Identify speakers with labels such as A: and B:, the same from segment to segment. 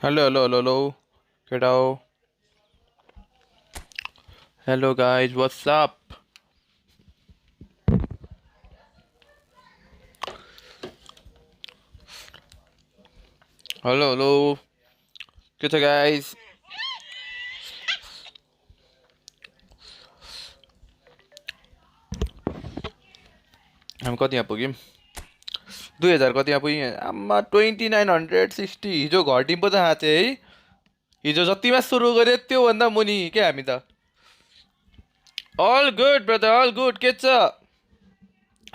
A: Hello, hello, hello, hello. Get out. Hello, guys. What's up? Hello, hello. के छ guys? हामी कतिमा पुग्यौँ 2000 कतिमा पुग्यौँ आम्मा 2960 हिजो घट्यौँ पो त हाँचे है हिजो जतिमा सुरु गरे त्योभन्दा मुनि के हामी त all good brother all good के छ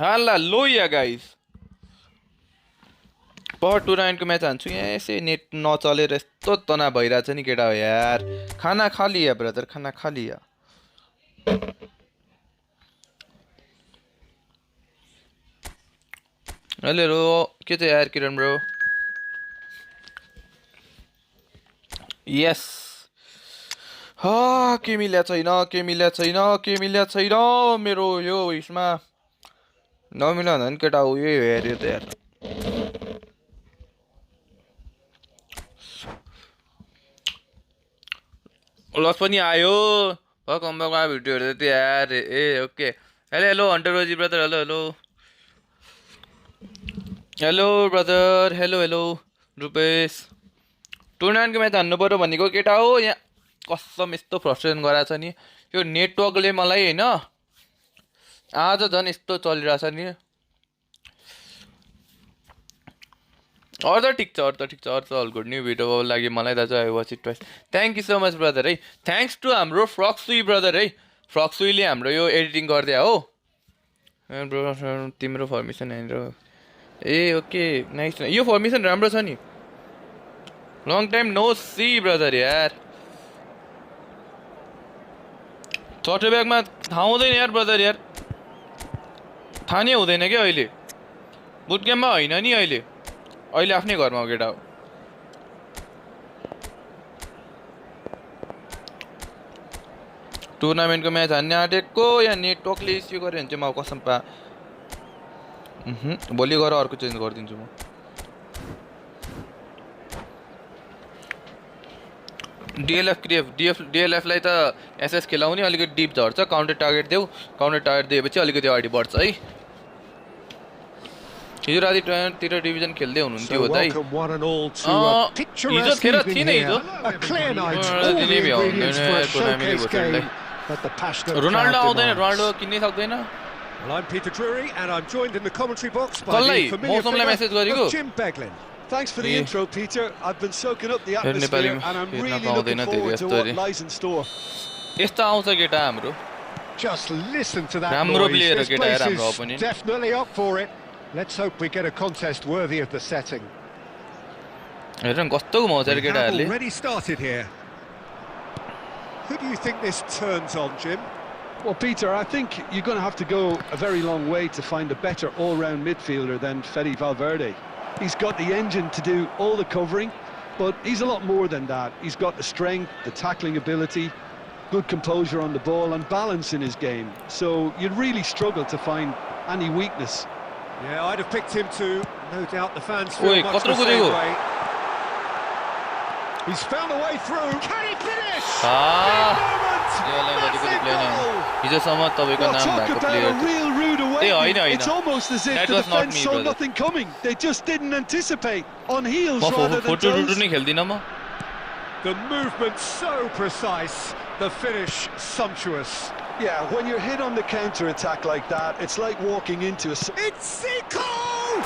A: हाल्ला लोया गाइस पर टुर्नामेन्टको म्याच हान्छु यहाँ यसै नेट नचलेर यस्तो तनाव भइरहेछ नि केटा हो यार खाना खा लिया ब्रदर खाना खा लिया हेलो के छ यार किरण ब्रो यस के मिल्या छैन मेरो यो उयसमा नमिला भन्दा नि केटा उयो हेऱ्यो त यार लस पनि आयो कम्बाको भिडियो हेर्दै थियो यार ए ओके हेलो हेलो हन्टर रोजी brother hello hello hello brother hello hello Rupesh टुर्नामेन्टको म्याच हान्नु पर्यो भनेको केटा हो यहाँ कसम यस्तो फ्रस्ट्रेसन गराएको छ नि यो नेटवर्कले मलाई होइन आज झन् यस्तो चलिरहेछ नि अरू त ठिक छ अरू त अल गुड न्यू भिडियो लागि मलाई दाजु I watch it twice thank you so much brother है थ्याङ्क्स टु हाम्रो फ्रक्सुई ब्रदर है फ्रक्सुईले हाम्रो यो एडिटिङ गरिदियो हो तिम्रो फर्मेसन यहाँनिर ए ओके नाइस यो फर्मेसन राम्रो छ नि लङ टाइम नो सी ब्रदर यार चट्टे ब्यागमा थाहा हुँदैन यार ब्रदर यार थाहा नै हुँदैन क्या अहिले बुट गेममा होइन नि अहिले आफ्नै घरमा हो केटा हो टुर्नामेन्टको म्याच हान्ने आँटेको या नेटवर्कले इस्यु गऱ्यो भने चाहिँ म कसम पा भोलि गएर अर्को चेन्ज गरिदिन्छु म डिएलएफलाई त एसएस खेलाउने अलिकति डिप झर्छ काउन्टर टार्गेट दिएपछि अलिकति अगाडि बढ्छ है हिजो रातितिर डिभिजन खेल्दै हुनुहुन्थ्यो होला है हिजो खेर थिएन हिजो रोनाल्डो आउँदैन रोनाल्डो किन्नै सक्दैन कसलाई मौसमलाई मेसेज गरेको
B: Thanks for the intro, Peter. I've been soaking up the atmosphere and I'm really looking forward to what lies in store.
A: यस्तो आउँछ केटा हाम्रो
C: Just listen to that noise. This place is definitely up for it. Let's hope we get a contest worthy of the setting.
A: हेर न कस्तो घुमाउँछ रे केटाहरुले
C: Already started here. Who do you think this turns on, Jim?
B: Well, Peter, I think you're going to have to go a very long way to find a better all-round midfielder than Fede Valverde. He's got the engine to do all the covering, but he's a lot more than that. He's got the strength, the tackling ability, good composure on the ball and balance in his game. So you'd really struggle to find any weakness.
C: Yeah, I'd have picked him too. No doubt the fans feel much the same way. He's found a way through. Can he finish?
B: It's almost as if the defence saw nothing coming. They just didn't anticipate. On heels rather than toes.
C: The movement so precise, the finish sumptuous.
B: Yeah, when you're hit on the counter-attack like that, it's like walking into a...
C: It's Zico!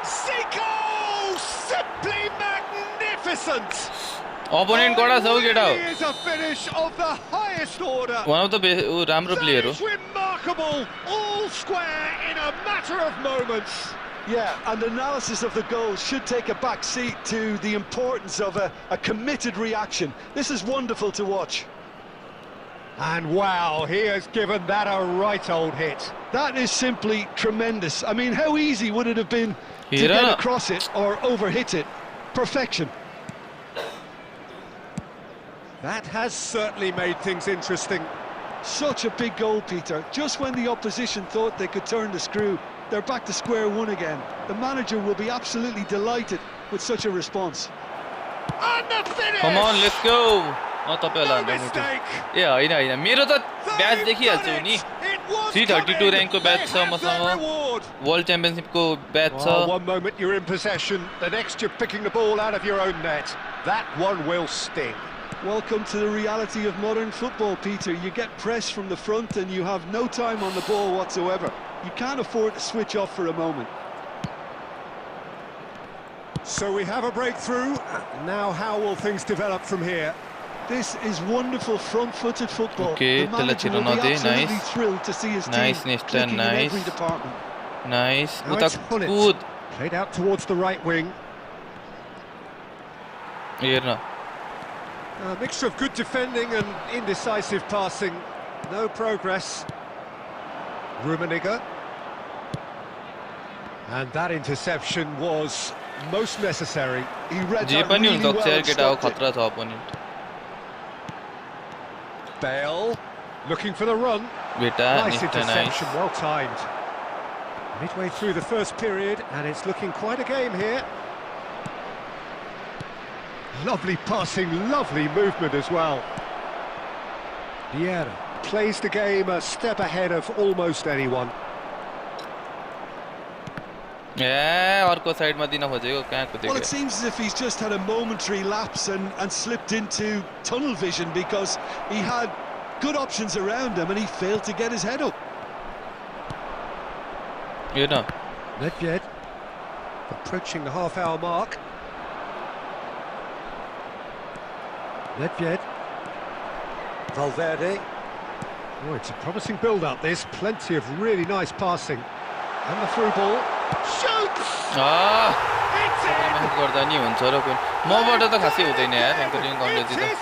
C: Zico! Simply magnificent!
A: Opponent got us out, get out.
C: It is a finish of the highest order.
A: One of the best player.
C: That is remarkable, all square in a matter of moments.
B: Yeah, and analysis of the goal should take a back seat to the importance of a committed reaction. This is wonderful to watch.
C: And wow, he has given that a right old hit.
B: That is simply tremendous. I mean, how easy would it have been to get across it or overhit it? Perfection.
C: That has certainly made things interesting.
B: Such a big goal, Peter. Just when the opposition thought they could turn the screw, they're back to square one again. The manager will be absolutely delighted with such a response.
C: And the finish!
A: Come on, let's go.
C: No mistake!
A: ए होइन होइन मेरो त batch देखिहाल्छु नि
C: It was
A: 332
C: coming.
A: र्याङ्कको badge
C: They
A: छ
C: have their
A: मसँग
C: reward.
A: World च्याम्पियनशिपको badge छ
C: One moment you're in possession, the next you're picking the ball out of your own net. That one will sting.
B: Welcome to the reality of modern football, Peter. You get pressed from the front and you have no time on the ball whatsoever. You can't afford to switch off for a moment.
C: So we have a breakthrough. Now how will things develop from here?
B: This is wonderful front-footed football.
A: Okay,
B: the manager will be absolutely
A: nice.
B: thrilled to see his team
A: Nice,
B: clicking in
A: nice.
B: every department.
A: Nice
C: Now
A: उता
C: it's Hunnit.
A: कुद
C: Played out towards the right wing.
A: हेर्न
C: A mixture of good defending and indecisive passing. No progress. Rummenigge. And that interception was most necessary.
B: He read
A: J
B: that
A: पनि
B: really
A: हुन सक्छ
B: well
A: यार
B: and
A: केटा हो
B: stopped it.
A: खतरा छ opponent
C: Bale looking for the run.
A: बेटा
C: Nice
A: निस्टा nice
C: interception, well timed. Midway through the first period, and it's looking quite a game here. Lovely passing, lovely movement as well. Vieira plays the game a step ahead of almost anyone.
A: ए अर्को साइडमा दिन खोजेको कहाँ
B: Well,
A: कुदेको
B: it seems as if he's just had a momentary lapse and slipped into tunnel vision because he had good options around him and he failed to get his head up.
A: हेर्न
C: Nedved approaching the half-hour mark. Nedved. Valverde. Oh, it's a promising build-up, this. Plenty of really nice passing. And the through ball. Shoots! It's
A: मेहनत
C: in!
A: गर्दा नि हुन्छ र कोही मबाट त खासै हुँदैन यार एङ्करिङ गर्नु
C: It
A: त
C: is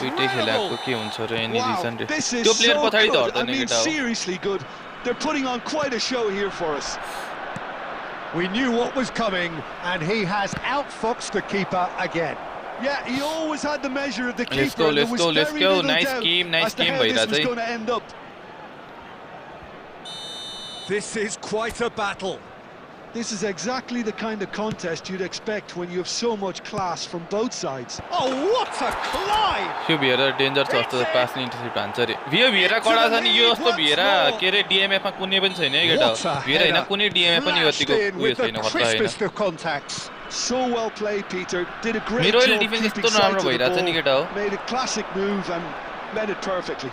A: दुइटै खेलाको
C: incredible!
A: के हुन्छ र एनी
B: Wow,
A: रिजन रे
B: this is
A: त्यो प्लेयर
B: so
A: पछाडि त
B: good. I
A: हट्दैन
B: mean,
A: केटा हो
B: seriously good. They're putting on quite a show here for us.
C: We knew what was coming, and he has outfoxed the keeper again.
B: Yeah, he always had the measure of the keeper.
A: Let's go,
B: and there
A: let's
B: was
A: go, let's
B: very
A: go.
B: little
A: Nice
B: doubt
A: game, nice
B: as to
A: game
B: how this
A: भइरहेछ
B: was
A: है
B: going to end up.
C: This is quite a battle.
B: This is exactly the kind of contest you'd expect when you have so much class from both sides.
C: Oh, what a climb!
A: यो Vieira danger छ जस्तो पास नि intercept हान्छ रे यो भिएर कडा छ नि यो जस्तो भिएर के रे डिएमएफ मा कुनै पनि छैन है केटा
C: What a
A: भिएर हैन
C: header.
A: कुनै डिएमएफ पनि
C: Flashed
A: यतिको
C: in
A: उयो
C: with the
A: छैन खतरा हैन
C: crispest of contacts.
B: So well played, Peter. Did a great
A: मेरो अहिले
B: job
A: डिफेन्स
B: keeping
A: यस्तो
B: sight
A: राम्रो
B: of the
A: भइरहेछ नि केटा
B: ball.
A: हो
B: Made a classic move and led it perfectly.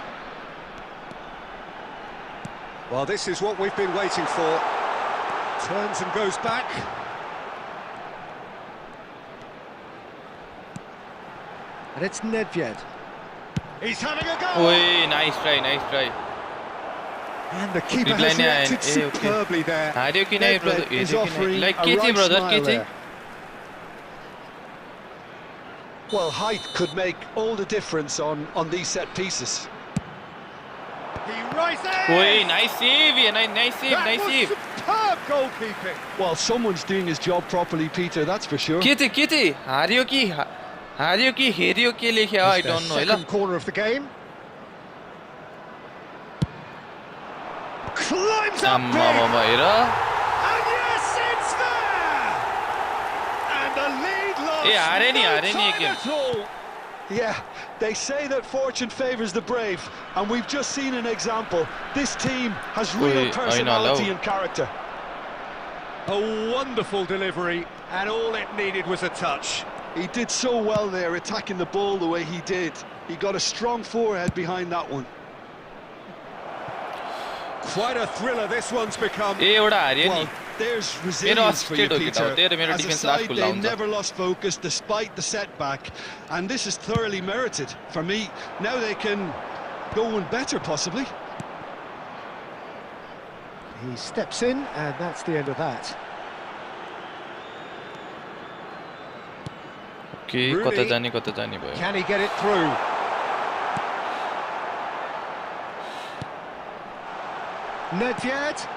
C: Well, this is what we've been waiting for. Turns and goes back. And it's Nedved. He's having a go!
A: ओए nice try
C: And the keeper
A: Reply
C: has
A: ni
C: reacted
A: ayan. Okay.
C: superbly there.
A: हार्यो कि नै brother
B: Nedved is
A: हेर्यो कि
B: offering
A: नै like
B: a
A: के चाहिँ
B: right
A: brother के
B: smile
A: चाहिँ
B: there. Well, height could make all the difference on these set pieces.
C: He rises!
A: ओए nice save nice save
C: That
A: nice
C: was
A: save
C: superb goalkeeping.
B: Well, someone's doing his job properly, Peter, that's for sure.
A: के चाहिँ हार्यो कि हेर्यो के लेख्यो आई
C: It's their
A: don't know है ल
C: second corner of the game. Climbs up big.
A: आम्मामा hair
C: And yes, it's there! And the lead lost.
A: ए हारे नि
C: no
A: एक
C: time
A: game
C: at all.
B: Yeah, they say that fortune favours the brave, and we've just seen an example. This team has real
A: Oi, I know,
B: personality
A: no.
B: and character.
C: A wonderful delivery, and all it needed was a touch.
B: He did so well there, attacking the ball the way he did. He got a strong forehead behind that one.
C: Quite a thriller this one's become.
A: ए एउटा हार्यो
B: Well,
A: नि
B: there's resilience for you,
A: assisted हो
B: Peter.
A: केटा हो, तेरो मेरो
B: As a
A: defense last
B: side,
A: goal
B: they
A: हुन्छ।
B: never lost focus despite the setback, and this is thoroughly merited. For me, now they can go one better, possibly.
C: He steps in, and that's the end of that.
A: Okay कता जाने भयो
C: Can he get it through? Nedved,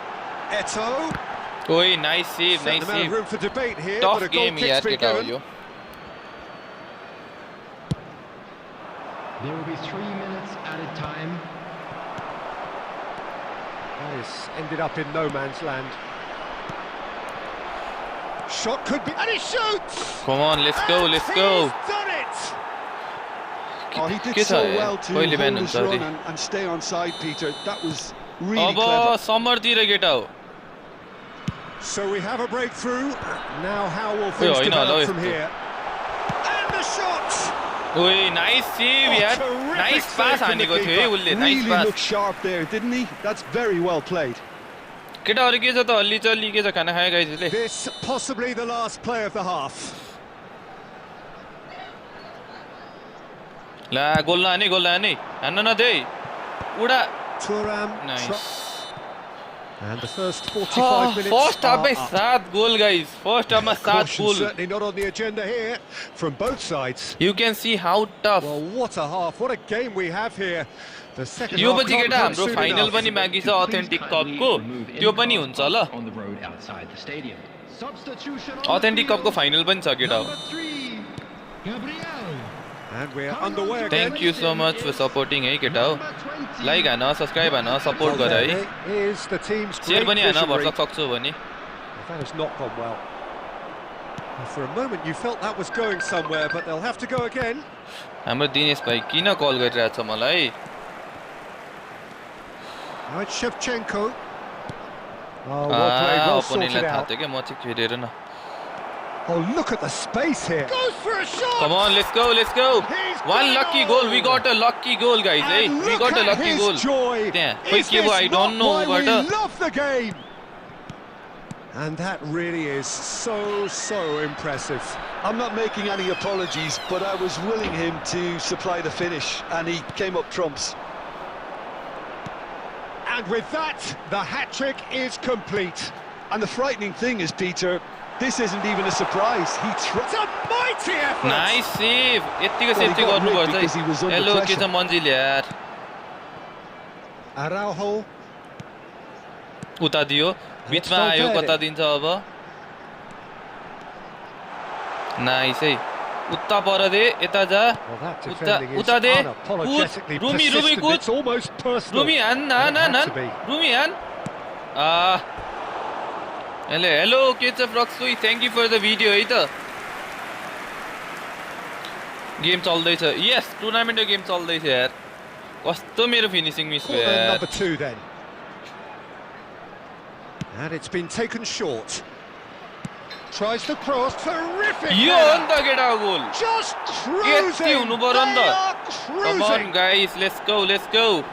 C: Eto'o.
A: ओए nice save
C: Certain
A: nice
C: amount of
A: save
C: room for debate here, but a
A: tough
C: goal
A: game
C: kick's
A: यार
C: been
A: केटा हो
C: given.
A: Yo
D: There will be 3 minutes added time.
C: That has ended up in no man's land. shot could be, and he shoots.
A: Come on, let's go, let's go.
C: He's done it.
B: Oh, he did
A: Ke
B: so
A: cha
B: well to
A: कहिले
B: hold
A: बिहान
B: his
A: हुन्छ
B: run
A: अरे
B: and stay on side, Peter. That was really
A: अब
B: clever.
A: समरतिर केटा हो
C: So we have a breakthrough. Now how will
A: Oi,
C: things
A: होइन होला
C: develop
A: how
C: from
A: यस्तो
C: here? And the shot.
A: ओए नाइस सेभ यार
C: terrific
A: nice
C: save
A: pass
C: from the
A: हानेको थियो है
C: keeper.
A: उसले nice
B: Really
A: pass
B: looked sharp there, didn't he? That's very well played.
A: केटाहरु के छ त हल्ली चल्ली के छ खाना खायो गाइजले
C: This possibly the last play of the half.
A: La goal नहाने हान्न नदे उडा
C: Thuram.
A: Nice
C: And the first 45 minutes
A: first हाफमै
C: are up.
A: 7 goal guys first हाफमा 7
C: Caution
A: goal
C: certainly not on the agenda here from both sides.
A: You can see how tough
C: Well, what a half! What a game we have here. The second
A: yo
C: half
A: पछि
C: can't
A: केटा
C: come
A: हाम्रो
C: soon
A: final
C: enough.
A: पनि बाँकी छ authentic कपको त्यो पनि हुन्छ ल
D: On the road outside the stadium. Substitution on
A: authentic
D: the
A: कपको
D: field.
A: Final पनि छ केटा हो
D: Number 3, Gabriel.
C: And we're underway again.
A: Thank you so much for supporting है केटा हो
D: Number 20.
A: लाइक हान सब्सक्राइब हान सपोर्ट गर है
C: Is the team's
A: share
C: great
A: पनि हान
C: visionary.
A: भर्सक सक्छु भने
C: That has not gone well. For a moment you felt that was going somewhere, but they'll have to go again.
A: हाम्रो दिनेश भाइ किन कल गरिरहेछ मलाई
C: Now it's Shevchenko. Oh, well played, well sorted
A: अपोनेन्टलाई थाहा
C: out.
A: थियो क्या म चाहिँ फेरि न
C: Oh, look at the space here. Goes for a shot.
A: Come on, let's go.
C: He's
A: One
C: got
A: lucky
C: it
A: goal.
C: all.
A: We got a lucky goal, guys. Hey,
C: And
A: we
C: look
A: got a
C: at
A: lucky
C: his
A: goal.
C: joy.
A: Damn.
C: Is this
A: I don't know,
C: not why
A: but
C: we love the game? And that really is so impressive.
B: I'm not making any apologies, but I was willing him to supply the finish, and he came up trumps.
C: And with that, the hat-trick is complete.
B: And the frightening thing is, Peter, this isn't even a surprise. He tried.
C: It's a mighty effort.
A: Nice save. यतिको
B: Well,
A: save
B: he
A: चाहिँ
B: got rigged
A: गर्नुपर्छ
B: because he was
A: है
B: under
A: hello के
B: pressure.
A: छ मन्जिल यार
C: Araujo.
A: उता दियो बिचमा आयो
C: Valverde.
A: कता दिन्छ अब नाइस है उता पर दे यता जा
C: Well, that
A: उता
C: defending is
A: उता दे
C: unapologetically
A: कुद रुमी
C: persistent.
A: कुद
C: It's almost personal.
A: रुमी हान हान
C: And it
A: हान
C: had to be.
A: रुमी हान हेलो के छ फ्रक्सुई thank you for the video है त गेम चल्दैछ यस टुर्नामेन्टको गेम चल्दैछ यार कस्तो मेरो फिनिसिङ मिस भयो
C: Corner
A: यार
C: number 2 then. And it's been taken short. Tries to cross. Terrific.
A: यो हो
C: header.
A: नि त केटाको गोल
C: Just
A: यति
C: cruising.
A: हुनुपर्यो नि
C: They
A: त
C: are
A: come on
C: cruising.
A: Guys let's go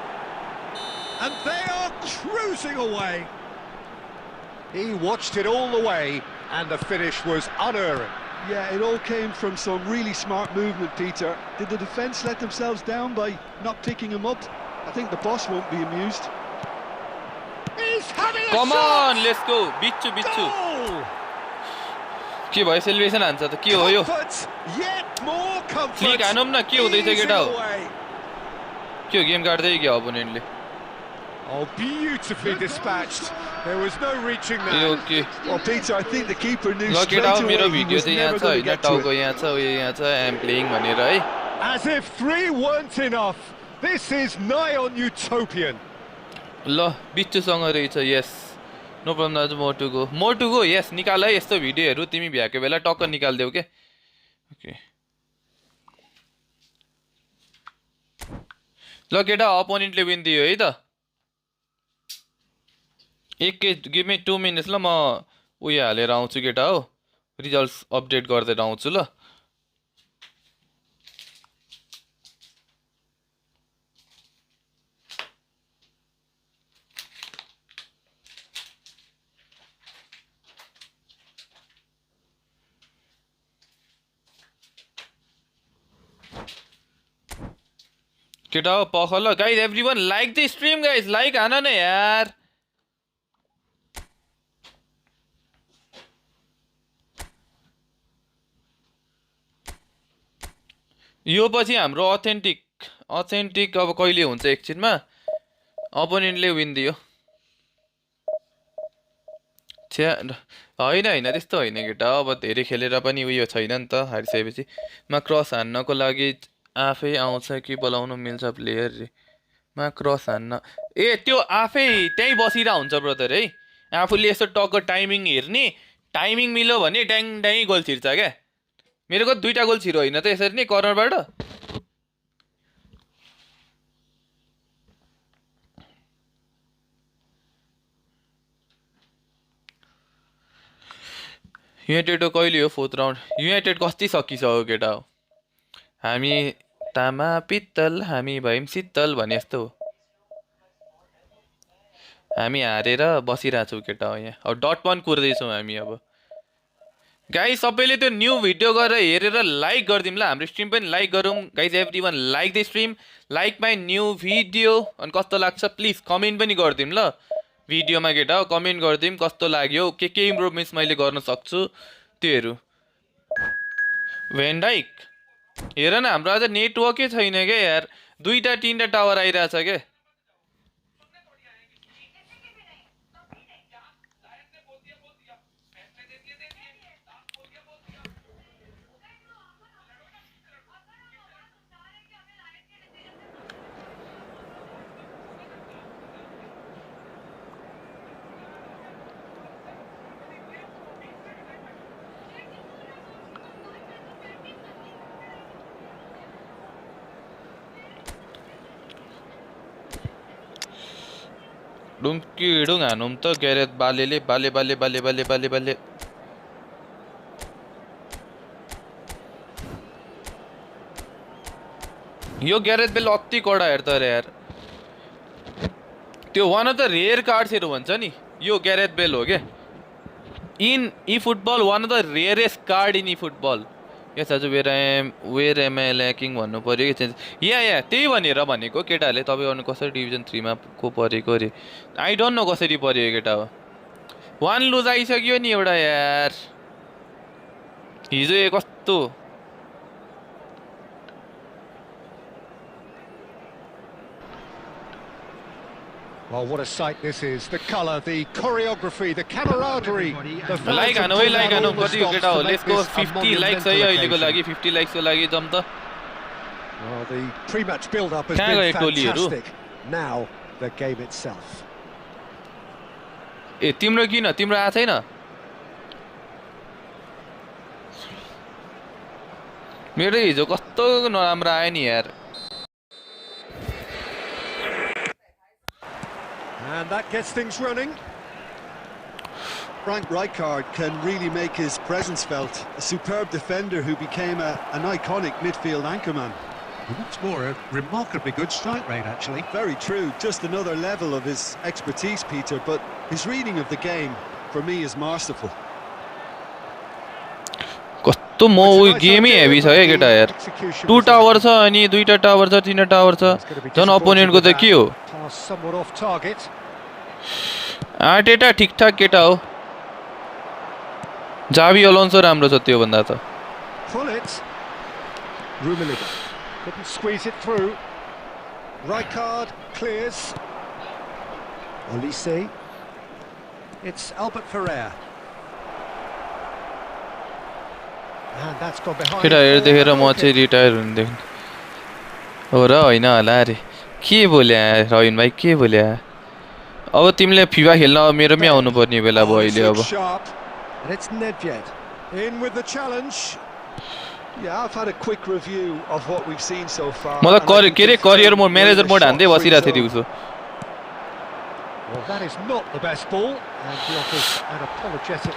C: And they are cruising away. He watched it all the way, and the finish was unerring.
B: Yeah, it all came from some really smart movement, Peter. Did the defence let themselves down by not picking him up? I think the boss won't be amused.
C: He's having a
A: come
C: shot.
A: On let's go बिच्छु
C: Goal.
A: के भयो celebration हान्छ त के हो यो
C: Comfort, yet more comfort.
A: Flick हानौँ न, के हुँदैछ
C: Easing
A: केटा हो?
C: away.
A: के हो गेम काट्दै क्या अपोनेन्टले
C: Oh, beautifully dispatched. There was no reaching
A: A
C: that.
A: Okay
B: Well, Peter, I think the keeper knew
A: ल
B: straight
A: केटा हो
B: away
A: मेरो
B: he
A: भिडियो
B: was
A: चाहिँ यहाँ
B: never
A: छ
B: going
A: होइन
B: to get to
A: टाउको
B: it.
A: यहाँ छ उयो यहाँ छ आइएम प्लेइङ भनेर है
C: As if 3 weren't enough. This is nigh on utopian.
A: ल बिच्चुसँग रहेछ यस नो प्रब्लम दाजु मोटुको यस निकाल है यस्तो भिडियोहरू तिमी भ्याएको बेला टक्क निकालिदेऊ के ओके ल केटा अपोनेन्टले विन दियो है त गिभ मी 2 मिनट्स ल म उयो हालेर आउँछु केटा हो रिजल्ट्स अपडेट गर्दै आउँछु ल केटा हो पख ल guys everyone like the stream guys like हान न यार यो पछि हाम्रो अथेन्टिक अब कहिले हुन्छ एकछिनमा अपोनेन्टले विन दियो छ्या होइन त्यस्तो होइन केटा अब धेरै खेलेर पनि उयो छैन नि त हारिसकेपछि मा क्रस हान्नको लागि आफै आउँछ कि बोलाउनु मिल्छ प्लेयर रे मा क्रस हान्न ए त्यो आफै त्यहीँ बसिरहेको हुन्छ ब्रदर है आफूले यसो टक्क टाइमिङ हेर्ने टाइमिङ मिल्यो भने ड्याङ ड्याङ गोल छिर्छ क्या मेरो को 2टा गोल छिरो होइन त यसरी नै कर्नरबाट युनाइटेड कहिले हो 4th राउन्ड युनाइटेड कति सकिसक्यो केटा हो हामी तामा पित्तल हामी भयौँ शीतल भने जस्तो हो हामी हारेर बसिरहेछौँ केटा हो यहाँ अब .1 कुर्दैछौँ हामी अब गाइस सबैले त्यो न्यू भिडियो गरेर हेरेर लाइक गरिदिउँ ल हाम्रो स्ट्रिम पनि लाइक गरौँ guys everyone like the stream like my new video अनि कस्तो लाग्छ प्लिज कमेन्ट पनि गरिदिउँ ल भिडियोमा केटा हो कमेन्ट गरिदिउँ कस्तो लाग्यो के इम्प्रुभमेन्ट्स मैले गर्न सक्छु त्योहरू भेन्डाइक हेर न हाम्रो आज नेटवर्कै छैन क्या यार 2टा 3टा टावर आइरहेछ क्या डुङ हानौँ त ग्यारेथ बालेले बाले यो ग्यारेथ बेल अति कडा हेर त यार त्यो वान अफ द रेयर कार्ड्सहरू भन्छ नि यो ग्यारेथ बेल हो क्या in eFootball one of the rarest card in eFootball yes आज वेयर एम आई ल्याकिङ भन्नु पऱ्यो कि या त्यही भनेर भनेको केटाहरूले तपाईँ अरू कसरी डिभिजन 3मा को परेको अरे आई डोन्ट नो कसरी पऱ्यो केटा हो 1 लुज आइसक्यो नि एउटा यार हिजो कस्तो
C: Well, what a sight this is. The colour, the choreography, the camaraderie.
A: Like I know, कति केटा हो लेट्स गो 50 लाइक्स है अहिलेको लागि 50 लाइक्सको लागि जम त
C: Well, the pre-match build-up has been fantastic. Now, the game itself.
A: ए तिम्रो किन तिम्रो आ छैन मेरो हिजो कस्तो नराम्रो आयो नि यार
C: And that gets things running.
B: Frank Rijkaard can really make his presence felt. A superb defender who became an iconic midfield anchorman.
C: What's more, a remarkably good strike rate, actually.
B: Very true. Just another level of his expertise, Peter. But his reading of the game, for me, is masterful.
A: कस्तो म गेमै heavy छ है केटा यार 2 tower छ अनि 2टा tower छ 3टा tower छ जन अपोनेन्टको त के हो आटेटा ठिकठाक केटा हो जावी अलोन्सो राम्रो छ त्यो भन्दा त
C: Couldn't squeeze it through. Rijkaard clears. Olise. It's Albert Ferrer. And that's gone behind.
A: केटा हेरेर म चाहिँ रिटायर हुँदैन हो र होइन होला अरे के बोल्या रविन भाइ के बोल्या अब तिमीले फिफा खेल्न मेरोमै आउनु पर्ने बेला भयो अहिले अब
C: It's Nedved. In with the challenge.
B: Yeah, I've had a quick review of what we've seen so far.
A: म त के रे करियर मोड म्यानेजर मोड हान्दै बसिरहेको थिएँ दिउँसो
C: Well, that is not the best ball, and he offers an apologetic.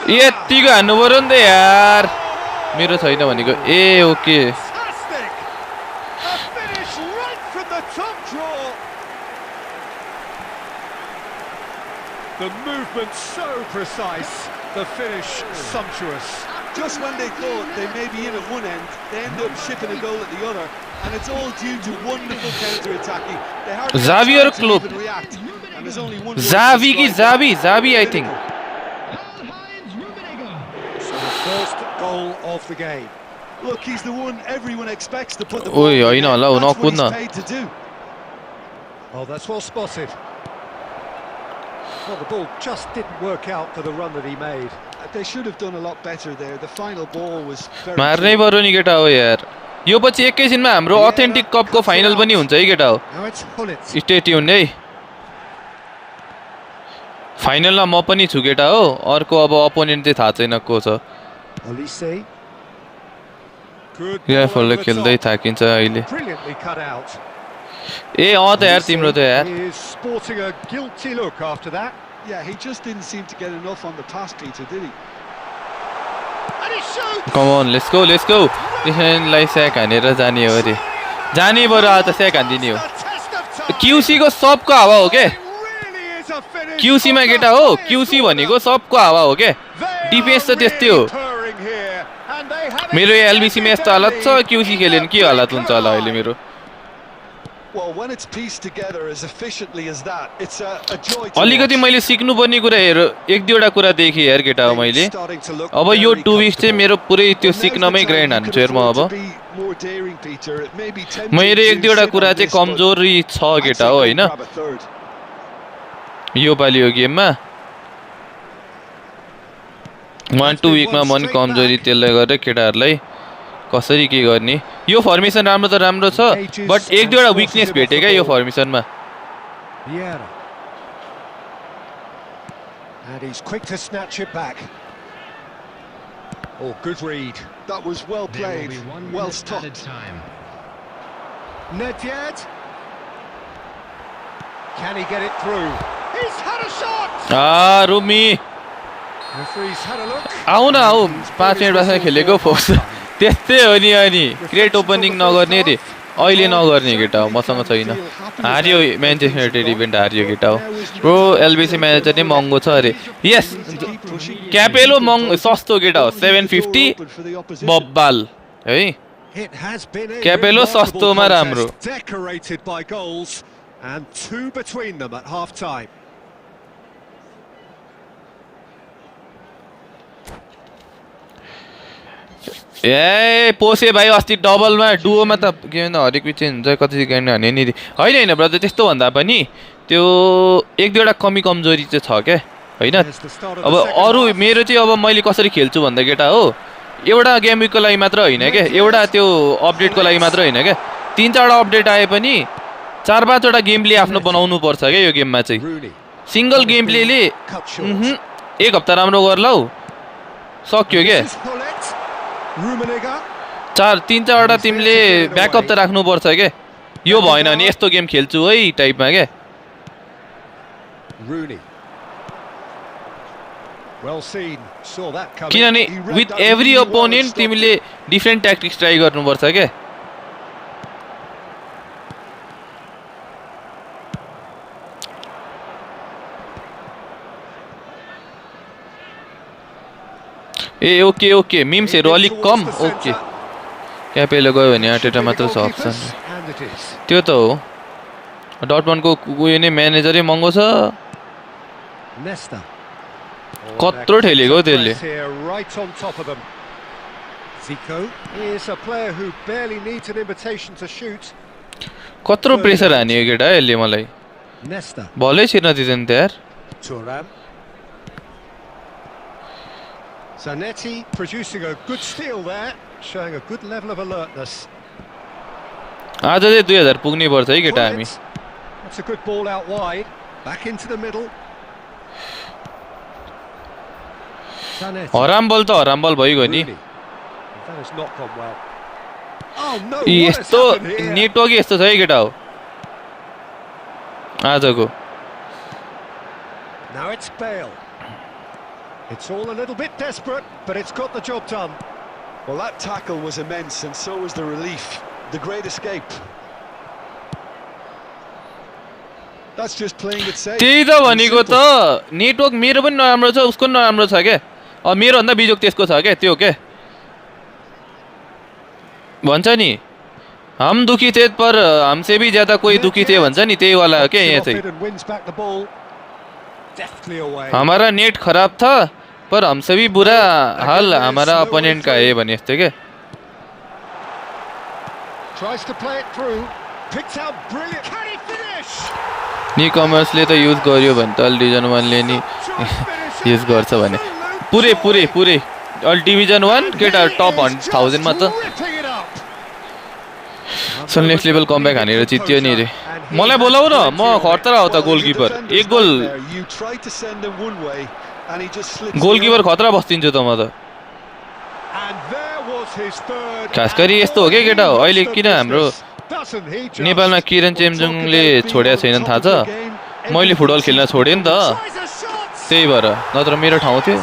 A: यतिको हान्नु पर्यो नि त यार मेरो छैन भनेको ए okay
C: Fantastic! A finish right from the top draw. The movement so precise, the finish sumptuous.
B: Just when they thought they may be in at one end, they end up shipping a goal at the other, and it's all due to wonderful counter-attacking. They hardly
A: Xavier
B: have time to
A: Klopp.
B: even react, and there's only one.
A: Zavi I think.
C: So the first goal of the game.
B: Look, he's the one everyone expects to put the ball.
A: Oi, I know,
B: That's what he's paid to do.
C: Oh, that's well spotted. Well, the ball just didn't work out for the run that he made.
B: They should have done a lot better there. The final ball was very.
A: मार्नै पर्यो नि केटा हो यार यो पछि एकैछिनमा हाम्रो authentic कपको final पनि हुन्छ है केटा हो
C: Now it's Hullitz.
A: Stay tune है फाइनलमा म पनि छु केटा हो अर्को अब अपोनेन्ट चाहिँ थाहा छैन को छ
C: Olise. Good
A: या
C: ball
A: फल
C: over the
A: खेल्दै
C: top.
A: थाकिन्छ अहिले
C: Brilliantly cut out.
A: ए त यार तिम्रो त यार
C: He is sporting a guilty look after that.
B: Yeah, he just didn't seem to get enough on the pass, Peter, did he?
C: And he shoots!
A: Come on let's go डिफेन्डलाई स्याक हानेर जाने हो अरे जाने बरु आज त स्याक हानिदिने हो क्युसी को सबको हावा हो के क्युसी मा केटा हो क्युसी भनेको सबको हावा हो के डिफेन्स त त्यस्तै हो मेरो एलबीसी मा यस्तो हालत छ क्युसी खेल्यो भने के हालत हुन्छ होला अहिले मेरो
B: Well, when it's pieced together as efficiently as that, it's a joy to
A: अलिकति
B: watch.
A: मैले सिक्नुपर्ने कुरा हेर एक दुईवटा कुरा देखेँ यार केटा हो मैले अब यो 2 वीक्स चाहिँ मेरो पुरै त्यो सिक्नमै ग्राइन्ड हान्छु यार म अब मेरो एक दुईवटा कुरा चाहिँ कमजोरी छ केटा हो हैन यो पालि यो गेममा 1-2 वीकमा मन कमजोरी त्यसले गर्दा केटाहरुलाई कसरी के गर्ने यो फर्मेसन राम्रो त राम्रो छ बट एक दुईवटा वीकनेस भेटे क्या यो फर्मेसनमा
C: Vieira. And he's quick to snatch it back. Oh, good read.
B: That was well
D: There will
B: played,
D: be 1
B: well
D: minute added
B: stopped.
D: time.
C: Nedved. Can he get it through? He's had a shot!
A: Rhumi
C: Referee's had a look.
A: आऊ न आऊ 5 minute बादमा खेलेको force त्यस्तै हो नि अनि great opening नगर्ने रे अहिले नगर्ने केटा हो मसँग छैन हारियो म्यानचेस्टर युनाइटेड इभेन्ट हारियो केटा हो प्रो एलबीसी म्यानेजर नै महँगो छ अरे यस क्यापेलो सस्तो केटा हो 750 बब्बाल है
C: It has been a
A: Capello
C: remarkable
A: सस्तोमा राम्रो
C: contest, decorated by goals and 2 between them at half time.
A: ए पोसे भाइ अस्ति डबलमा डुओमा त के भन्छ हरेक पिच हुन्छ कति सेकेन्ड हाने नि होइन ब्रदर त्यस्तो भन्दा पनि त्यो एक दुईवटा कमजोरी चाहिँ छ क्या होइन अब अरू मेरो चाहिँ अब मैले कसरी खेल्छु भन्दा केटा हो एउटा गेम विकको लागि मात्र होइन क्या एउटा त्यो अपडेटको लागि मात्र होइन क्या 3-4 अपडेट आए पनि 4-5वटा गेम प्ले आफ्नो बनाउनु पर्छ क्या यो गेममा चाहिँ सिंगल गेम प्लेले एक हप्ता राम्रो गर्लौ सक्यो के 3-4वटा तिमीले ब्याकअप त राख्नु पर्छ के यो भएन भने यस्तो गेम खेल्छु है टाइपमा के किनभने विथ एभ्री अपोनेन्ट तिमीले डिफ्रेन्ट ट्याक्टिक्स ट्राई गर्नुपर्छ के ए ओके ओके मिम्सहरू अलिक कम ओके क्यापेलो गयो भने आटेटा मात्र छ अप्सन त्यो त हो डटमन्डको उयो नै म्यानेजरै महँगो छ कत्रो ठेलेको त्यसले कत्रो प्रेसर हान्यो केटा यसले मलाई भलै छिर्न दिँदैन त यार
C: Zanetti producing a good steal there, showing a good level of alertness.
A: आज चाहिँ 2000 पुग्नै पर्छ है केटा हामी
C: That's a good ball out wide, back into the middle.
A: हराम बल त हराम बल भइगयो नि
C: That has not gone well. Oh no,
A: यस्तो नेटवर्क यस्तो छ है केटा हो आजको
C: Now it's Bale. It's all a little bit desperate, but it's got the job done.
B: Well, that tackle was immense, and so was the relief. The great escape. That's just playing it safe.
A: त्यही त भनेको त network मेरो पनि नराम्रो छ उसको पनि नराम्रो छ के अब मेरो भन्दा बिजोग त्यसको छ के त्यो के भन्छ नि हम दुखी थे पर हमसे भी ज्यादा कोई दुखी थे भन्छ नि त्यही वाला हो के यहाँ चाहिँ हमारा नेट खराब था पर हमसे भी बुरा हाल हमारा अपोनेंट का है भने जस्तो के
C: Tries to play it through, picks out brilliant. Can he finish?
A: नि कमर्सले त युज गर्यो भने त अल डिभिजन 1 ले नि युज गर्छ भने पुरै पुरै पुरै अल डिभिजन 1 केटा टप 1000 मा त सन नेक्स्ट लेभल कमब्याक हानेर जित्यो नि रे मलाई बोलाऊ न म खतरा हो त गोलकिपर एक गोल गोलकिपर खतरा बस्दिन्छु त म त खास गरी यस्तो हो क्या केटा हो अहिले किन हाम्रो नेपालमा किरण चेम्जुङले छोडेको छैन थाहा छ मैले फुटबल खेल्न छोडेँ नि त त्यही भएर नत्र मेरो ठाउँ थियो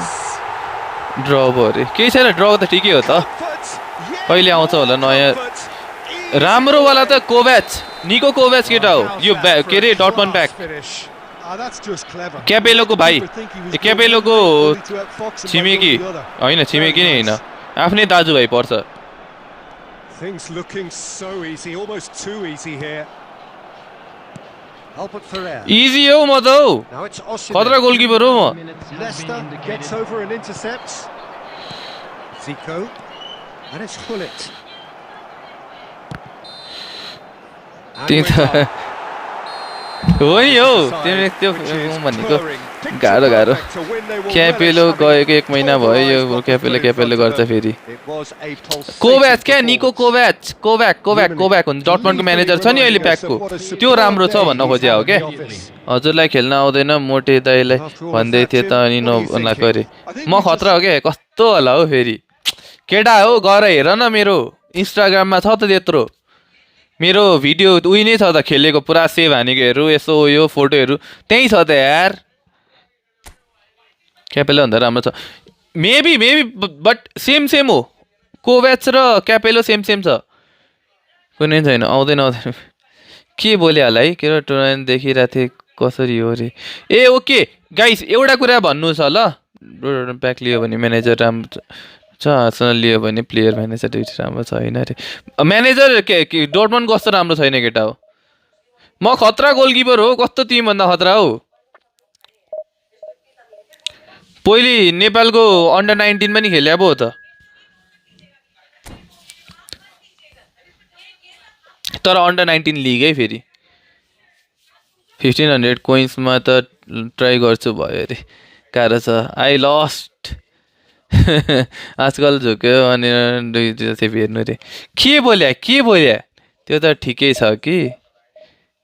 A: ड्र भयो अरे केही छैन ड्र त ठिकै हो त कहिले आउँछ होला नयाँ राम्रोवाला त कोभ्याच निको कोभ्याच केटा हो यो के अरे डटमन ब्याक क्यापेलोको भाइ क्यापेलोको छिमेकी होइन छिमेकी नै होइन आफ्नै दाजुभाइ पर्छ
C: Things looking so easy, almost too easy here. Albert Ferrer.
A: Easy हो म त हौ
C: Now it's Osimhen.
A: खतरा गोलकिपर हो म
C: Leicester gets over and intercepts. Zico. And it's Gullit.
A: त्यही त हो नि हौ त्यो भनेको गाह्रो गाह्रो क्यापेलो गएको 1 महिना भयो यो क्यापेलो गर्छ फेरि कोभ्याच क्या निको कोभ्याक हुन्छ डटमन्डको म्यानेजर छ नि अहिले प्याकको त्यो राम्रो छ भन्न खोजे हो क्या हजुरलाई खेल्न आउँदैन मोटे दाइलाई भन्दै थिए त अनि नभन्नाको अरे म खतरा हो क्या कस्तो होला हौ फेरि केटा हो गएर हेर न मेरो इन्स्टाग्राममा छ त त्यत्रो मेरो भिडियो उही नै छ त खेलेको पुरा सेभ हानेकोहरू यसो यो फोटोहरू त्यही छ त यार क्यापेलो भन्दा राम्रो छ मेबी बट सेम हो कोभ्याच र क्यापेलो सेम छ कुनै छैन आउँदैन के बोल्यो होला है के टुर्नामेन्ट देखिरहेको थिएँ कसरी हो अरे ए ओके गाइस एउटा कुरा भन्नु छ ल प्याक लियो भने म्यानेजर राम्रो छ आर्सेनल लियो भने प्लेयर म्यानेजर दुइटै राम्रो छैन अरे म्यानेजर के डोर्टमन्ड कस्तो राम्रो छैन केटा हो म खतरा गोलकिपर हो कस्तो तिमीभन्दा खतरा हो पहिले नेपालको अन्डर 19 पनि खेले पो हो त तर अन्डर 19 लिग है फेरि 1500 कोइन्समा त ट्राई गर्छु भयो अरे गाह्रो छ आई लस्ट आजकल झुक्यो अनि हेर्नु रे के बोल्या त्यो त ठिकै छ कि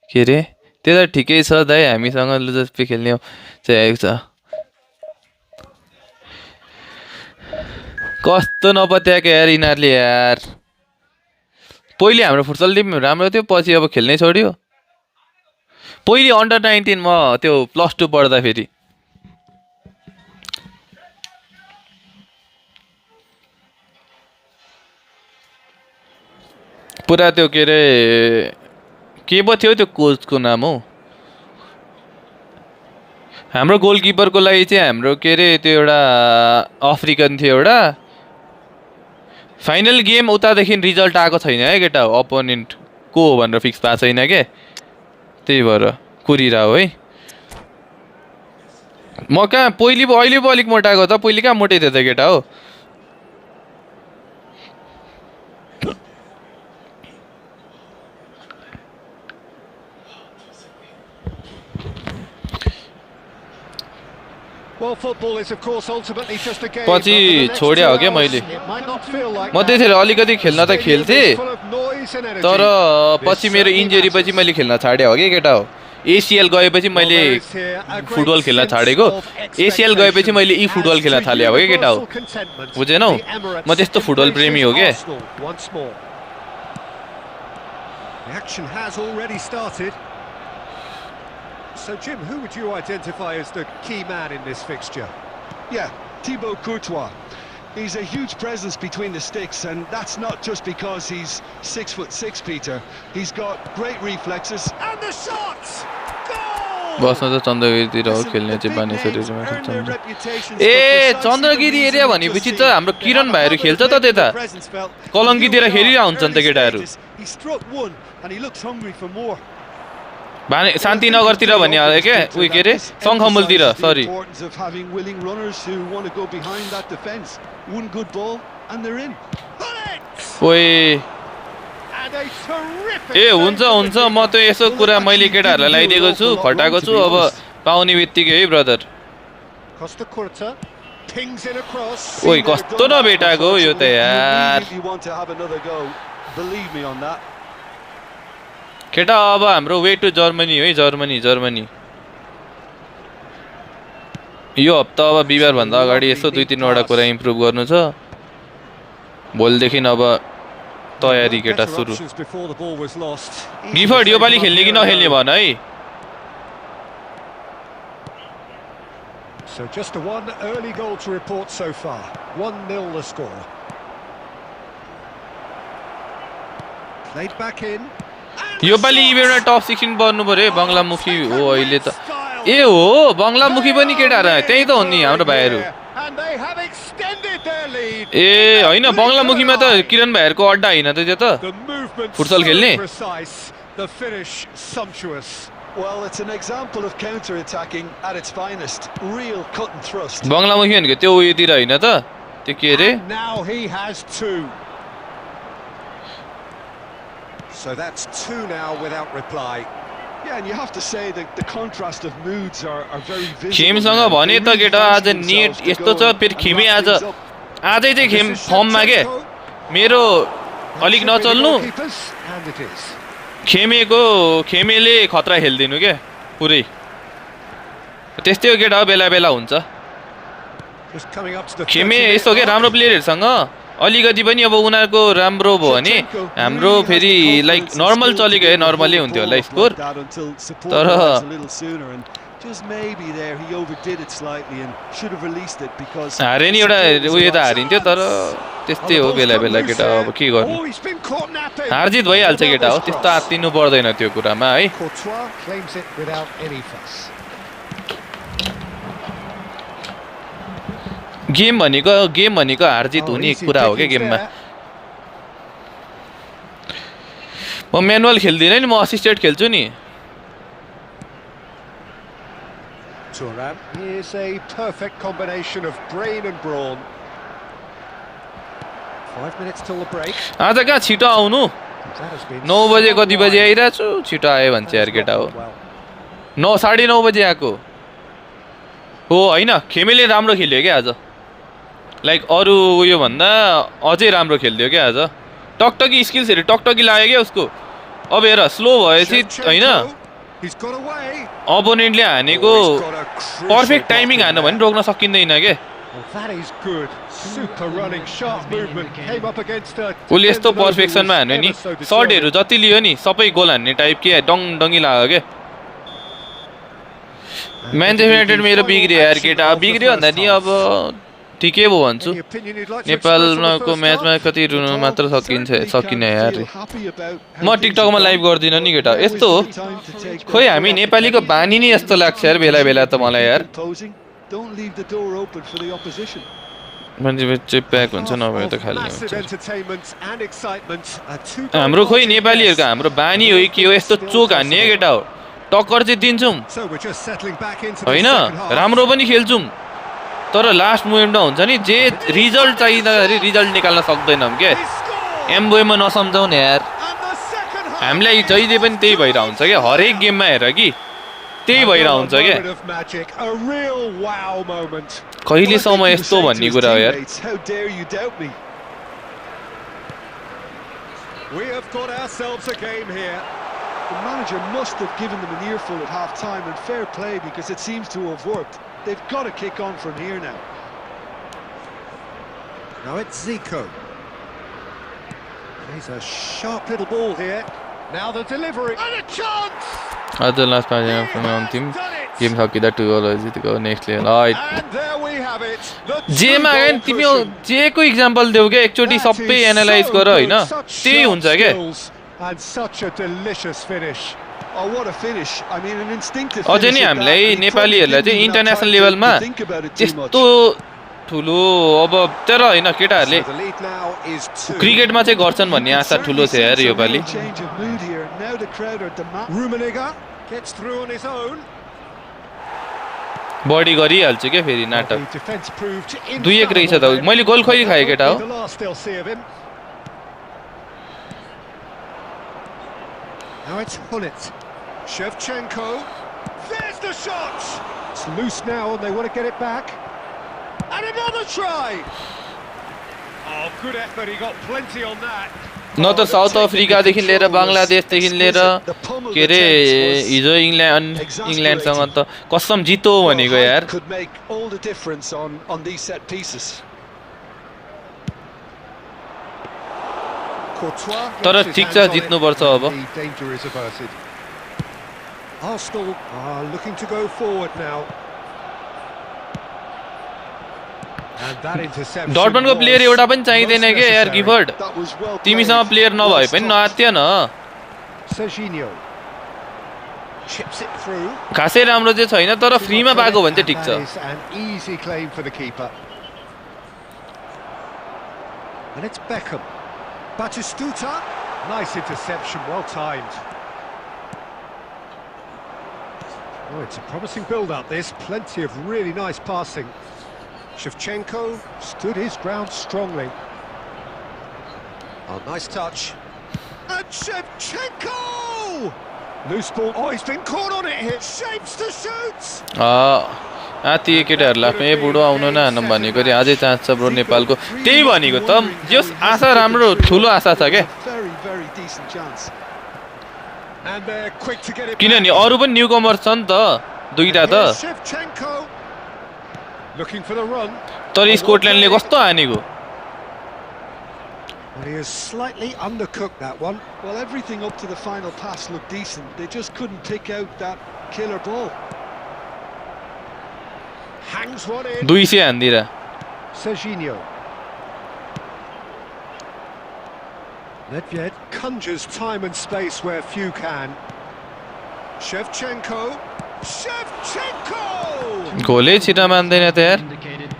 A: के रे त्यो त ठिकै छ दाइ हामीसँग लुजस्पी खेल्ने चाहिएको छ कस्तो नपत्याएको यार यिनीहरूले यार पहिले हाम्रो फुटबल टिम राम्रो थियो पछि अब खेल्नै छोड्यो पहिले अन्डर 19 म त्यो +2 पढ्दा फेरि पुरा त्यो के अरे के पो थियो त्यो कोचको नाम हौ हाम्रो गोलकिपरको लागि चाहिँ हाम्रो के अरे त्यो एउटा अफ्रिकन थियो एउटा फाइनल गेम उतादेखि रिजल्ट आएको छैन है केटा हो अपोनेन्ट को हो भनेर फिक्स भएको छैन के त्यही भएर कुरिरा हो है म कहाँ अहिले पो अलिक मोटाएको त पहिले कहाँ मोटै थियो त केटा हो पछि छोड्या हो क्या मैले म त्यतिखेर अलिकति खेल्न त खेल्थेँ तर पछि मेरो इन्जुरी पछि मैले खेल्न छाडे हो कि केटा हो एसिएल गएपछि मैले फुटबल खेल्न छाडेको एसिएल गएपछि मैले फुटबल खेल्न थाले हो कि केटा हो बुझेनौ म त्यस्तो फुटबल प्रेमी हो क्या
C: So, Jim, who would you identify as the key man in this fixture?
B: Yeah, Thibaut Courtois. He's a huge presence between the sticks, and that's not just because he's 6'6", Peter. He's got great reflexes.
C: And the shot! Goal!
A: बस्न त चन्द्रगिरीतिर हो खेल्ने चाहिँ मानिसहरुमा ए Chandragiri area भनेपछि त हाम्रो किरण भाइहरु खेल्छ त त्यता कलङ्कीतिर खेलिरा हुन्छ नि त केटाहरु भाने शान्तिनगरतिर भन्ने हो के उही के रे सङ्खमुलतिर सरी ओए ए हुन्छ म त यसो कुरा मैले केटाहरुलाई लाइदिएको छु खटाएको छु अब पाउने बित्तिकै है ब्रदर ओइ कस्तो न बेटाको यो त यार केटा अब हाम्रो वे टु जर्मनी है जर्मनी यो हप्ता अब बिहिबार भन्दा अगाडि यसो 2-3 वटा कुरा इम्प्रुभ गर्नु छ भोलिदेखि अब तयारी केटा सुरु गिफर्ड यो पालि खेल्ने कि नखेल्ने भन है
C: So just one early goal to report so far. 1-0 the score. Played back in.
A: यो पालि एउटा टप 16 बन्नु पर्यो बंगलामुखी हो अहिले त ए हो बंगलामुखी पनि केटा र त्यही त हो नि हाम्रो भाइहरु ए हैन बंगलामुखीमा त किरण भाइहरुको अड्डा हैन त त्यो त फुटबल खेल्ने
C: The finish sumptuous.
B: Well, it's an example of counter-attacking at its finest. Real cut and thrust.
A: Baglamukhi भनेको त्यो उयोतिर हैन त त्यो के रे
C: Now he has two. So that's two now without reply.
B: Yeah, and you have to say that the contrast of moods are very visible.
A: खेमसँग भने त केटा आज नेट यस्तो छ फेरि खेमे आजै चाहिँ खेम फर्ममा के मेरो अलिक नचल्नु खेमेले खतरा खेल्दिनु के पुरै त्यस्तै हो केटा बेला बेला हुन्छ खेमे यस्तो के राम्रो प्लेयरहरुसँग अलिकति पनि अब उनीहरुको राम्रो भयो भने हाम्रो फेरि लाइक नर्मल चलेको है नर्मली हुन्थ्यो होला स्कोर तर
B: just maybe there he overdid it slightly and should have released it because
A: हारे नि एउटा उयो त हारिन्थ्यो तर त्यस्तै हो बेला बेला केटा अब के गर्नु हारजित भइहाल्छ केटा हो त्यस्तो आत्तिनु पर्दैन त्यो कुरामा है गेम भनेको हारजित हुने कुरा हो के गेममा म म्यानुअल खेल्दिन नि म असिस्टेड खेल्छु नि
C: Turan, here's a perfect combination of brain and brawn. 5 minutes till the break.
A: आज कहाँ छिटो आउनु 9 बजे कति बजे आइरहेको छु छिटो आयो भन्छ यार केटा हो 9:30 बजे आएको हो हैन खेमेले राम्रो खेल्यो के आज लाइक अरु उयो भन्दा अझै राम्रो खेल्दियो के आज टकटकी स्किल्सहरु टकटकी लाग्यो के उसको अब हेर स्लो भएपछि हैन अपोनेन्टले हानेको पर्फेक्ट टाइमिङ हान्नु भने रोक्न सकिँदैन के उसले यस्तो पर्फेक्सनमा हान्यो नि सर्टहरु जति लियो नि सबै गोल हान्ने टाइप के डङडङ्गी लाग्यो के म्यानचेस्टर युनाइटेड मेरो बिग्रियो यार केटा बिग्रियो भन्दा नि अब ठिकै भयो भन्छु नेपालको म्याचमा कति रुनु मात्र सकिने यार म टिकटकमा लाइभ गर्दिन नि केटा यस्तो हो खोइ हामी नेपालीको बानी नि यस्तो लाग्छ यार बेला बेला त मलाई यार मान्छे प्याक हुन्छ नभए त खाली हुन्छ हाम्रो खोइ नेपालीहरुको हाम्रो बानी हो कि हो यस्तो चोक हान्ने केटा हो टक्कर चाहिँ दिन्छौँ हैन राम्रो पनि खेल्छौँ तर लास्ट मोमेन्टमा हुन्छ नि जे रिजल्ट चाहिँदाखेरि रिजल्ट निकाल्न सक्दैनौँ के एम्बोमा नसम्झाउने यार हामीलाई जहिले पनि त्यही भइरहेको हुन्छ क्या हरेक गेममा हेर कि त्यही भइरहेको हुन्छ क्या कहिलेसम्म यस्तो भन्ने कुरा हो यार
B: The manager must have given them an earful at half-time, and fair play because it seems to have worked. They've got to kick on from here now.
C: Now it's Zico. He's a sharp little ball here. Now the delivery. And a chance!
A: The last match from our team. Game सकिदा 2 गोल जितेको next level
C: And there we have it.
A: जेमा हैन तिमी जेको example देऊ के एकचोटी सबै analyse गर हैन त्यही हुन्छ के
C: And such a delicious finish.
B: Oh, what a finish. I mean, an instinctive
A: अझै नि हामीलाई नेपालीहरुलाई चाहिँ इन्टरनेशनल लेभलमा त्यस्तो ठुलो अब तर हैन केटाहरुले क्रिकेटमा चाहिँ गर्छन् भन्ने आशा ठुलो छ यार यो पाली बडी गरिहाल्छु के फेरि नाटक 2-1 रहेछ त मैले गोल खोइ खाए केटा हो
C: Now it's Hullet. Shevchenko. There's the shot! It's loose now and they want to get it back. And another try! Oh, good effort, he got plenty on that.
A: न त साउथ अफ्रिकादेखि लिएर बङ्गलादेशदेखि लिएर
B: The pummel
A: के अरे
B: attempt was
A: हिजो इङ्ल्यान्डसँग त कसम जितो
B: well,
A: भनेको
B: height
A: यार
B: could make all the difference on these set pieces.
C: Courtois
A: तर
C: gets his
A: ठिक
C: hands
A: छ
C: on it,
A: जित्नुपर्छ
C: and
A: अब
C: the danger is averted. Arsenal are looking to go forward now. And that interception
A: डर्टमन्डको player
C: was
A: एउटा पनि चाहिँदैन
C: most
A: के यार
C: necessary.
A: गिफर्ड
B: That was well played.
A: तिमीसँग प्लेयर
B: well
A: नभए पनि
B: stopped.
A: नआत्य न
C: Serginho chips it through.
A: खासै राम्रो चाहिँ छैन तर
C: Too
A: फ्रीमा
C: much on
A: पाएको
C: it,
A: भने चाहिँ
C: and
A: ठिक
C: that
A: छ
C: is an easy claim for the keeper. And it's Beckham. Batistuta. Nice interception, well timed. Oh, it's a promising build-up, this. Plenty of really nice passing. Shevchenko stood his ground strongly. Oh, nice touch. And Shevchenko! Loose ball. Oh, he's been caught on it here. Shapes to shoot!
A: ती केटाहरूलाई पनि बुढो आउनु न हान्नु भनेको रे अझै चान्स छ ब्रो नेपालको त्यही भनेको त जस आशा राम्रो ठुलो आशा छ के
B: Very, very decent chance.
C: And they're quick to get it
A: किनभने
C: back.
A: अरू पनि न्यू कमर छ नि त दुईटा त
C: Here's Shevchenko. Looking for the run.
A: तर स्कटल्यान्डले कस्तो हानेको
C: And he has slightly undercooked that one.
B: Well, everything up to the final pass looked decent. They just couldn't pick out that killer ball.
C: Hangs one in.
A: 200 हान्दिरा
C: Serginho. Nedved conjures time and space where few can. Shevchenko. Shevchenko!
A: गोलै छिटो मान्दैन त यार
D: Indicated.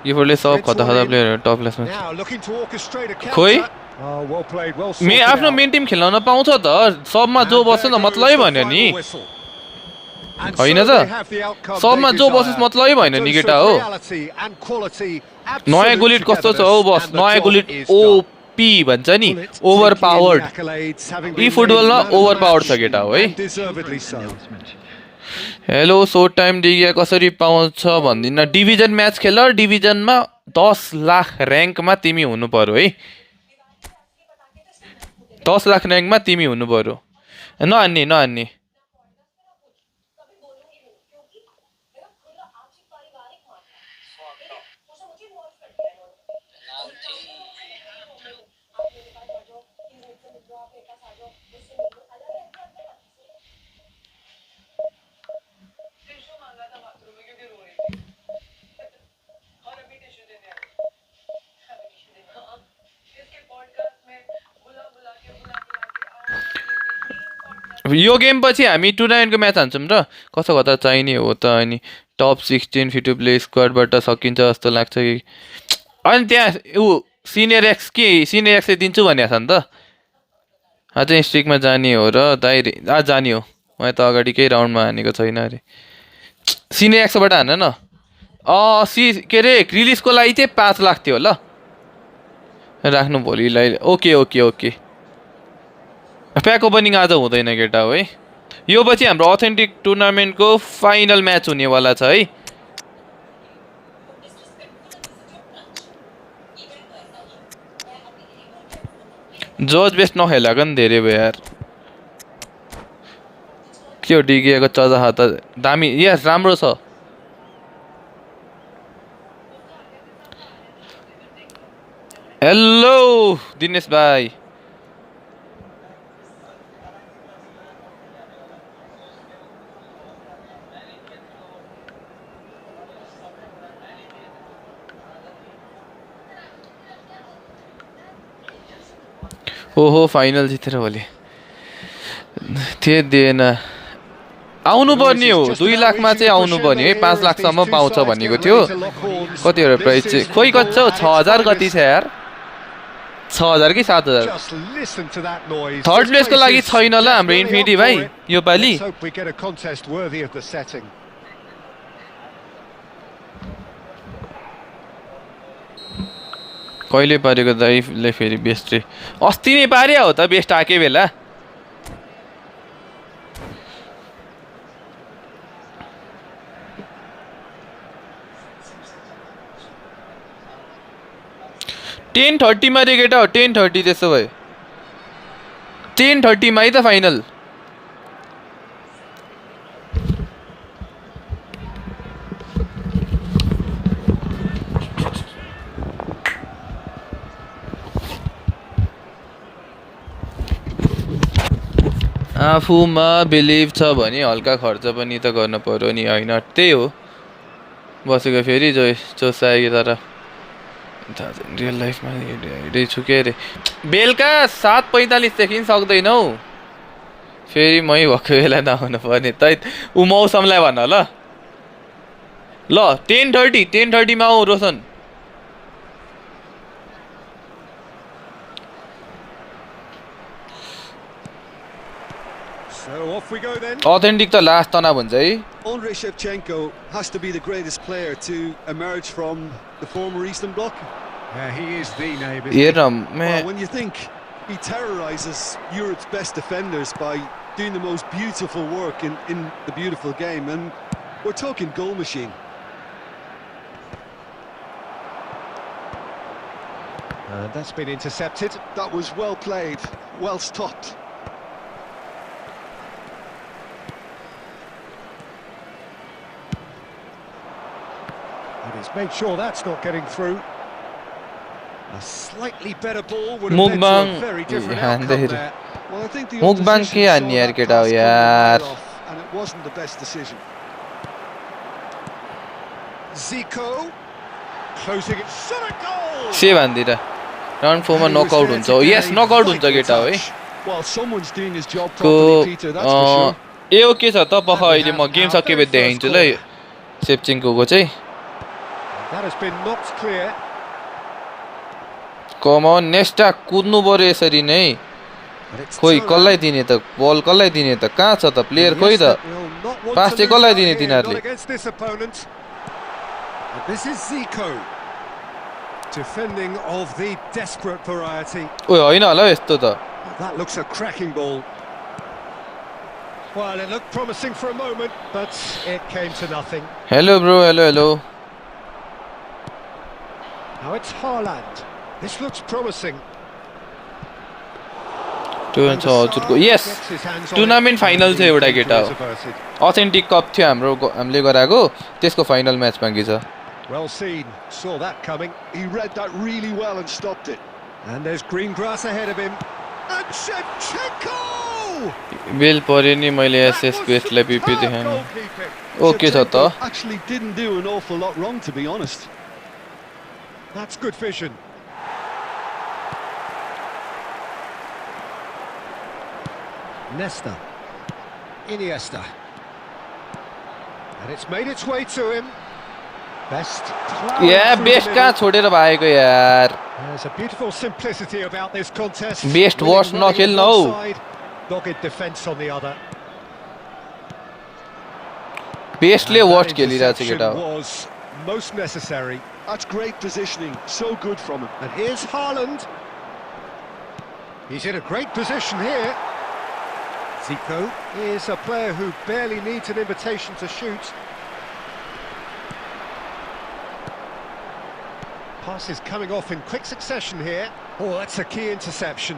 A: गिफोर्डले सब खतरा खतरा player टप क्लासमा
C: Now looking to orchestrate a counter.
A: खोइ
C: Oh, well played, well
A: मे
C: sorted
A: आफ्नो
C: out.
A: मेन टिम खेलाउन पाउँछ त सबमा जो बस्छ न मतलबै भन्यो नि
C: And
A: होइन
C: so
A: त?
C: they have the outcome
A: सबमा
C: they
A: जो बसोस्
C: desire.
A: मतलबै भएन नि
C: Dose
A: केटा
C: of
A: हो
C: reality and quality,
A: नयाँ
C: absolute
A: गुलिट कस्तो छ औ
C: togetherness,
A: बस
C: and the
A: नयाँ
C: job
A: Gullit
C: is done.
A: OP भन्छ नि
C: Bullet
A: over
C: taking in the
A: powered
C: accolades, having
A: यी
C: been
A: फुटबलमा
C: named man of the
A: over powered छ
C: match,
A: केटा हो है
C: and deservedly so.
D: Announcement.
A: Hello सोट टाइम डिगिया कसरी पाउँछ भन्दिन डिभिजन म्याच खेल डिभिजनमा 10 लाख र्याङ्कमा तिमी हुनु पर्यो है 10 लाख र्याङ्कमा तिमी हुनु पर्यो नहान्ने यो गेम पछि हामी टुर्नामेन्टको म्याच हान्छौँ र कसो कता चाहिने हो त अनि टप 16 फिटु प्ले स्क्वाडबाट सकिन्छ जस्तो लाग्छ कि अनि त्यहाँ सिनियर एक्सले दिन्छु भनेको छ नि त अझै स्ट्रिकमा जाने हो र दाइ जाने हो मैले त अगाडि केही राउन्डमा हानेको छैन अरे सिनियर एक्सबाट हान न के अरे रिलिजको लागि चाहिँ 5 लाख थियो ल राख्नु भोलिलाई ओके प्याक ओपनिङ आज हुँदैन केटा हो है यो पछि हाम्रो अथेन्टिक टुर्नामेन्टको फाइनल म्याच हुनेवाला छ है जज बेस्ट नखेलाको नि धेरै भयो यार के हो डिगिएको चजा त दामी यस राम्रो छ हेलो दिनेश भाइ ओहो फाइनल जितेर भोलि थिए दिएन आउनु पर्ने हो 2 लाखमा चाहिँ आउनु पर्ने है 5 लाखसम्म पाउँछ भनेको थियो कतिवटा प्राइस चाहिँ खोइ कति छ 6000 कति छ यार 6000 कि 7000 थर्ड प्लेसको लागि छैन ल हाम्रो इन्फिनिटी भाइ यो पालि कहिले पारेको दाइले फेरि बेस्ट रे अस्ति नै पारे हो त बेस्ट आके बेला टेन 30 मा रे केटा हो 10:30 त्यसो भए 10:30 मा है त फाइनल आफूमा बिलिभ छ भने हल्का खर्च पनि त गर्न पर्यो नि होइन त्यही हो बसेको फेरि जोस आयो तर रियल लाइफमा हेर्दै छु के अरे बेलुका 7:45 देखि सक्दैनौ फेरि मै भएको बेला नहुनु पर्ने त ऊ मौसमलाई भन ल 10:30 मा आऊ रोशन
C: So off we go then.
A: Authentic त लास्ट तनाव हुन्छ है
B: Andrei Shevchenko has to be the greatest player to emerge from the former Eastern Bloc.
C: Yeah, he is the name.
A: Hair
B: Well, when you think he terrorises Europe's best defenders by doing the most beautiful work in the beautiful game, and we're talking goal machine.
C: That's been intercepted.
B: That was well played, well stopped.
C: And he's made sure that's not getting through. A slightly better ball would have led to a very different outcome there.
B: Well, I think the
A: Mukbang
B: opposition
A: के
B: saw
A: हान्ने यार
B: that
A: केटा हो
B: pass coming
A: यार
B: right off, and it wasn't the best decision.
C: Zico closing it. Shot a goal!
A: से भन्दिरा round 4 मा knockout हुन्छ yes knockout हुन्छ केटा हो है
B: Well, someone's doing his job
A: को
B: properly, Peter, that's for sure.
A: ए के छ त पख अहिले म गेम सकेपछि देखाइन्छु ल सेप्चिङ्को चाहिँ
C: That has been knocked clear.
A: कम अन नेक्स्टा कुद्नु पर्यो यसरी नै खोइ कसलाई दिने त बल कसलाई दिने त कहाँ छ त प्लेयर खोइ त पास चाहिँ कसलाई दिने तिनीहरूले
C: This is Zico, defending of the desperate variety.
A: ओइ होइन होला यस्तो त
C: That looks a cracking ball. Well, it looked promising for a moment, but it came to nothing.
A: Hello bro hello
C: Now it's Haaland. This looks promising.
A: हजुरको yes tournament final चाहिँ एउटा केटा हो अथेन्टिक कप थियो हामीले गराएको त्यसको final match बाँकी छ
C: Well seen, saw that coming.
B: He read that really well and stopped it.
C: And there's green grass ahead of him. And Shevchenko!
A: बेल पर्यो नि मैले एसएस बेस्टलाई पिपी देखाएन ओके छ त
B: Actually didn't do an awful lot wrong, to be honest.
C: That's good vision. Nesta, Iniesta, and it's made its way to him. Best.
A: Yeah, best कहाँ छोडेर भागेको यार.
C: There's a beautiful simplicity about this contest.
A: Best watch नखेल्न how.
C: Dogged defense on the other.
A: Bestले watch खेलिरहेको छ केटा.
C: Was most necessary.
B: That's great positioning, so good from him.
C: And here's Haaland. He's in a great position here. Zico is a player who barely needs an invitation to shoot. Pass is coming off in quick succession here. Oh, that's a key interception.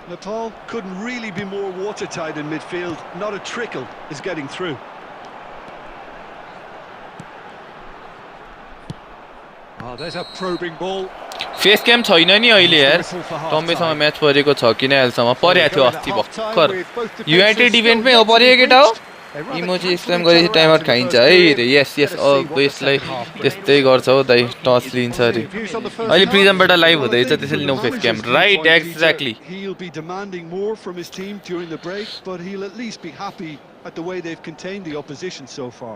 B: Nepal couldn't really be more watertight in midfield. Not a trickle is getting through.
C: Oh, there's a probing ball.
A: Face cam छैन नि अहिले यार टम्बेसँग match परेको छ किन अहिलेसम्म परेको थियो अस्ति भर्खर युनाइटेड इभेन्टमै हो परेको केटा हो इमोजी स्क्याम गरेपछि टाइम आउट खाइन्छ है रे यस यस बेस्टलाई त्यस्तै गर्छ हो दाइ टच लिन्छ अरे अहिले प्रिजमबाट लाइभ हुँदैछ त्यसैले no face cam right exactly
B: He'll be demanding more from his team during the break, but he'll at least be happy at the way they've contained the opposition so far.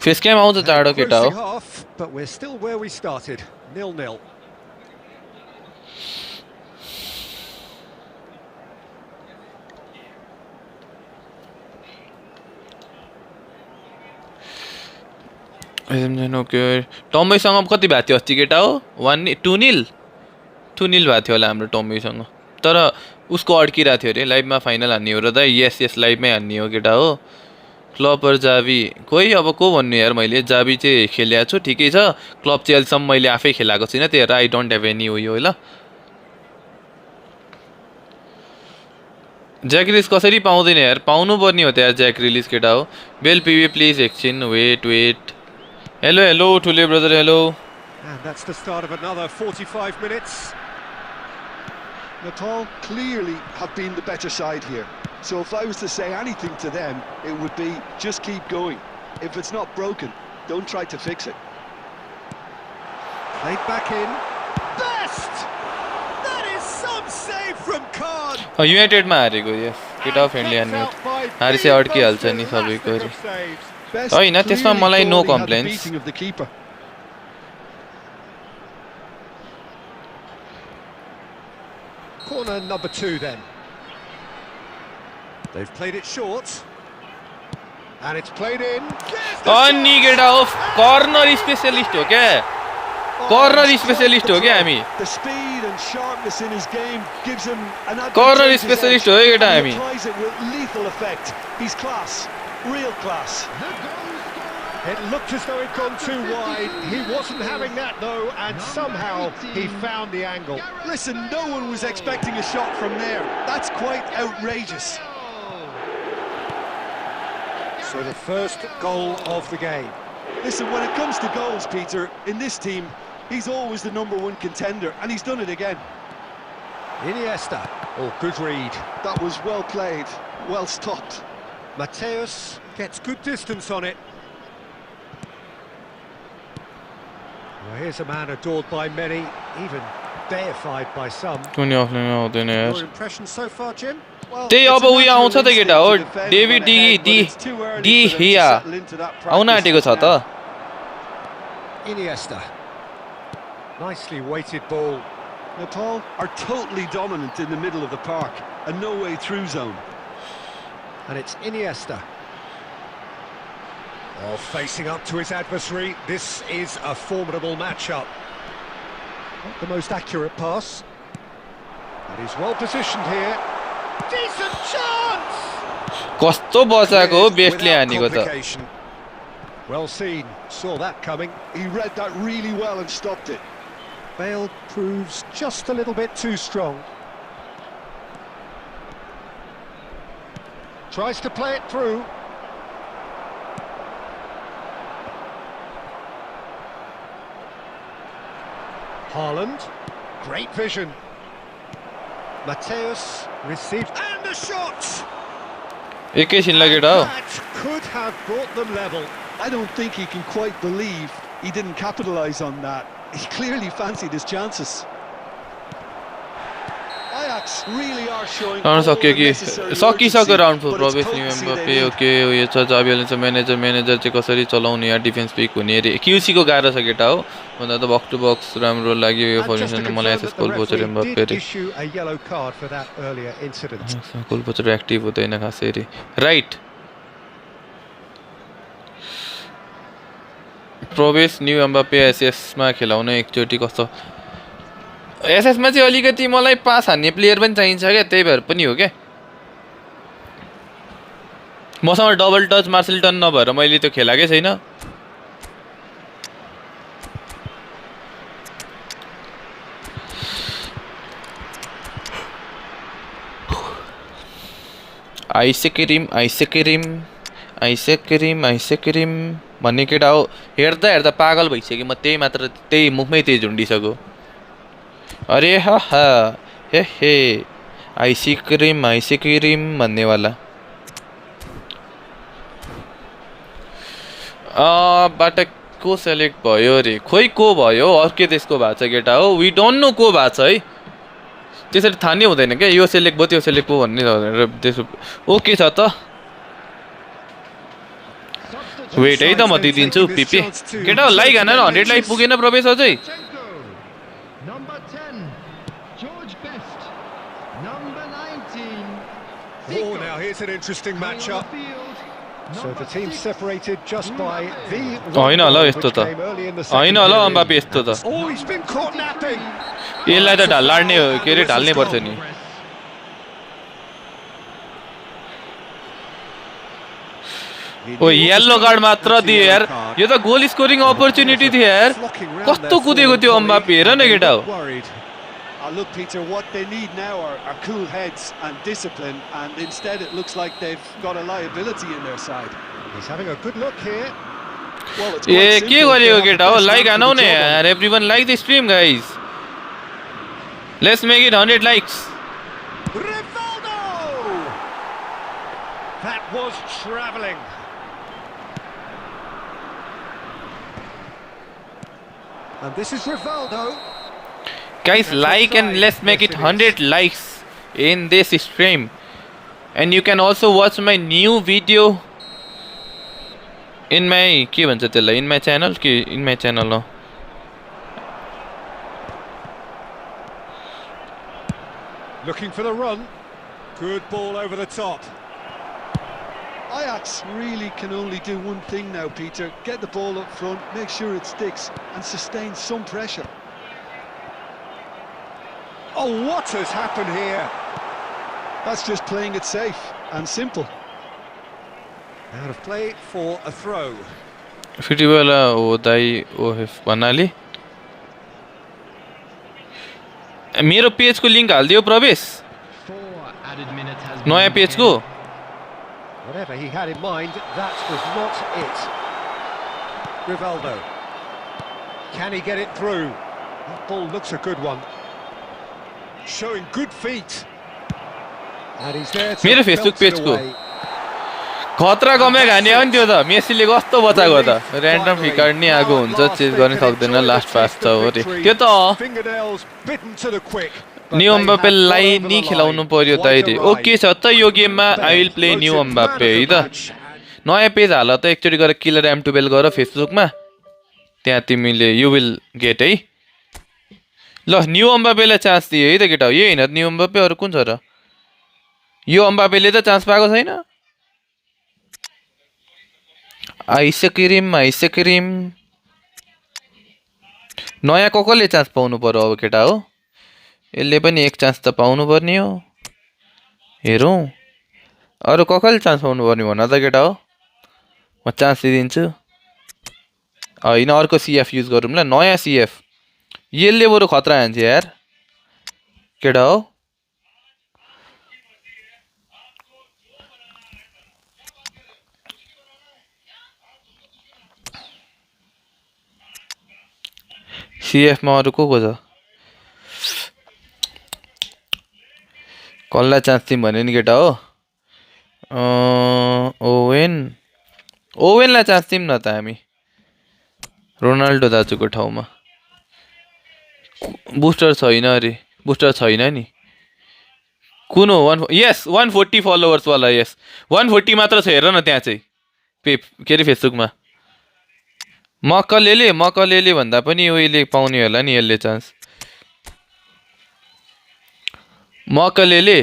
A: Face cam आउँछ चाँडो केटा हो
C: But we're still where we started, 0-0.
A: टम्बैसँग कति भएको थियो अस्ति केटा हो 2-0 भएको थियो होला हाम्रो टम्बैसँग तर उसको अड्किरहेको थियो अरे लाइभमा फाइनल हान्ने हो र त यस यस लाइभमै हान्ने हो केटा हो क्लब और जावी कोही अब को भन्नु यार मैले जावी चाहिँ खेलेको छु ठिकै छ क्लब चाहिँ अहिलेसम्म मैले आफै खेलाएको छैन त्यही भएर आई डोन्ट हेभ एनी उयो ल ज्याक रिलिज कसरी पाउँदैन यार पाउनु पर्ने हो त यार ज्याक रिलिज केटा हो बेल पिभी प्लिज एकछिन वेट हेलो हेलो ठुले brother hello
C: And that's the start of another 45 minutes.
B: Nepal clearly have been the better side here. So if I was to say anything to them, it would be just keep going. If it's not broken, don't try to fix it.
C: Played back in. Best! That is some save from Khan.
A: United मा हारेको yes केटा friendly हान्ने हारिसे अड्किहाल्छ नि सबैको होइन त्यसमा मलाई no complaints
C: Corner number 2 then. They've played it short. And it's played in.
A: अनि केटा हो कर्नर स्पेशलिस्ट हो क्या कर्नर स्पेशलिस्ट हो क्या हामी
B: The speed and sharpness in his game gives him an
A: corner
B: advantageous
A: specialist
B: edge.
A: हो केटा
B: He
A: हामी
B: applies it with lethal effect. He's class, real class.
C: It looked as though it gone too wide. He wasn't having that though, and somehow he found the angle.
B: Listen, no one was expecting a shot from there. That's quite outrageous.
C: So the first goal of the game.
B: Listen, when it comes to goals, Peter, in this team, he's always the #1 contender, and he's done it again.
C: Iniesta. Oh, good read.
B: That was well played, well stopped.
C: Mateus gets good distance on it. Well, here's a man adored by many, even deified by some.
A: कुनै offline आउँदैन यार
C: Your impression so far, Jim?
B: Well,
A: त्यही
B: it's
A: अब
B: a
A: उयो
B: natural
A: आउँछ त
B: instinct
A: केटा हो
B: to defend
A: David
B: when ahead, but it's too early
A: डी
B: for them to
A: हिया
B: settle into that
A: आउन
B: practice
A: आँटेको छ
B: just now.
A: त
C: Iniesta. Nicely weighted ball.
B: Nepal are totally dominant in the middle of the park, a no-way through zone.
C: And it's Iniesta. Oh, facing up to his adversary. This is a formidable matchup. Not the most accurate pass. But he's well positioned here. Decent chance!
A: कस्तो बचाएको हो बेस्टले
C: Without
A: हानेको त
C: complication. Well seen. Saw that coming.
B: He read that really well and stopped it.
C: Bale proves just a little bit too strong. Tries to play it through. Haaland, great vision. Mateus received and the shot.
A: एकैछिनलाई केटा हो
C: That could have brought them level.
B: I don't think he can quite believe he didn't capitalise on that. He clearly fancied his chances. Ajax really are showing
A: round
B: all
A: सक्यो
B: the
A: कि
B: necessary
A: सकिसक्यो
B: urgency,
A: round four
B: but it's
A: प्रवेश
B: potency
A: नियम
B: they need.
A: Okay उयो छ जाबी हालिन्छ manager चाहिँ कसरी चलाउने या डिफेन्स पिक हुने अरे क्युसीको गाह्रो छ केटा हो भन्दा त बक्स टु बक्स राम्रो लाग्यो यो
C: And just to
A: formation
C: confirm
A: मलाई
C: that
A: SS
C: the
A: goal पोचर
C: referee
A: Mbappe
C: did
A: अरे
C: issue a yellow card for that earlier incident.
A: Goal पोचर active हुँदैन खासै अरे राइट प्रवेश न्यू एम्बाप्पे एसएसमा खेलाउन एकचोटि कस्तो एसएसमा चाहिँ अलिकति मलाई पास हान्ने प्लेयर पनि चाहिन्छ क्या त्यही भएर पनि हो क्या मसँग डबल टच मार्सल टर्न नभएर मैले त्यो खेलाकै छैन आइसक्रिम भन्ने केटा हो हेर्दा हेर्दा पागल भइसक्यो म त्यही मात्र त्यही मुखमै त्यही झुन्डिसक्यो अरे हा हे आइसक्रिम भन्नेवाला बाट को सेलेक्ट भयो अरे खोइ को भयो अर्कै देशको भएको छ केटा हो वी डोन्ट नो को भएको छ है त्यसरी थाहा नै हुँदैन क्या यो सेलेक्ट भयो त्यो सेलेक्ट भयो भन्ने त्यसो ओके छ त वेट है त म दिइदिन्छु पिपी केटा हो लाइक हान 100 लाइक पुगेन प्रवेश अझै
D: Number 10, George Best. Number 19,
C: Oh, now here's an interesting matchup. So the team separated just by the
A: होइन होला
C: which
A: यस्तो त
C: came early in the
A: होइन
C: second
A: होला
C: period.
A: अम्बापे यस्तो त
C: Oh, he's been caught napping.
A: यसलाई त ढाल्ने के अरे ढाल्नै पर्थ्यो नि
C: He
A: ओ
C: knew what was
A: yellow card
C: coming.
A: मात्र
C: That's a
A: दियो
C: yellow
A: यार
C: card.
A: यो त goal scoring
C: Well, the
A: opportunity
C: players
A: थियो
C: are
A: यार
C: flocking round
A: कस्तो
C: their
A: कुदेको
C: fallen
A: त्यो
C: colleague,
A: अम्बापे हेर
C: and
A: न
C: they
A: केटा हो
C: look worried.
B: Look, Peter, what they need now are cool heads and discipline, and instead it looks like they've got a liability in their side.
C: He's having a good look here.
B: Well, it's quite
A: ए के
B: simple. They
A: गरेको
B: have the
A: केटा हो
B: best
A: like
B: man for
A: हानौ
B: the
A: न
B: job on
A: यार
B: it.
A: Everyone like the stream guys let's make it 100 likes
C: Rivaldo! That was travelling. And this is Rivaldo.
A: guys
C: That's
A: like and
C: offside.
A: let's make
C: Yes,
A: it
C: it
A: 100 likes in this stream and you can also watch my new video in my के भन्छ त्यसलाई in my channel के in my channel हो
C: Looking for the run. Good ball over the top.
B: Ajax really can only do one thing now, Peter. Get the ball up front, make sure it sticks, and sustain some pressure.
C: Oh, what has happened here?
B: That's just playing it safe and simple.
C: Out of play for a throw.
A: फेरि बेला हो दाइ of भन्नाले मेरो पेजको link हाल्दियो प्रवेश
D: 4 added minutes has
A: नयाँ
D: been
A: पेजको
D: added.
C: Whatever he had in mind, that was not it. Rivaldo. Can he get it through? That ball looks a good one. Showing good feet. And he's there to
A: मेरो Facebook
C: belt it
A: पेजको
C: away.
A: खतरा कमे घाने हो नि त्यो त मेसीले कस्तो बचाएको त random फिकार्ड नि आएको हुन्छ चेज गर्न सक्दैन लास्ट पास छ हो रे त्यो त
C: Fingernails bitten to the quick. But
A: new
C: they have
A: अम्बापेलाई
C: got over
A: नि
C: the
A: खिलाउनु
C: line.
A: पर्यो
C: Quite
A: दाइरे
C: a
A: ओके
C: ride.
A: छ त यो गेममा I will play new
C: Voted
A: Mbappe
C: man
A: है
C: of the
A: त
C: match.
A: नयाँ पेज हाल त एकचोटि गएर किलर एम12 गर फेसबुकमा त्यहाँ तिमीले यु विल गेट है ल न्यू अम्बापेलाई चान्स दियो है त केटा यही होइन न्यू अम्बापे अरू कुन छ र यो अम्बापेले त चान्स पाएको छैन आइसक्रिम नयाँ कसले चान्स पाउनु पर्यो अब केटा हो यसले पनि एक चान्स त पाउनु पर्ने हो हेरौँ अरू कसले चान्स पाउनु पर्ने भन त केटा हो म चान्स दिइदिन्छु होइन अर्को सिएफ युज गरौँ ल नयाँ सिएफ यसले बरु खतरा हान्छ यार केटा हो सिएफमा अरू को छ कसलाई चान्स दिउँ भने नि केटा हो ओवेनलाई चान्स दिउँ न त हामी रोनाल्डो दाजुको ठाउँमा बुस्टर छैन अरे बुस्टर छैन नि कुन हो यस 140 फलोवर्सवाला यस 140 मात्र छ हेर न त्यहाँ चाहिँ के अरे फेसबुकमा मकलेले भन्दा पनि उहिले पाउने होला नि यसले चान्स मकलेले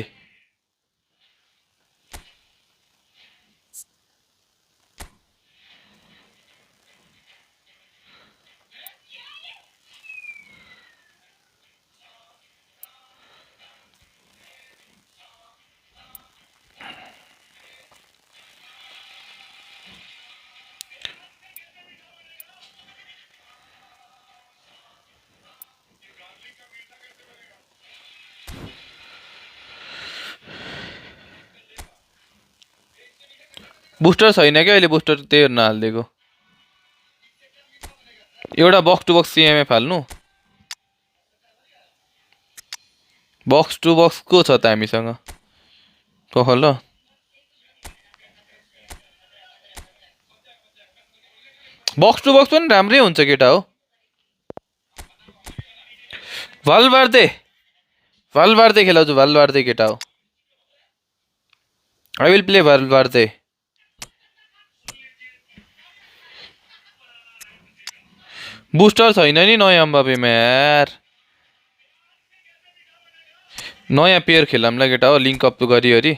A: बुस्टर छैन क्या अहिले बुस्टर त्यही हेर्न हालिदिएको एउटा बक्स टु बक्स सिएमएफ हाल्नु बक्स टु बक्स को छ त हामीसँग ल बक्स टु बक्स पनि राम्रै हुन्छ केटा हो भालबार्दे खेलाउँछु भालबार्दे केटा हो आई विल प्ले भालबार्दे बुस्टर छैन नि नयाँ अम्बापेमा यार नयाँ पेयर खेलामला केटा हो लिङ्क अप गरिवरी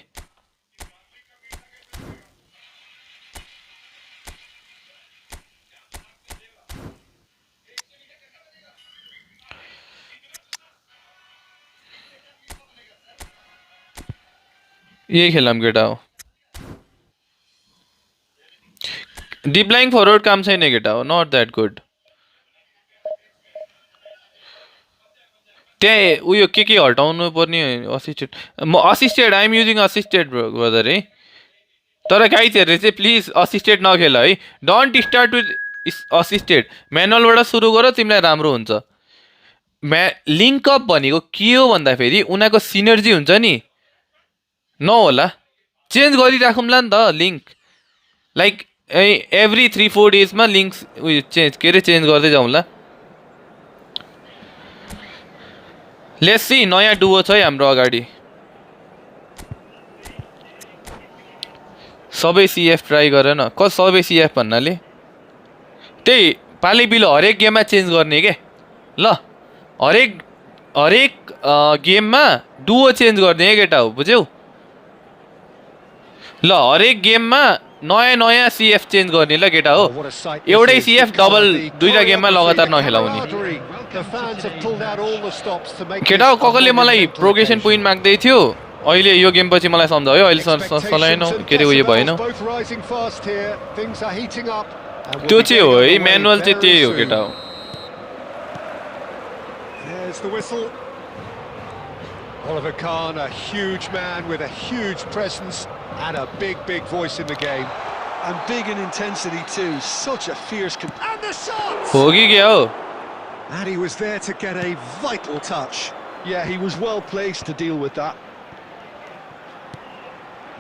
A: यही खेलाम केटा हो डिप लाइङ फरवर्ड काम छैन केटा हो नट द्याट गुड त्यहाँ उयो के हटाउनु पर्ने असिस्टेड म असिस्टेड आइएम युजिङ असिस्टेड ब्रदर है तर गाइजहरूले चाहिँ प्लिज असिस्टेड नखेल है डोन्ट स्टार्ट विथ असिस्टेड म्यानुअलबाट सुरु गर तिमीलाई राम्रो हुन्छ लिङ्कअप भनेको के हो भन्दाखेरि उनीहरूको सिनर्जी हुन्छ नि नहोला चेन्ज गरिराखौँला नि त लिङ्क लाइक एभ्री 3-4 डेजमा लिङ्क उयो चेन्ज गर्दै जाउँला लेट्स सी नयाँ डुओ छ है हाम्रो अगाडि सबै सिएफ ट्राई गर न सबै सिएफ भन्नाले त्यही पालि बिलो हरेक गेममा चेन्ज गर्ने के ल हरेक गेममा डुओ चेन्ज गर्ने है केटा हो बुझ्यौ ल हरेक गेममा नयाँ सिएफ चेन्ज गर्ने ल केटा हो एउटै सिएफ डबल दुईटा गेममा लगातार नखेलाउने केटा हो कसले मलाई प्रोग्रेसन पोइन्ट माग्दै थियो अहिले यो गेम पछि मलाई सम्झायो अहिले सलाएनौ के अरे उयो भएन त्यो चाहिँ हो है म्यानुअल चाहिँ त्यही हो केटा हो
C: There's the whistle. Oliver Kahn, a huge man with a huge presence and a big voice in the game.
B: And big in intensity too, such a fierce...
C: And the shot!
A: हो कि क्या हो
C: And he was there to get a vital touch.
B: Yeah, he was well placed to deal with that.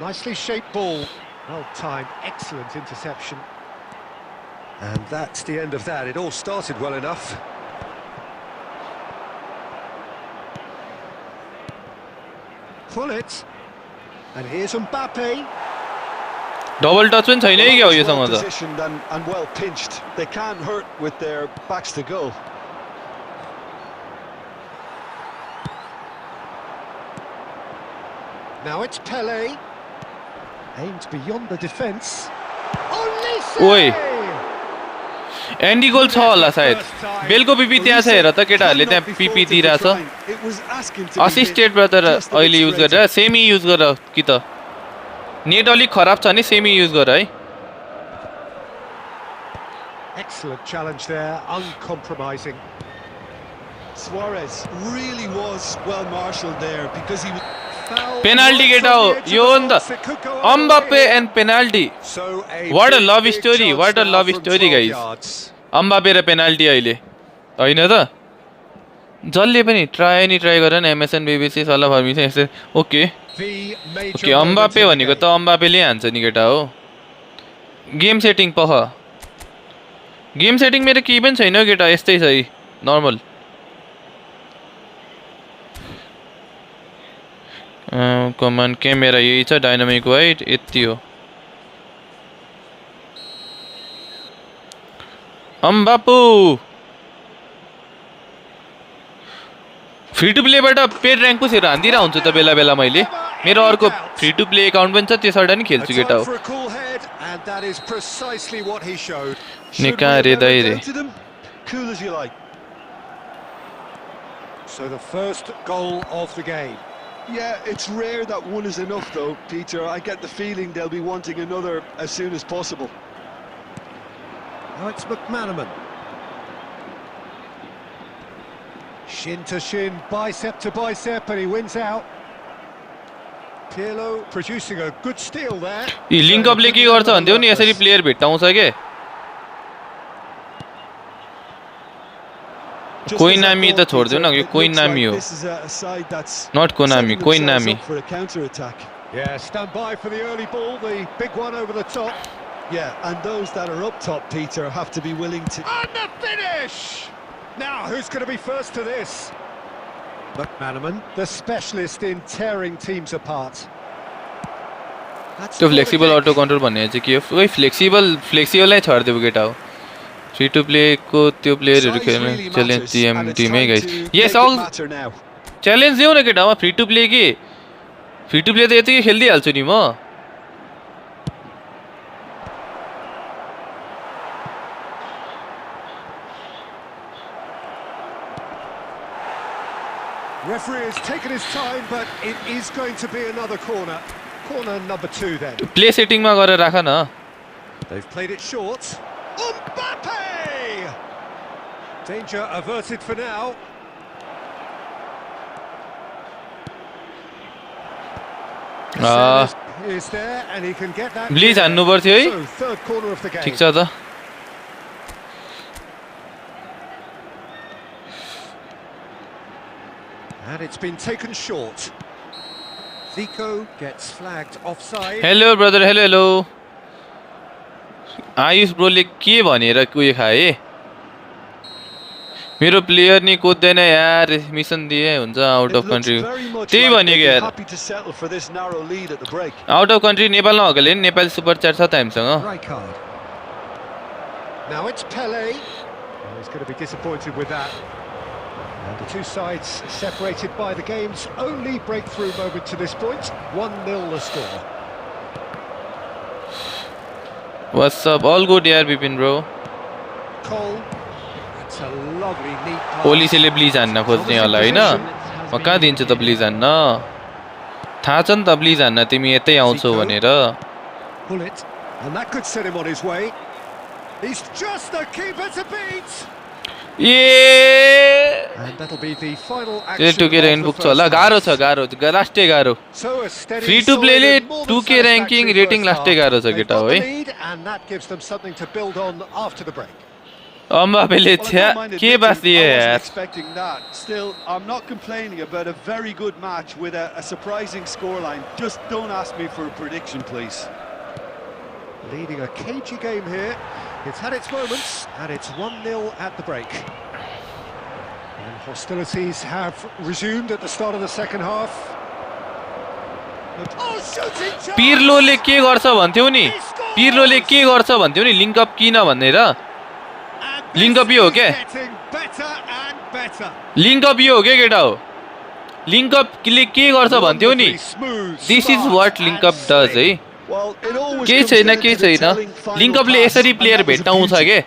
C: Nicely shaped ball. Well timed, excellent interception. And that's the end of that. It all started well enough. Pull it. And here's Mbappe.
A: Double touch पनि छैन है क्या हो योसँग त
B: Positioned and well pinched. They can't hurt with their backs to goal.
C: Now it's Pele. Aimed beyond the defence.
A: ओइ एन्डी गोल छ होला सायद बेलको पिपी त्यहाँ छ हेर त केटाहरूले त्यहाँ पिपी दिइरहेछ असिस्टेड ब्रदर अहिले युज गरेर सेमी युज गर कि त नेट अलिक खराब छ भने सेमी युज गर है
C: Excellent challenge there, uncompromising.
B: Suarez really was well marshalled there because he was...
A: penalty केटा हो यो हो नि त Mbappe and penalty what a love story guys Mbappe र पेनाल्टी अहिले होइन त जसले पनि ट्राई गर न एमएसएन बीबीसी सल्लाह फर्मिन्छ यस्तै ओके अम्बाप्पे भनेको त अम्बाप्पेले हान्छ नि केटा हो गेम सेटिङ पख गेम सेटिङ मेरो केही पनि छैन केटा यस्तै छ नर्मल कमान्ड क्यामेरा यही छ डाइनामिक वाइड यति हो अम्बाप्पू फ्री टु प्लेबाट पेड र्याङ्क पुसेर हान्दिरा हुन्छु त बेला बेला मैले मेरो अर्को फ्री टु प्ले एकाउन्ट पनि छ त्यसबाट नि खेल्छु केटा हो निकारे दाइरे
B: Cool as you like.
C: So the first goal of the game.
B: Yeah, it's rare that one is enough though, Peter. I get the feeling they'll be wanting another as soon as possible.
C: Now it's McManaman. Shin to shin, bicep to bicep, and he wins out. Pirlo producing a good steal there.
A: यी link अपले के गर्छ भन्दियो नि यसरी player भेट्टाउँछ के कोही नामी त छोड्दिउ न यो कोही नामी हो नट कोनामी कोही नामी
C: Yeah, stand by for the early ball, the big one over the top.
B: Yeah, and those that are up top, Peter, have to be willing to...
C: And the finish! Now, who's going to be first to this? McManaman, the specialist in tearing teams apart.
A: त्यो flexible अटो control भन्ने चाहिँ के हो ओइ फ्लेक्सिबलै छर्दिउ केटा हो free to play को त्यो प्लेयरहरु खेल्ने च्यालेन्ज टिमै गाइस यस अल च्यालेन्ज दिउ न केटा म फ्री टु प्ले के फ्री टु प्ले त यतिकै खेल्दै हाल्छु नि म
C: Referee has taken his time, but it is going to be another corner. Corner number 2 then.
A: Play सेटिङमा गरेर राख न
C: They've played it short. Mbappe! Danger averted for now. Is there and he can get that.
A: Please हान्नु पर्थ्यो है.
C: So, third corner of the game.
A: ठीक छ त.
C: And it's been taken short. Zico gets flagged offside.
A: Hello brother, hello. Ayush ब्रोले के भनेर उयो खाए. मेरो प्लेयर नि कुद्दैन यार, मिसन दिए हुन्छ आउट अफ कन्ट्री. त्यही भनेको यार. आउट अफ कन्ट्री नेपालमा हकले नि नेपाली सुपर च्याट छ त हामीसँग.
C: Now it's Pele. He's going to be disappointed with that. And the two sides separated by the game's only breakthrough moment to this point. 1-0 the score.
A: What's up? All good यार Bipin bro.
C: Cole. That's a lovely neat pass.
A: पोलिसले please हान्न खोज्ने होला हैन. म कहाँ दिन्छु त please हान्न. थाहा छ नि त प्लिज हान्न तिमी यतै आउँछौ भनेर.
C: Pull it. And that could set him on his way. He's just the keeper to beat. And that'll be the final action.
A: 2K rank पुग्छ होला. गाह्रो छ गाह्रो. लास्टै गाह्रो. फ्री टु प्लेले 2K र्याङ्किङ रेटिङ लास्टै गाह्रो छ केटा हो है.
C: And that gives them something to build on after the break.
A: अम्बापेले के बास दिए यार.
B: Expecting that. Still, I'm not complaining about a very good match with a surprising scoreline. Just don't ask me for a prediction, please.
C: Leading a cagey game here. It's had its moments, and it's 1-0 at the break. And hostilities have resumed at the start of the second half. Oh, shooting chance!
A: पिर्लोले के गर्छ भन्थ्यौ नि. पिर्लोले के गर्छ भन्थ्यौ नि link up किन भनेर. Link up यो हो के. लिङ्क अप यो हो के केटा हो. लिङ्क अपले के गर्छ भन्थ्यौ नि. This is what link up does है. के छैन के छैन. लिङ्क अपले यसरी प्लेयर भेट्टाउँछ के.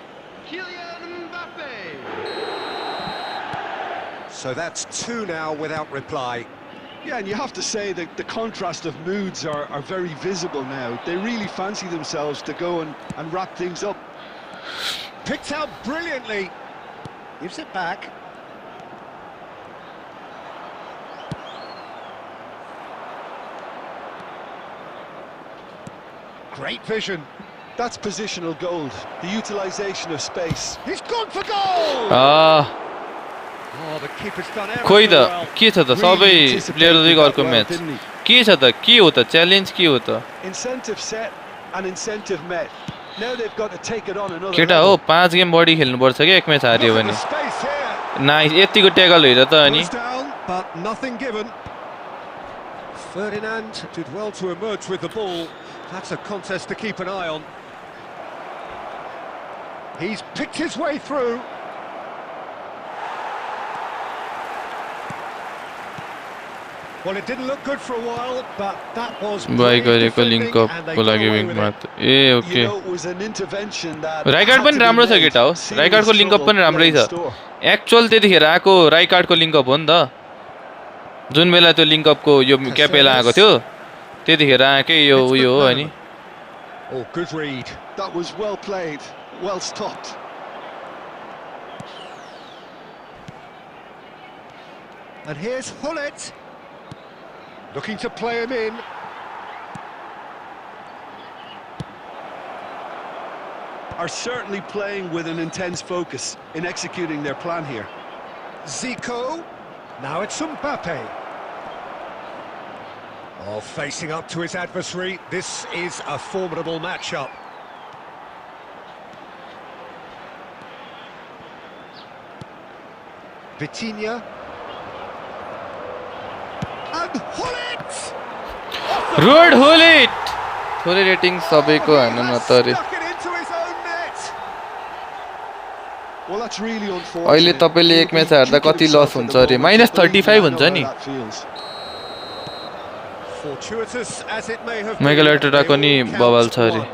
C: So that's 2 now without reply.
B: Yeah, and you have to say that the contrast of moods are very visible now. They really fancy themselves to go and wrap things up.
C: Picked out brilliantly. Gives it back. Great vision.
B: That's positional gold. The utilisation of space.
C: He's gone for goal! Oh, the keeper's done
A: खोइ
C: everything
A: त
C: well.
A: के छ त सबै प्लेयरले अर्को match के छ त के हो त च्यालेन्ज के हो त.
B: Incentive set and incentive met. Now they've got to take it on another
A: केटा हो 5 गेम बढी खेल्नु पर्छ के एक म्याच हार्यो
C: Look at
A: भने.
C: the space here.
A: नाइस यतिको ट्याकल हेर त अनि.
C: Was down, but nothing given. Ferdinand did well to emerge with the ball. That's a contest to keep an eye on. He's picked his way through. Well, it didn't look good for a while, but that was
A: बाइ गरेको
C: defending
A: link up
C: and they
A: को
C: got
A: लागि
C: away
A: wing
C: with
A: मात्र.
C: it.
A: ए
B: You
A: okay.
B: know, it was an intervention that
A: Rijkaard
B: had
A: पनि
B: to be
A: राम्रो छ
B: made.
A: केटा हो.
B: Serious
A: राइकार्डको लिङ्क अप
B: trouble
A: पनि राम्रै
B: in
A: छ.
B: store.
A: एक्चुअल त्यतिखेर आएको राइकार्डको लिङ्क अप हो नि त. जुन बेला त्यो लिङ्क अपको यो क्यापेला आएको थियो त्यतिखेर आएकै यो उयो हो अनि.
C: Oh, good read.
B: That was well played, well stopped.
C: And here's Hullet. Looking to play him in.
B: Are certainly playing with an intense focus in executing their plan here.
C: Zico. Now it's Mbappe. Oh, facing up to his adversary. This is a formidable matchup. Vitinha. And Hullet!
A: Ruud Gullit थोरै rating सबैको हान्नु न त अरे.
C: Stuck it into his own net.
B: Well, that's really unfortunate.
A: अहिले तपाईले एक match हार्दा कति लस हुन्छ अरे. -35 हुन्छ नि.
C: Fortuitous as it may have
A: Michael
C: been,
A: आर्टेटाको
C: they
A: नि
C: all count
A: बवाल छ अरे.
C: one.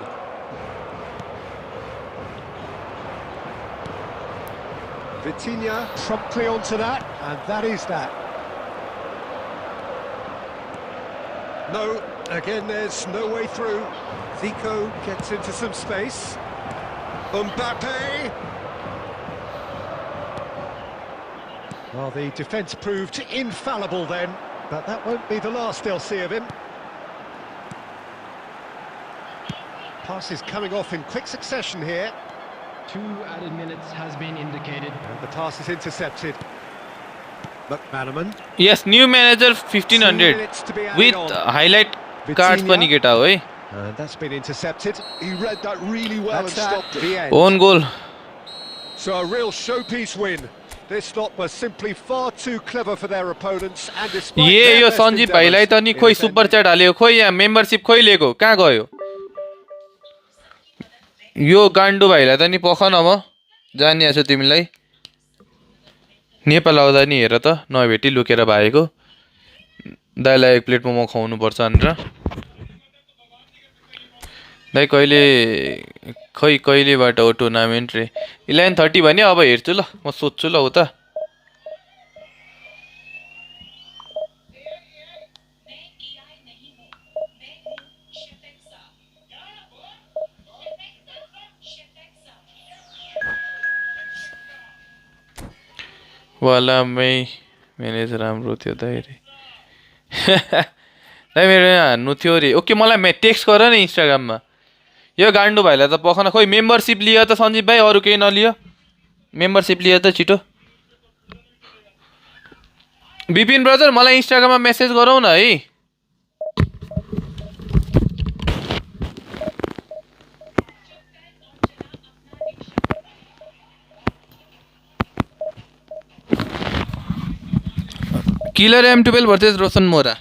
C: Vitinha promptly onto that, and that is that. No, Again, there's no way through. Zico gets into some space. Mbappe. Well, the defence proved infallible then, but that won't be the last they'll see of him. Passes coming off in quick succession here.
D: 2 added minutes has been indicated.
C: And the pass is intercepted. McManaman.
A: Yes, new manager 1500 with highlight cards पनि केटा हो है.
C: And that's been intercepted.
B: He read that really well and
C: That's at
B: stopped it.
C: the end.
A: Own goal.
C: So a real showpiece win. This lot was simply far too clever for their opponents, and despite
A: ये
C: their
A: yo
C: best
A: Sanjeev भाइलाई त नि
C: endeavours
A: खोइ
C: in
A: super
C: defending-
A: chat हाल्यो, खोइ यहाँ membership खोइ लिएको, कहाँ गयो यो गाण्डु भाइलाई त नि पख न म जानिया छु तिमीलाई नेपाल आउँदा नि हेर त नभेटी लुकेर भागेको दाइलाई एक प्लेट मोमो खुवाउनु पर्छ भनेर दाइ कहिले खै कहिलेबाट हो टुर्नामेन्ट रे 11:30 भने अब हेर्छु ल म सोध्छु ल उता वाला मैंने राम्रो थियो दाइ रे दाइ मेरो यहाँ हान्नु थियो रे ओके मलाई टेक्स्ट गर न इन्स्टाग्राममा यो गाण्डु भाइलाई त पखन खोइ मेम्बरशिप लियो त सञ्जीव भाइ अरू केही नलियो मेम्बरशिप लियो त छिटो विपिन ब्रदर मलाई इन्स्टाग्राममा मेसेज गरौ न है किलर M12 वर्सेस रोशन मोरा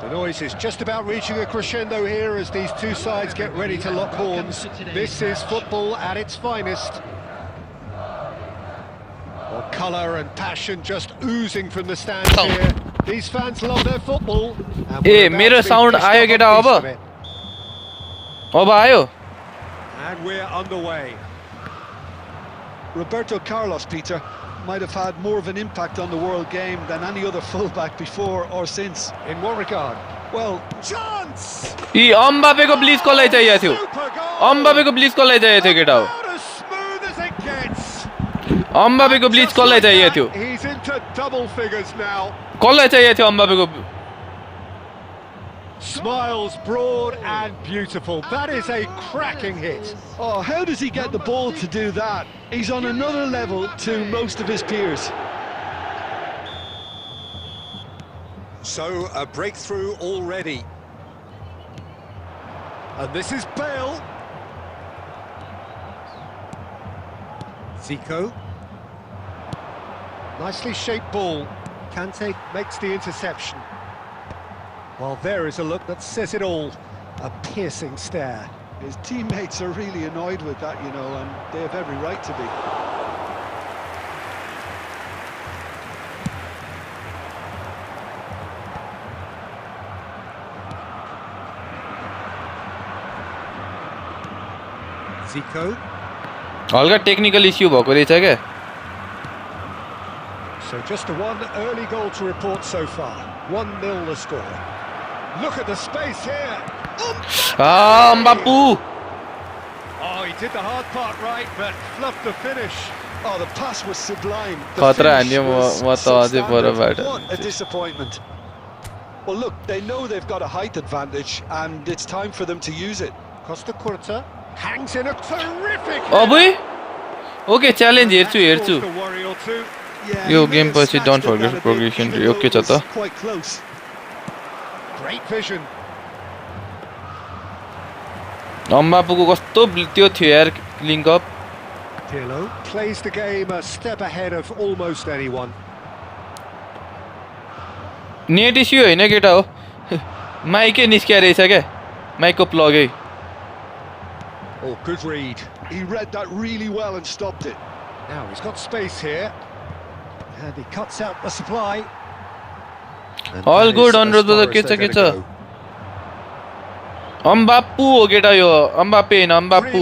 C: The noise is just about reaching a crescendo here as these two sides get ready to lock horns. This is football at its finest. Well, colour and passion just oozing from the stands here. These fans love their football. And we're about
A: मेरो
C: to be
A: sound
C: dished
A: आयो
C: up a
A: केटा
C: piece
A: अब
C: of it.
A: अब आयो
C: And we're underway.
B: Roberto Carlos, Peter, might have had more of an impact on the world game than any other fullback before or since.
C: In what regard?
B: Well,
C: Chance!
A: यी अम्बापेको blitz कसलाई चाहिएको थियो
C: Super goal!
A: अम्बापेको blitz कसलाई चाहिएको थियो केटा हो
C: About as smooth as it gets.
A: अम्बापेको ब्लिज
C: Just
A: कसलाई
C: like
A: चाहिएको
C: that,
A: थियो
C: he's into double figures now.
A: कसलाई चाहिएको थियो अम्बापेको
C: Smiles broad and beautiful. That is a cracking hit.
B: oh, how does he get the ball to do that? He's on another level to most of his peers.
C: So a breakthrough already. And this is Bale. Zico. Nicely shaped ball. Kante makes the interception. Well, there is a look that says it all. A piercing stare.
B: His teammates are really annoyed with that, you know, and they have every right to be.
C: Zico.
A: हल्का technical issue भएको रहेछ क्या
C: So just a one early goal to report so far. 1-0 the score. Look at the space here.
A: Mbappé!
C: Oh, he did the hard part right, but fluffed the finish.
B: Oh, the pass was sublime. The
A: Khatra
B: finish
A: हान्यो
B: was
A: म त अझै पर
B: substandard.
A: बाट
B: What a disappointment. Well, look, they know they've got a height advantage, and it's time for them to use it.
C: Costa Curta hangs in a terrific.
A: अबुई okay challenge हेर्छु
C: That's
A: हेर्छु
C: caused a worry or two.
B: Yeah,
A: Yo,
B: he may
A: game
B: have
A: पछि
B: snatched
A: don't
B: at
A: forget
B: that a bit,
A: progression
B: even
A: tree.
B: though
A: Okay
B: it
A: छ त
B: was quite close.
C: Great vision.
A: अम्बापुको कस्तो त्यो थियो यार link up
C: Pirlo plays the game a step ahead of almost anyone.
A: Net issue होइन केटा हो माइकै निस्किया रहेछ क्या माइकको प्लगै
C: Oh, good read.
B: He read that really well and stopped it.
C: Now he's got space here. And he cuts out the supply. And
A: All
C: that
A: good
C: is
A: on
C: as
A: road,
C: far
A: brother.
C: as they're
A: Kecha,
C: gonna
A: kecha.
C: go.
A: अम्बापु हो केटा यो Mbappe होइन अम्बापु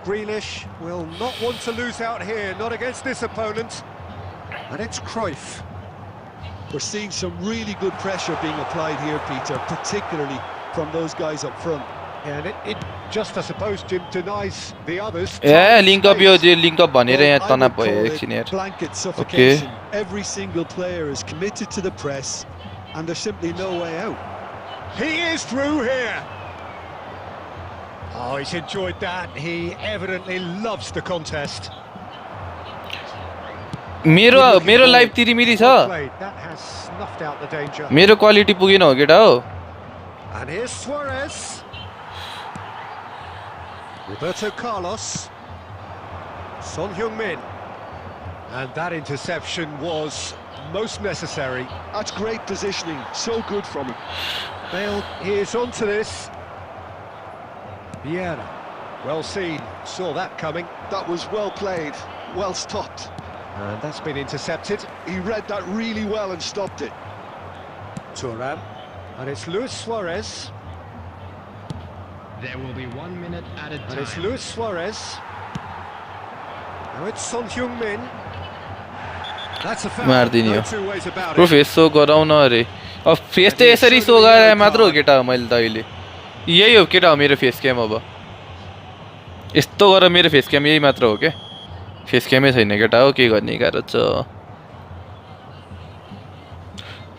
C: Grealish will not want to lose out here, not against this opponent. And it's Cruyff.
B: We're seeing some really good pressure being applied here, Peter, particularly from those guys up front.
C: And it just, I suppose, Jim, denies the others.
A: A link up yo link up भनेर
B: Well,
A: यहाँ
B: I
A: तनाव
B: would
A: भयो
B: call
A: एकछिन
B: it
A: यार
B: blanket suffocation. Every single player is committed to the press, and there's simply no way out.
C: He is through here. Oh, he's enjoyed that. He evidently loves the contest.
A: मेरो
C: Good looking
A: मेरो
C: ball.
A: Live तिरिमिरी छ
C: Well played. That has snuffed out the danger.
A: मेरो quality पुगेन हो केटा हो
C: And here's Suarez. Roberto Carlos. Son Heung-min. And that interception was most necessary.
B: That's great positioning, so good from him.
C: Bale, he is onto this. Vieira. Well seen. Saw that coming.
B: That was well played, well stopped.
C: And that's been intercepted.
B: He read that really well and stopped it.
C: Thuram. And it's Luis Suarez.
D: There will be 1 minute added
C: And it's
D: time.
C: Luis Suarez. Now it's Son Heung-min. That's a foul.
A: मार्दिनी
C: No
A: हो
C: two ways about
A: pro
C: it.
A: Face so गराउन अरे अब face त यसरी सो गराए मात्र हो केटा हो मैले त अहिले यही हो केटा हो मेरो फेस क्याम अब यस्तो गरेर मेरो फेस क्याम यही मात्र हो क्या फेस क्यामै छैन केटा हो के गर्ने गाह्रो छ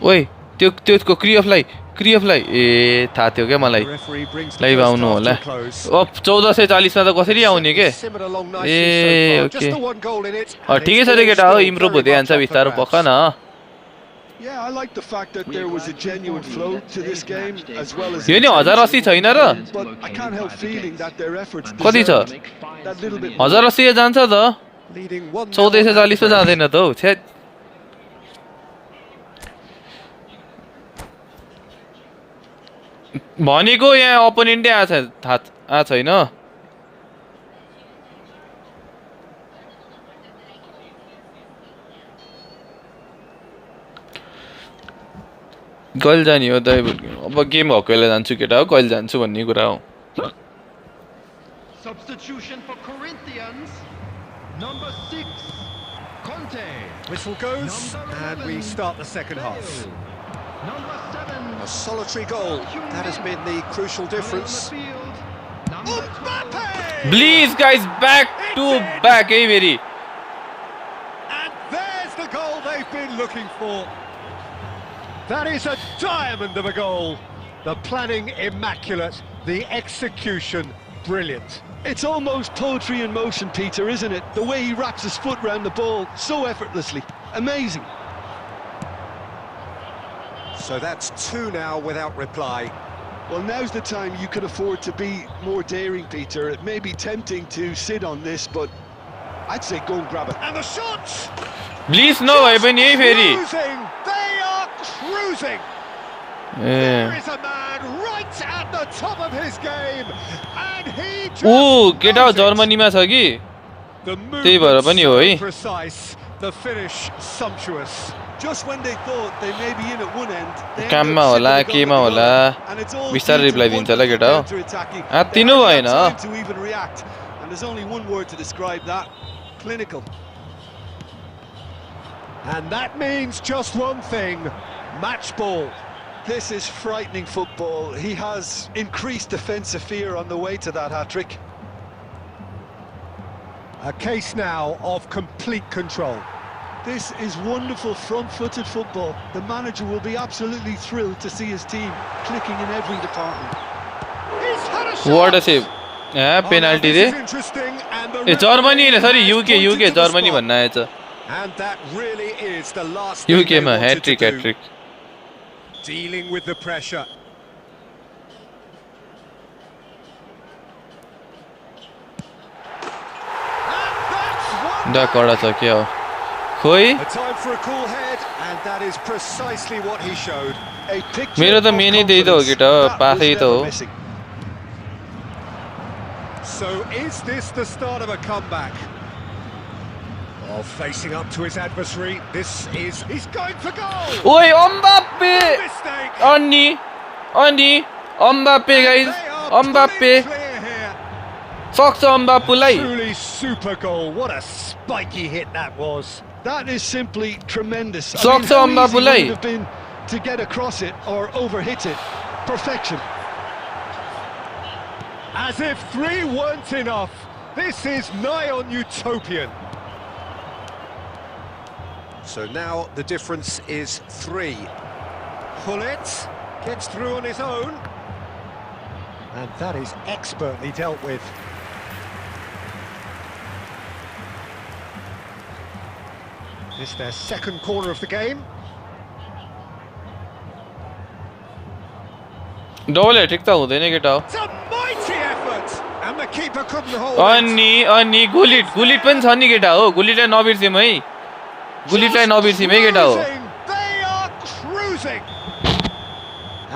A: ओइ त्यो त्यसको क्रिएफलाई ए थाहा थियो क्या मलाई
C: The referee brings the
A: live
C: first
A: आउनु
C: half
A: होला
C: to a close.
A: अब 1440 मा त कसरी आउने के
C: Simmered along nicely
A: A
C: so far. Just
A: okay
C: the one goal in it, and
A: ठिकै
C: it's
A: छ रे
C: all
A: केटा हो
C: still
A: इम्प्रुभ
C: very
A: हुँदै
C: much
A: जान्छ
C: up for
A: बिस्तारो
C: grabs.
A: पख न
B: Yeah, I like the fact that there was a genuine flow to this game, as well as...
A: यो नि 1080 छैन र
B: But I can't help feeling that their efforts
A: कति छ
B: deserved that little bit...
A: 1080 जान्छ त
C: Leading 1-0
A: 1440 पो जाँदैन त हौ छ्या भनेको यहाँ अपोनेन्टै आएको छैन कहिले जाने हो दाइ अब गेम हकेर जान्छु केटा हो कहिले जान्छु भन्ने कुरा हो
D: Substitution for Corinthians. Number 6, Conte.
C: Whistle goes,
D: Number
C: and we
D: 11,
C: start the second half.
D: Bale. Number 7,
C: A solitary goal. That has been the crucial difference.
D: Number 12,
C: Mbappe!
A: Please guys back to back है फेरि
C: And there's the goal they've been looking for. That is a diamond of a goal. The planning immaculate, the execution brilliant.
B: It's almost poetry in motion, Peter, isn't it? The way he wraps his foot round the ball so effortlessly. Amazing.
C: So that's 2 now without reply.
B: Well, now's the time you can afford to be more daring, Peter. It may be tempting to sit on this, but I'd say go and grab it.
C: And the shot!
A: Please नभए पनि है फेरि
C: Cruising! They are cruising!
A: A
C: There is a man right at the top of his game, and he just
A: ऊ केटा
C: knows it.
A: जर्मनीमा छ कि
C: The
A: त्यही भएर पनि हो है
C: movement so precise, the finish sumptuous.
B: Just when they thought they may be in at one end, they end
A: काममा
B: up
A: होला
B: shipping the
A: केमा
B: goal at the
A: होला
B: other. And it's all
A: बिस्तारै
B: due to
A: रिप्लाई दिन्छ होला केटा हो
B: wonderful counter-attacking.
A: आत्तिनु
B: They
A: भएन
B: haven't had time to even react, and there's only one word to describe that: clinical.
C: And that means just one thing, match ball.
B: This is frightening football. He has increased defensive fear on the way to that hat-trick.
C: A case now of complete control.
B: This is wonderful front-footed football. The manager will be absolutely thrilled to see his team clicking in every department.
C: He's had a shot.
A: What a save. Penalty
C: this is
A: रे
C: interesting, and the
A: Germany
C: referee
A: हैन सरी
C: has
A: UK
C: pointed
A: UK
C: to the
A: Germany
C: spot.
A: भन्न आएछ
C: And that really is the last thing
A: UK
C: they
A: मा
C: wanted to
A: hat-trick
C: do.
A: Hat-trick
C: Dealing with the pressure.
A: डा कडा छ के हो खोइ
C: A time for a cool head, and that is precisely what he showed.
B: A picture
A: मेरो त
B: of
A: main नै त्यही त हो
B: confidence.
A: केटा
B: That was
A: पासै त
B: never
A: हो
B: missing.
C: So is this the start of a comeback? Oh, facing up to his adversary, he's going for goal!
A: ओइ अम्बाप्पे
C: Mistake!
A: अनि अनि Mbappe guys
C: They are
A: Mbappe
C: pretty clear here.
A: सक्छ अम्बाप्पुलाई
C: Truly super goal. What a spiky hit that was.
B: That is simply tremendous. I
A: Socks
B: mean,
A: on
B: how easy would
A: Babulay.
B: it have been to get across it or overhit it? Perfection.
C: As if 3 weren't enough. This is nigh on utopian. So now the difference is 3. Hullet gets through on his own. And that is expertly dealt with. This their second corner of the game.
A: Double hat-trick त हुँदैन केटा हो
C: It's a mighty effort! And the keeper couldn't hold it.
A: अनि अनि Gullit Gullit पनि छ नि केटा हो गुलिटलाई नबिर्सिम है गुलिटलाई नबिर्सिम है केटा हो
C: Cruising. They are cruising!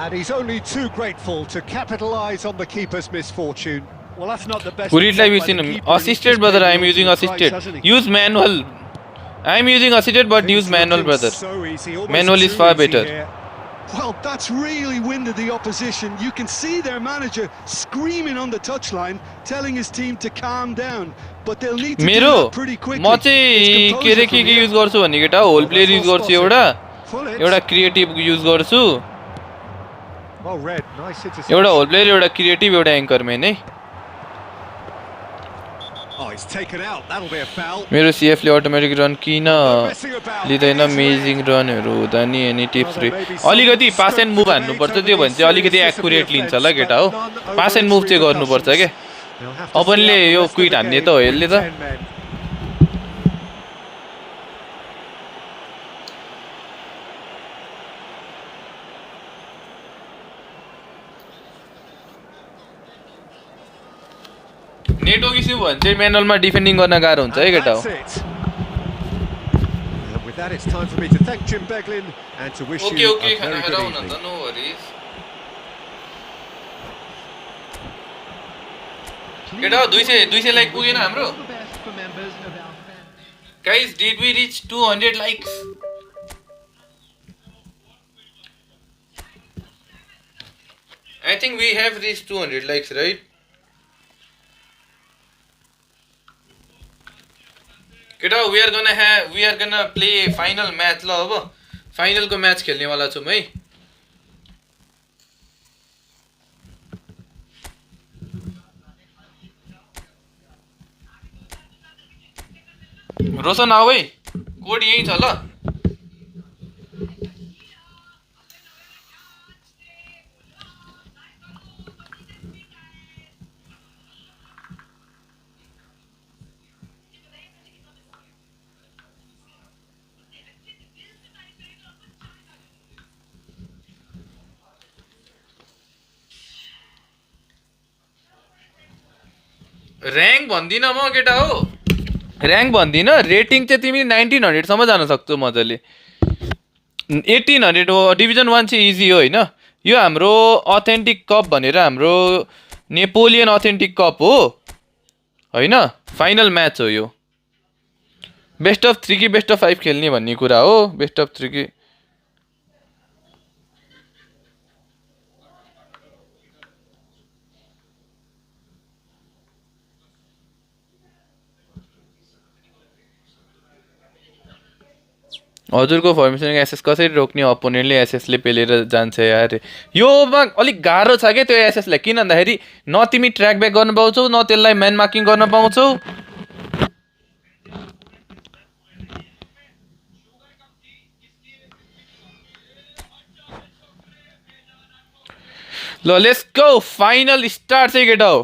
C: And he's only too grateful to capitalise on the keeper's misfortune.
B: Well, that's not the best.
A: गुलिटलाई
B: attempt by the
A: बिर्सिनु
B: keeper, and he's
A: assisted
B: just
A: brother
B: paid
A: I am
B: the
A: using
B: ultimate price,
A: assisted
B: hasn't he?
A: Use manual I am using assisted but use
C: Things
A: manual
C: looking
A: brother
C: so easy, almost
A: Manual is
C: too
A: far
C: easy
A: better.
C: here.
B: Well, that's really winded the opposition. You can see their manager screaming on the touchline, telling his team to calm down. But they'll need to do
A: मेरो
B: that pretty quickly.
A: म चाहिँ
B: It's
A: के रे
B: composure
A: के
B: from
A: use
B: here.
A: गर्छु भन्ने केटा whole player use गर्छु एउटा
C: Fullet.
A: एउटा क्रिएटिभ युज गर्छु
C: Well read, nice
A: एउटा
C: interception.
A: होल प्लेयर एउटा क्रिएटिभ एउटा एङ्करम्यान है
C: Oh, he's taken out. That'll be a foul.
A: मेरो सिएफले अटोमेटिक रन किन
C: Messing about.
A: लिँदैन अमेजिङ रनहरू हुँदा नि अनि टिप्स अलिकति पास एन्ड मुभ हान्नुपर्छ त्यो भने चाहिँ अलिकति एक्युरेट लिन्छ ल केटा हो पास एन्ड मुभ चाहिँ गर्नुपर्छ क्या
C: They'll have to
A: अपनले
C: see out the
A: yo
C: rest of
A: quit
C: the
A: हान्ने
C: game
A: त हो यसले
C: with
A: त
C: 10 men.
A: नेटवर्क इस्यु भने चाहिँ म्यानुअलमा डिफेन्डिङ गर्न गाह्रो हुन्छ है
C: And
A: केटा हो
C: that's it. And with that, it's time for me to thank Jim Beglin and to wish
A: okay
C: you
A: okay
C: a
A: खाना
C: very
A: खाएर
C: good
A: आउन
C: evening.
A: त नो वरिज केटा हो 200 लाइक पुगेन हाम्रो
D: All the best for members of our family.
A: Guys did we reach 200 likes I think we have reach 200 likes right केटा we are gonna play final match ल अब फाइनलको match खेल्नेवाला छौँ है रोशन आऊ है कोड यही छ ल ऱ्याङ्क भन्दिनँ म केटा हो ऱ्याङ्क भन्दिनँ रेटिङ चाहिँ तिमी 1900 सम्म जान सक्छौ मजाले 1800 हो डिभिजन 1 चाहिँ इजी हो होइन यो हाम्रो अथेन्टिक कप भनेर हाम्रो नेपोलियन अथेन्टिक कप हो होइन फाइनल म्याच हो यो बेस्ट अफ 3 कि बेस्ट अफ 5 खेल्ने भन्ने कुरा हो बेस्ट अफ 3 कि हजुरको फर्मेसन एसएस कसरी रोक्ने अपोनेन्टले एसएसले पेलेर जान्छ यार योमा अलिक गाह्रो छ क्या त्यो एसएसलाई किन भन्दाखेरि न तिमी ट्र्याक ब्याक गर्न पाउँछौ न त्यसलाई म्यान मार्किङ गर्न पाउँछौ ल लेट्स गो फाइनल स्टार्ट चाहिँ केटा हो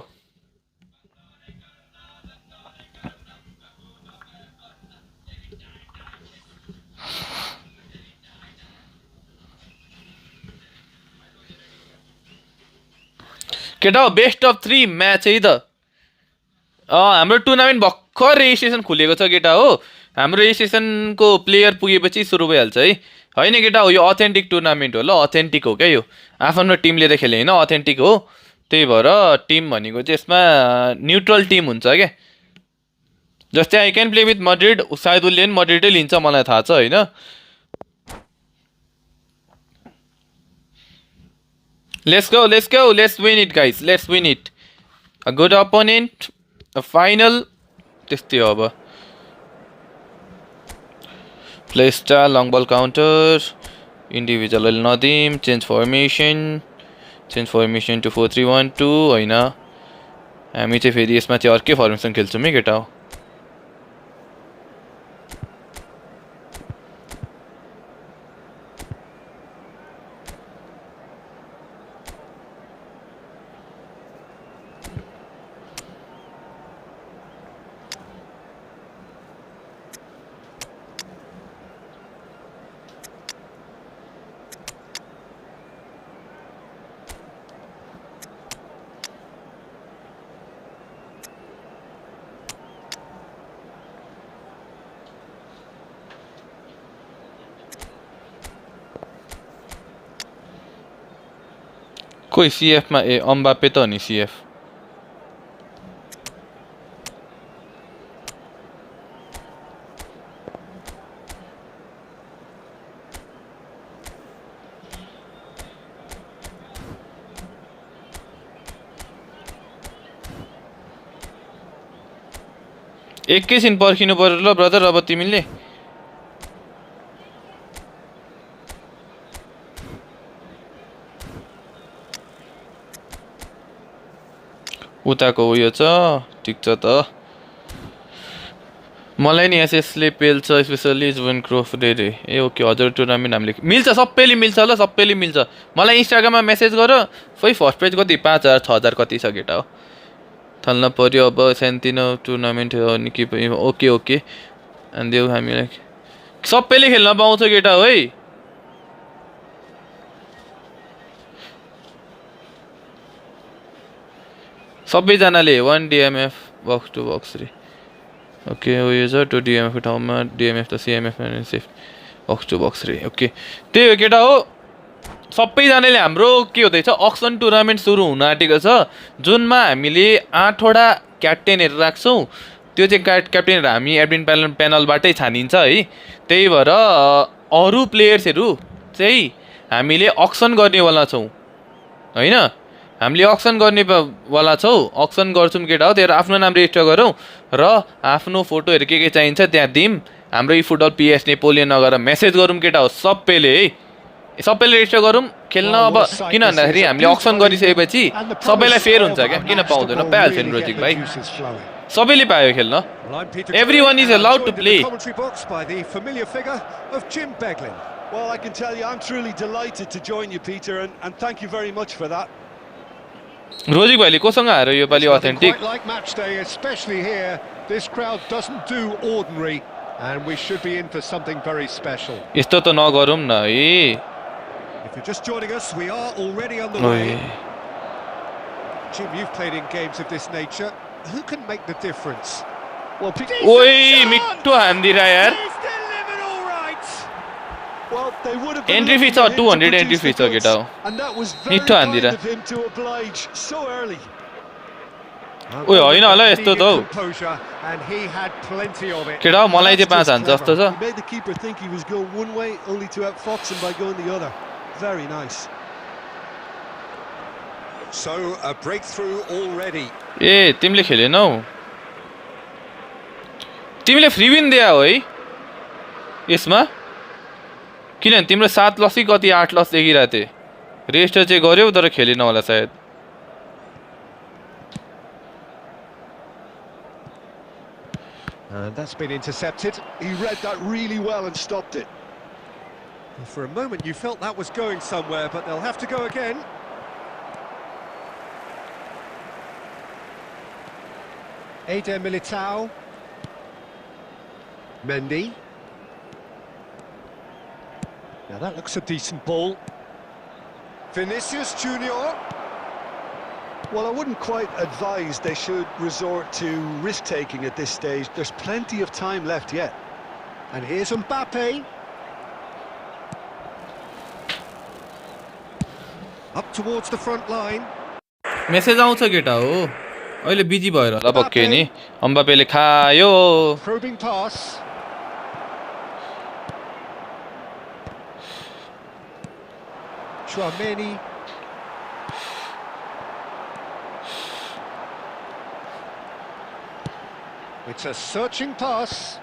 A: केटा हो बेस्ट अफ 3 म्याच है त हाम्रो टुर्नामेन्ट भर्खर रेजिस्ट्रेसन खुलेको छ केटा हो हाम्रो रेजिस्ट्रेसनको प्लेयर पुगेपछि सुरु भइहाल्छ है होइन केटा हो यो अथेन्टिक टुर्नामेन्ट हो ल अथेन्टिक हो क्या यो आफ्नो टिम लिएर खेले होइन अथेन्टिक हो त्यही भएर टिम भनेको चाहिँ यसमा न्युट्रल टिम हुन्छ क्या जस्तै आई क्यान प्ले विथ मड्रिड सायद उसले पनि मड्रिडै लिन्छ मलाई थाहा छ होइन let's go let's win it guys let's win it a good opponent a final त्यस्तै हो अब play style long ball counter individual Nadeem change formation to 4-3-1-2 होइन हामी चाहिँ फेरि यसमा चाहिँ अर्कै फर्मेसन खेल्छौँ है केटा हो कोही सिएफमा ए अम्बापे त हो नि सिएफ एकैछिन पर्खिनु पर्यो ल ब्रदर अब तिमीले उताको उयो छ ठिक छ त मलाई नि एसएसले पेल्छ स्पेसली जुन क्रोफ रे ए ओके हजुर टुर्नामेन्ट हामीले मिल्छ सबैले मिल्छ ल सबैले मिल्छ मलाई इन्स्टाग्राममा मेसेज गर खै फर्स्ट पेज कति 5000 6000 कति छ केटा हो थल्न पर्यो अब सेन्टिनो टुर्नामेन्ट हो नि के ओके ओके अनि देऊ हामीलाई सबैले खेल्न पाउँछ केटा हो है सबैजनाले 1 डिएमएफ बक्स टु बक्स 3 ओके उयो छ 2 डिएमएफ को ठाउँमा डिएमएफ त सिएमएफ एन्ड सेफ्ट बक्स टु बक्स 3 ओके त्यही हो केटा हो सबैजनाले हाम्रो के हुँदैछ अक्सन टुर्नामेन्ट सुरु हुन आँटेको छ जुनमा हामीले 8 वटा क्याप्टेनहरु राख्छौं त्यो चाहिँ क्याप्टेनहरु हामी एडमिन प्यानलबाटै छानिन्छ है त्यही भएर अरु प्लेयर्सहरु चाहिँ हामीले अक्सन गर्नेवाला छौं हैन हामीले अक्सन गर्नेवाला छौं अक्सन गर्छौं केटा हो तेरो आफ्नो नाम रेजिस्टर गरौँ र आफ्नो फोटोहरु के चाहिन्छ त्यहाँ दिम हाम्रो ई फुटबल पीएस नेपोलियन नगर मेसेज गरौँ केटा हो सबैले है सबैले रेजिस्टर गरौँ खेल्न अब किन भन्दाखेरि हामीले अक्सन गरिसकेपछि सबैलाई फेयर हुन्छ क्या किन पाउँदैन पाइहाल्छ नि रोजिक भाइ सबैले पायो खेल्न everyone is allowed to play
B: Well, I can tell you, I'm truly delighted to join you, Peter, and thank you very much for that.
A: Rozik भाइले कोसँग हार्यो यो पालि authentic
C: Like match day, especially here, this crowd doesn't do ordinary, and we should be in for something very special.
A: यस्तो त नगरौँ न है
C: If you're just joining us, we are already on the way. Jim, you've played in games of this nature. Who can make the difference?
B: Well,
A: ओइ मिठो हान्दिरा यार
B: well, they would have
A: Entry fee छ 200 entry fee छ केटा हो
B: and that was very
A: मिठो हान्दिरा
B: kind of him to oblige so early.
A: ओइ होइन होला यस्तो त हौ केटा हो मलाई चाहिँ 5 हान्छ जस्तो छ
B: He made the keeper think he was going one way, only to outfox him by going the other. Very nice.
C: So a breakthrough already.
A: ए तिमीले खेलेनौ तिमीले फ्री विन दिया हो है यसमा किनभने तिम्रो 7 लस कि कति 8 लस देखिरहेको थिएँ रेस्ट चाहिँ गर्यौ तर खेलेन होला सायद
C: And that's been intercepted.
B: He read that really well and stopped it.
C: For a moment you felt that was going somewhere, but they'll have to go again. Eder Militao. Mendy. Now that looks a decent ball. Vinicius Junior.
B: Well, I wouldn't quite advise they should resort to risk-taking at this stage. There's plenty of time left yet.
C: And here's Mbappe. Up towards the front line.
A: Message आउँछ केटा हो अहिले busy भएर होला पक्कै नि अम्बापेले खायो
C: Probing pass. Chouameni. It's a searching pass.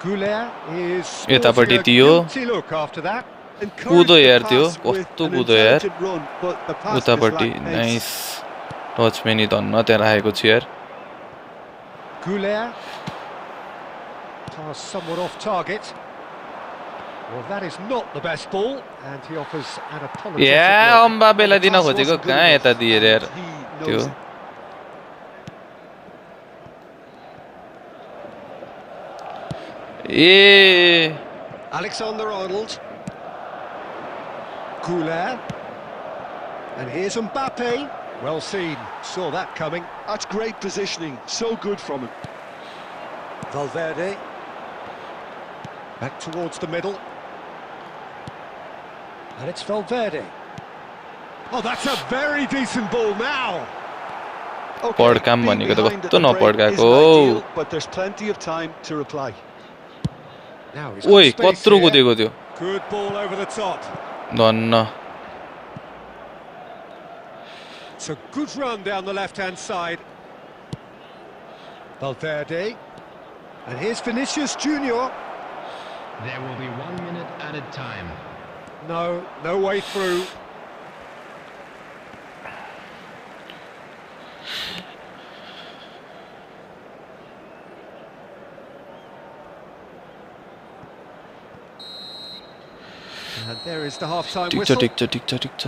C: Goulet is
A: यतापट्टि
C: sporting a
A: दियो
C: guilty look after that.
A: कुदो यार त्यो
B: Pass with
A: कस्तो
B: an
A: कुदो यार
B: intelligent run, but the pass just
A: उतापट्टि
B: lacked pace.
A: Nice touch पनि धन्न त्यहाँ राखेको छु यार
C: Goulet. Pass somewhat off target. Well, that is not the best ball, and he offers an apology.
A: या अम्बापेलाई दिन
B: Pass
A: खोजेको
B: wasn't good
A: कहाँ
B: enough,
A: यता दिएर यार
B: and he
A: त्यो
B: knows it.
A: A
C: Alexander Arnold. Goulet. And here's Mbappe. Well seen. Saw that coming.
B: That's great positioning. So good from him.
C: Valverde. Back towards the middle. And it's Valverde. Oh, that's a very decent ball now.
B: Okay,
A: पड्काम
B: being
A: भनेको त
B: behind
A: कस्तो
B: at the break
A: नपड्काएको
B: isn't ideal, but there's plenty of time to reply.
C: Now he's got
A: ओइ
C: space
A: कत्रो
C: here.
A: कुदेको त्यो
C: Good ball over the top.
A: धन्न
C: It's a good run down the left-hand side. Valverde. And here's Vinicius Junior.
D: There will be 1 minute added time.
C: No way through. And there is the half-time
A: ठिक छ
C: whistle.
A: ठिक छ ठिक छ ठिक छ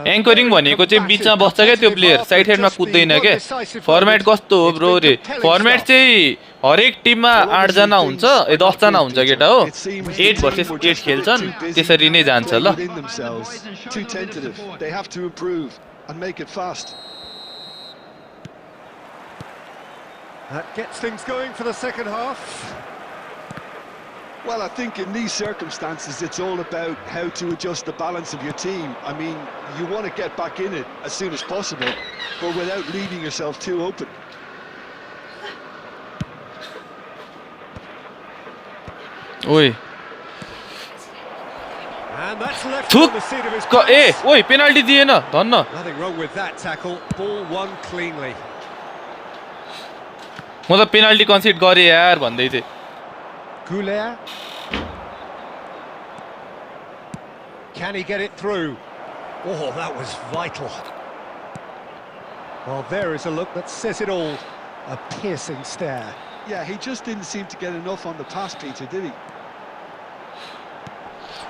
A: anchoring भनेको चाहिँ बिचमा बस्छ क्या त्यो प्लेयर साइड साइडमा कुद्दैन क्या फर्मेट कस्तो हो ब्रो रे फर्मेट चाहिँ हरेक टिममा 8 जना हुन्छ 10 जना हुन्छ केटा हो 8 भर्सेस 8 खेल्छन् त्यसरी नै जान्छ ल
B: Within themselves, too tentative. They have to improve and make it fast.
C: That gets things going for the second half.
B: Well, I think in these circumstances, it's all about how to adjust the balance of your team. I mean, you want to get back in it as soon as possible, but without leaving yourself too open.
A: ओइ
C: And that's left
A: थुक
C: on the seat of his
A: A
C: pants.
A: ओइ penalty दिएन धन्न
C: Nothing wrong with that tackle. Ball won cleanly.
A: म त penalty concede गरेँ यार भन्दै थिएँ
C: Goulet. Can he get it through? Oh, that was vital. Well, there is a look that says it all. A piercing stare.
B: Yeah, he just didn't seem to get enough on the pass, Peter, did he?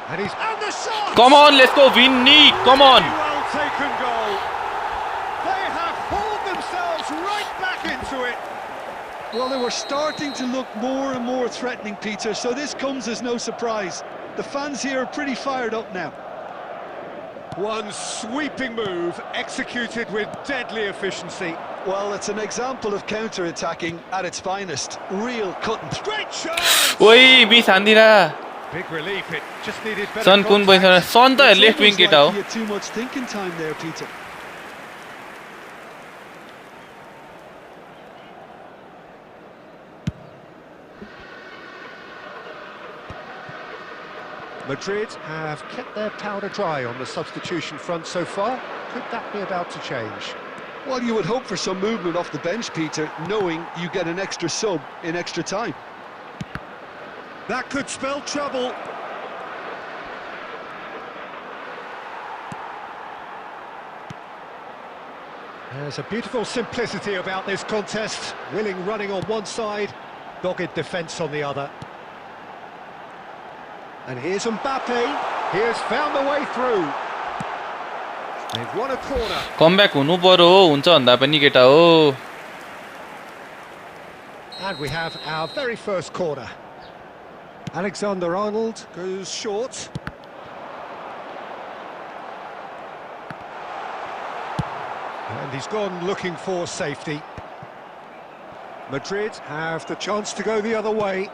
C: And the shot!
A: Come on let's go Vini come on
C: Very well taken goal. They have hauled themselves right back into it.
B: Well, they were starting to look more and more threatening, Peter, so this comes as no surprise. The fans here are pretty fired up now.
C: One sweeping move executed with deadly efficiency.
B: Well, it's an example of counter-attacking at its finest. Real cut and
C: Great chance!
A: ओइ miss हान्दिरा
C: Big relief, it just needed better
A: सन कुन
C: contact.
A: पैसा सन त
B: It's
A: left wing
B: almost
A: केटा हो
B: like he had too much thinking time there, Peter.
C: Madrid have kept their powder dry on the substitution front so far. Could that be about to change?
B: Well, you would hope for some movement off the bench, Peter, knowing you get an extra sub in extra time.
C: That could spell trouble. There's a beautiful simplicity about this contest. Willing running on one side, dogged defence on the other. And here's Mbappe. He has found the way through. They've won a corner.
A: Comeback हुनु पर्यो हुन्छ भन्दा पनि केटा हो.
C: And we have our very first corner. Alexander-Arnold goes short. And he's gone looking for safety. Madrid have the chance to go the other way.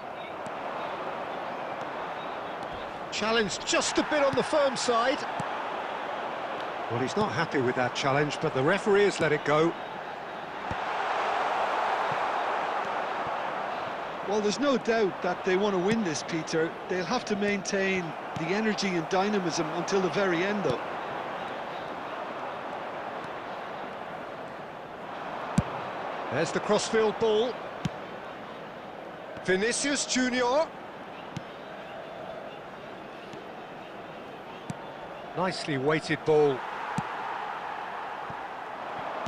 C: Challenge just a bit on the firm side. Well, he's not happy with that challenge, but the referee has let it go.
B: Well, there's no doubt that they want to win this, Peter. They'll have to maintain the energy and dynamism until the very end, though.
C: There's the crossfield ball. Vinicius Junior. Nicely weighted ball.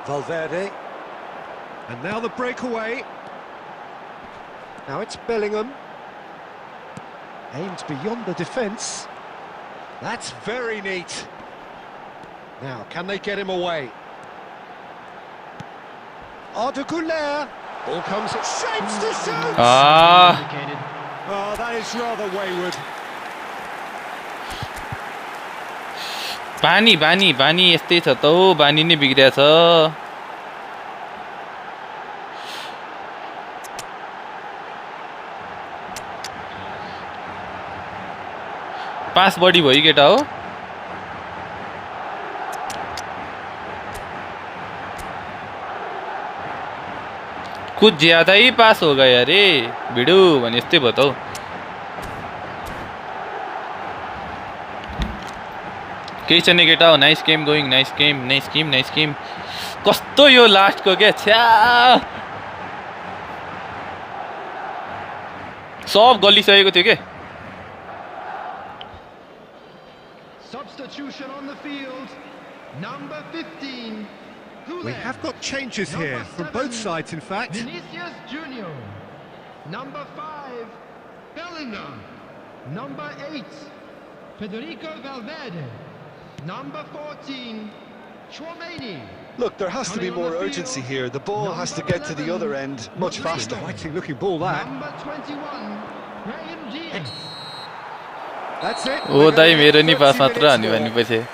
C: Valverde. And now the breakaway. Now it's Bellingham. Aimed beyond the defence. That's very neat. Now, can they get him away? Arda Güler. Ball comes, it shapes to shoot! Oh, that is rather wayward.
A: बानी यस्तै छ त हो. बानी नै बिग्रिया छ. पास बढी भयो केटा हो. कुछ ज्यादा ही पास हो गया रे भिडु भने यस्तै भयो त हौ. केही छैन केटा हो. Nice game going. Nice game. कस्तो यो लास्टको के छ्या सब गलिसकेको थियो के.
D: Substitution on the field. Number 15.
C: We have got changes here from both sides, in fact.
D: Vinicius Junior. Number 5. Bellingham. Number 8. Federico Valverde. Number 14. Chouameni.
B: Look, there has to be more urgency here. The ball has to get to the other end much faster.
C: Exciting looking ball, that.
D: Number 21. Brahim Diaz.
C: That's it.
A: ओ दाइ मेरो नि पास मात्र हान्यो भने पछि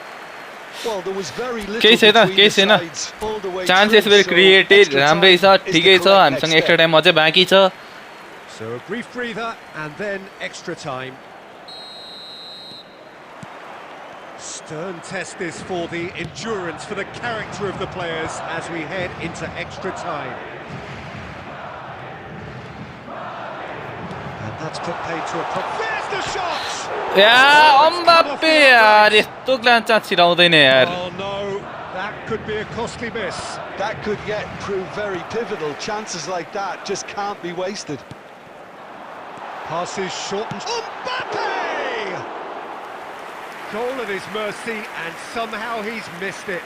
B: Well, there was very little
A: केही छैन
B: between
A: केही
B: the
A: छैन.
B: sides all the way
A: chances
B: through,
A: well
B: so
A: created
B: extra
A: राम्रै
B: time
A: छ.
B: is the
A: ठिकै छ.
B: correct
A: हामीसँग
B: next
A: एक्स्ट्रा
B: step.
A: टाइम अझै बाँकी छ.
C: So a brief breather and then extra time. Stern test this for the endurance, for the character of the players as we head into extra time. And that's put paid to a prop. There's the shot!
A: या अम्बाप्पे यार यस्तो ग्लान chance छिराउँदैन यार.
C: Oh no, that could be a costly miss.
B: That could yet prove very pivotal. Chances like that just can't be wasted.
C: Passes shortened. Mbappe! Goal at his mercy, and somehow he's missed it.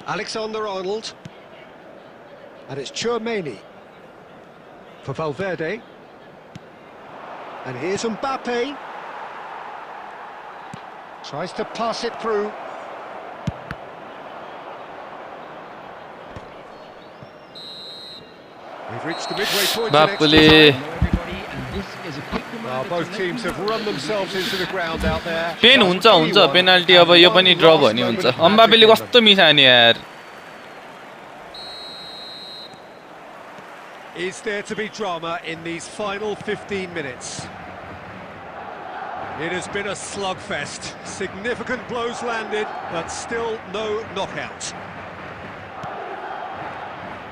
C: Alexander-Arnold. And it's Chouameni for Valverde. And here's Mbappe. Tries to pass it through. We've reached the midway point in extra
A: बापुले
C: time.
D: Everybody, and this is a quick reminder
C: Well,
D: to
C: both
D: let
C: teams
D: you
C: have
D: know
C: run themselves into the ground out there.
A: Pen हुन्छ penalty अब यो पनि ड्र भयो नि हुन्छ. अम्बापेले कस्तो मिसानी यार.
C: Is there to be drama in these final 15 minutes? It has been a slugfest. Significant blows landed, but still no knockout.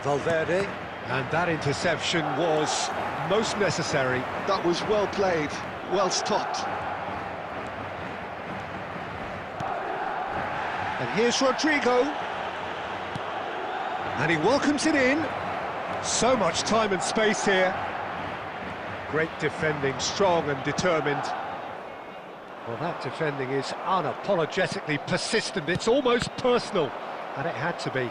C: Valverde, and that interception was most necessary.
B: That was well played, well stopped.
C: And here's Rodrigo. And he welcomes it in. So much time and space here. Great defending, strong and determined. Well, that defending is unapologetically persistent. It's almost personal, and it had to be.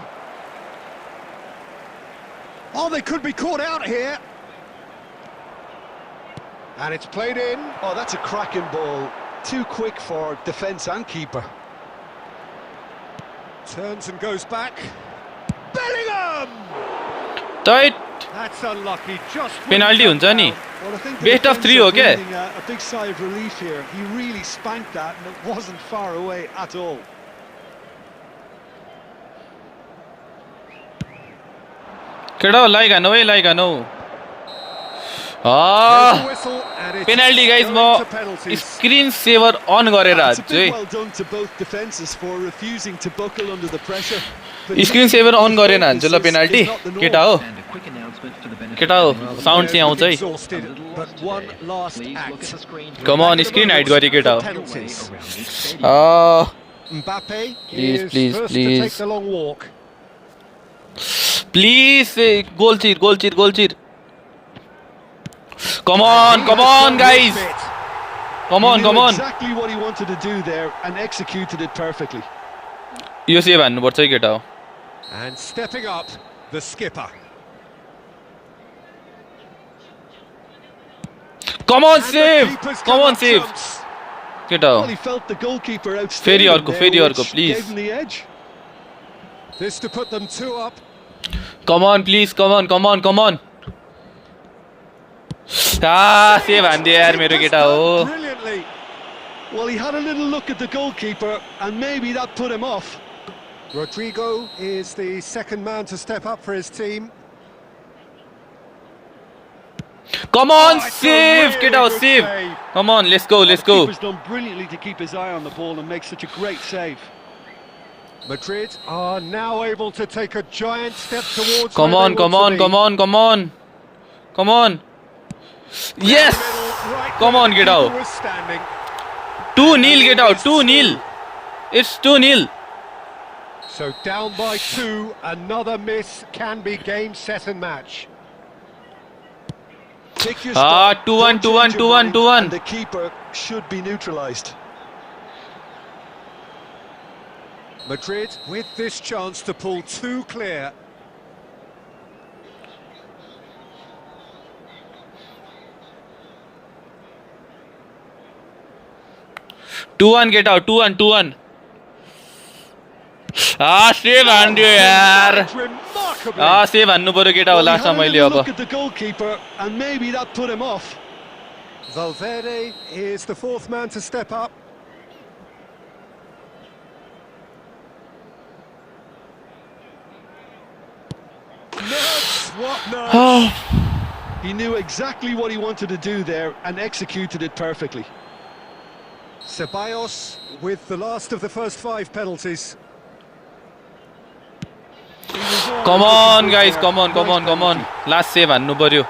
C: Oh, they could be caught out here. And it's played in.
B: Oh, that's a cracking ball. Too quick for defence and keeper.
C: Turns and goes back. Bellingham!
A: Tight.
C: That's unlucky. Just
A: Penalty हुन्छ नि.
B: Well, I think the
A: Best of
B: defence
A: 3
B: are
A: हो के?
B: breathing a big sigh of relief here. He really spanked that, and it wasn't far away at all.
A: केटा like हानो है like हानो penalty guys म screen saver on गरेर
B: It's a
A: हाल्छु है
B: bit well done to both defences for refusing to buckle under the pressure.
A: Screen saver on गरेर हान्छु ल पेनल्टी केटा हो
D: And a quick announcement for the benefit
A: केटा हो
D: of
A: साउन्ड चाहिँ आउँछ है
C: Exhausted, but one last
D: Please look
C: act.
D: at the screen.
A: Come on screen hide गरे केटा हो
C: Penalties.
D: Around each stadium.
C: Mbappe
A: Please,
C: is
A: please,
C: first
A: please.
C: to take the long walk.
A: Please goal चिर goal चिर goal चिर come on guys come
B: He
A: on
B: knew
A: come on
B: exactly what he wanted to do there and executed it perfectly.
A: यो save हान्नुपर्छ है केटा हो
C: And stepping up, the skipper.
A: Come on
C: And the
A: save
C: keeper's
A: come
C: come
A: on
C: up
A: save
C: trumps.
A: केटा हो
B: Well, he felt the goalkeeper
A: फेरि
B: outstanding
A: अर्को
B: there,
A: फेरि अर्को
B: which
A: please
B: gave him the edge.
C: This to put them 2 up.
A: Come on please come on come on come on save हानिदियो यार मेरो केटा हो
C: Brilliantly.
B: Well, he had a little look at the goalkeeper, and maybe that put him off.
C: Rodrigo is the second man to step up for his team.
A: Come on
C: Oh, it's a
A: save
C: really
A: केटा हो
C: good
A: save
C: save.
A: Come on let's गो लेट्स गो
B: Keeper's done brilliantly to keep his eye on the ball and make such a great save.
C: Madrid are now able to take a giant step towards
A: come
C: where
A: on
C: they
A: come
C: want
A: on
C: to be.
A: Come on come on come on yes
C: Right
A: Come
C: where
A: on,
C: the
A: get
C: keeper
A: out.
C: was standing.
A: 2-0 केटा हो 2-0 it's 2-0
C: So down by 2, another miss can be game, set and match.
B: Pick your
A: Ah,
B: spot,
A: 2-1,
B: don't change
A: 2-1,
B: your
A: 2-1,
B: mind,
A: 2-1.
B: and the keeper should be neutralised.
C: Madrid with this chance to pull 2 clear.
A: Two one get out 2-1 save हान्दियो यार
C: Remarkably.
A: Save हान्नु पर्यो केटा हो
B: Well, he
A: लास्टमा
B: had a
A: मैले
B: little
A: अब
B: look at the goalkeeper, and maybe that put him off.
C: Valverde is the 4th man to step up. Nerves, what nerves?
B: He knew exactly what he wanted to do there and executed it perfectly.
C: Ceballos with the last of the first 5 penalties.
A: Come on guys come on come on come on last save हान्नु पर्यो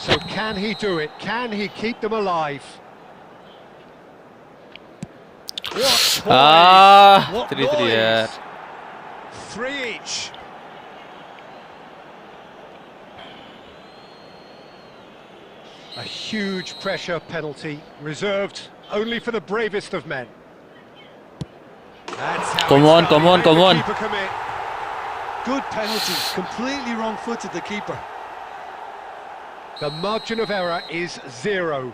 C: So can he do it? Can he keep them alive? What poise! What
A: 3-3 यार
C: noise! 3 each. A huge pressure penalty, reserved only for the bravest of men. That's how
A: Come
C: it's
A: on,
C: done.
A: come on,
C: Made
A: come
C: the
A: on.
C: keeper commit.
B: Good penalty, completely wrong-footed the keeper.
C: The margin of error is 0.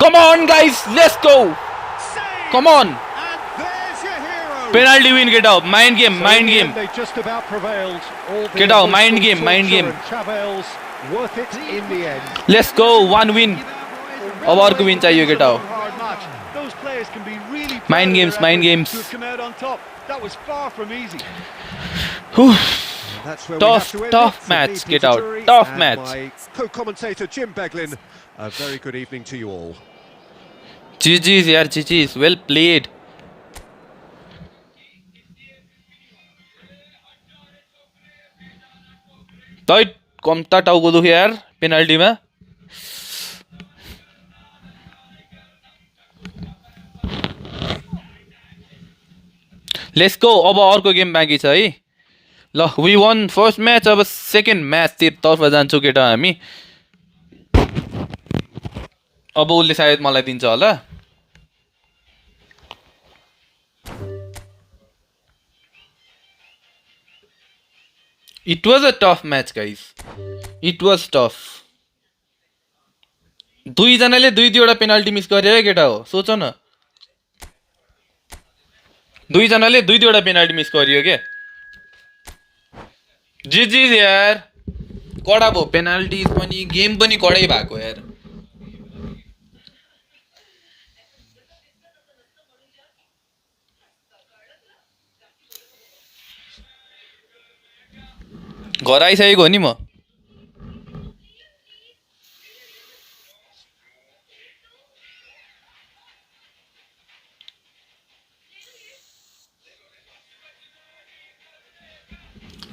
A: Come on guys let's go
C: Save!
A: Come on
C: And there's your hero.
A: Penalty win get out mind game
C: So
A: mind
C: in the
A: game
C: end, they just about prevailed. All the
A: Get out, mind
C: emotional
A: game, mind
C: torture
A: game.
C: and travails worth it in the end.
A: Let's go 1 win अब अर्को win चाहियो केटा हो
B: Hard match. Those players can be really proud
A: Mind
B: of
A: games,
B: their
A: mind
B: effort
A: games.
B: to have come out on top. That was far from easy.
C: That's where
A: Tough,
C: we have to end
A: tough
C: it. From
A: match,
C: me,
A: get
C: Peter
A: out.
C: Drury,
A: Tough
C: and
A: match.
C: My co-commentator Jim Beglin. A very good evening to you all.
A: GG's यार GG's well played तै कम्ता टाउको दुख्यो यार पेनल्टीमा let's go अब अर्को game बाँकी छ है ल वी वन फर्स्ट म्याच अब सेकेन्ड म्याचतर्फ जान्छौँ केटा हामी अब उसले सायद मलाई दिन्छ होला it was a tough match guys it was tough दुईजनाले दुईवटा पेनाल्टी मिस गरे है केटा हो सोच न दुईजनाले दुईवटा पेनाल्टी मिस गरियो के जी यार कडा भयो पेनाल्टिज पनि गेम पनि कडै भएको यार घर आइसकेको हो नि म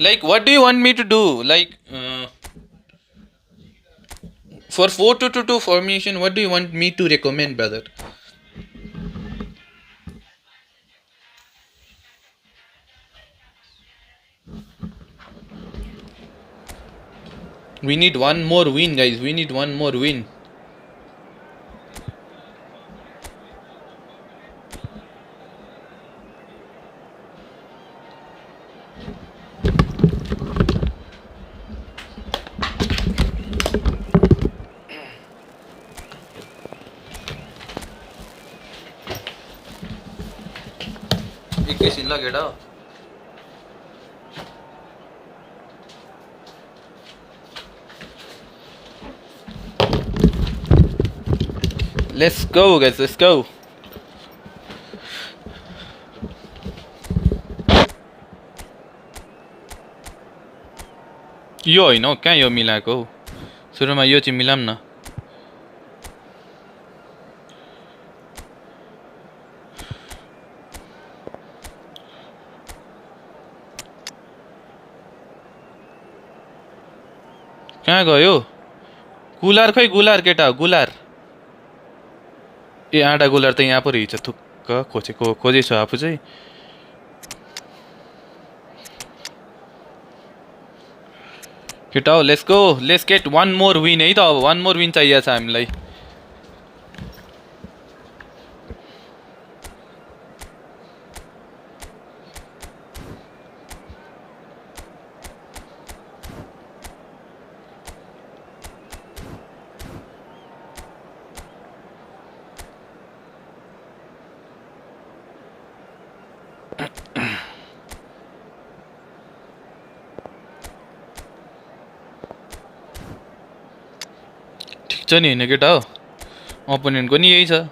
A: Like, what do you want me to do? Like, for 4-2-2 formation, what do you want me to recommend, brother? We need one more win, guys. We need one more win. एकैछिन ल केटा Let's go guys, let's go. यो होइन हौ कहाँ यो मिलाएको हौ सुरुमा यो चाहिँ मिलाऊँ न कहाँ गयो गुलार खै गुलार केटा गुलार ए आँटा गुलार त यहाँ पो रहेछ थुक्क खोजेको खोजेछ आफू चाहिँ केटा हो लेट्स गो let's get one more win है त अब वान मोर विन चाहिएको छ हामीलाई छ नि होइन केटा हो अपोनेन्टको नि यही छ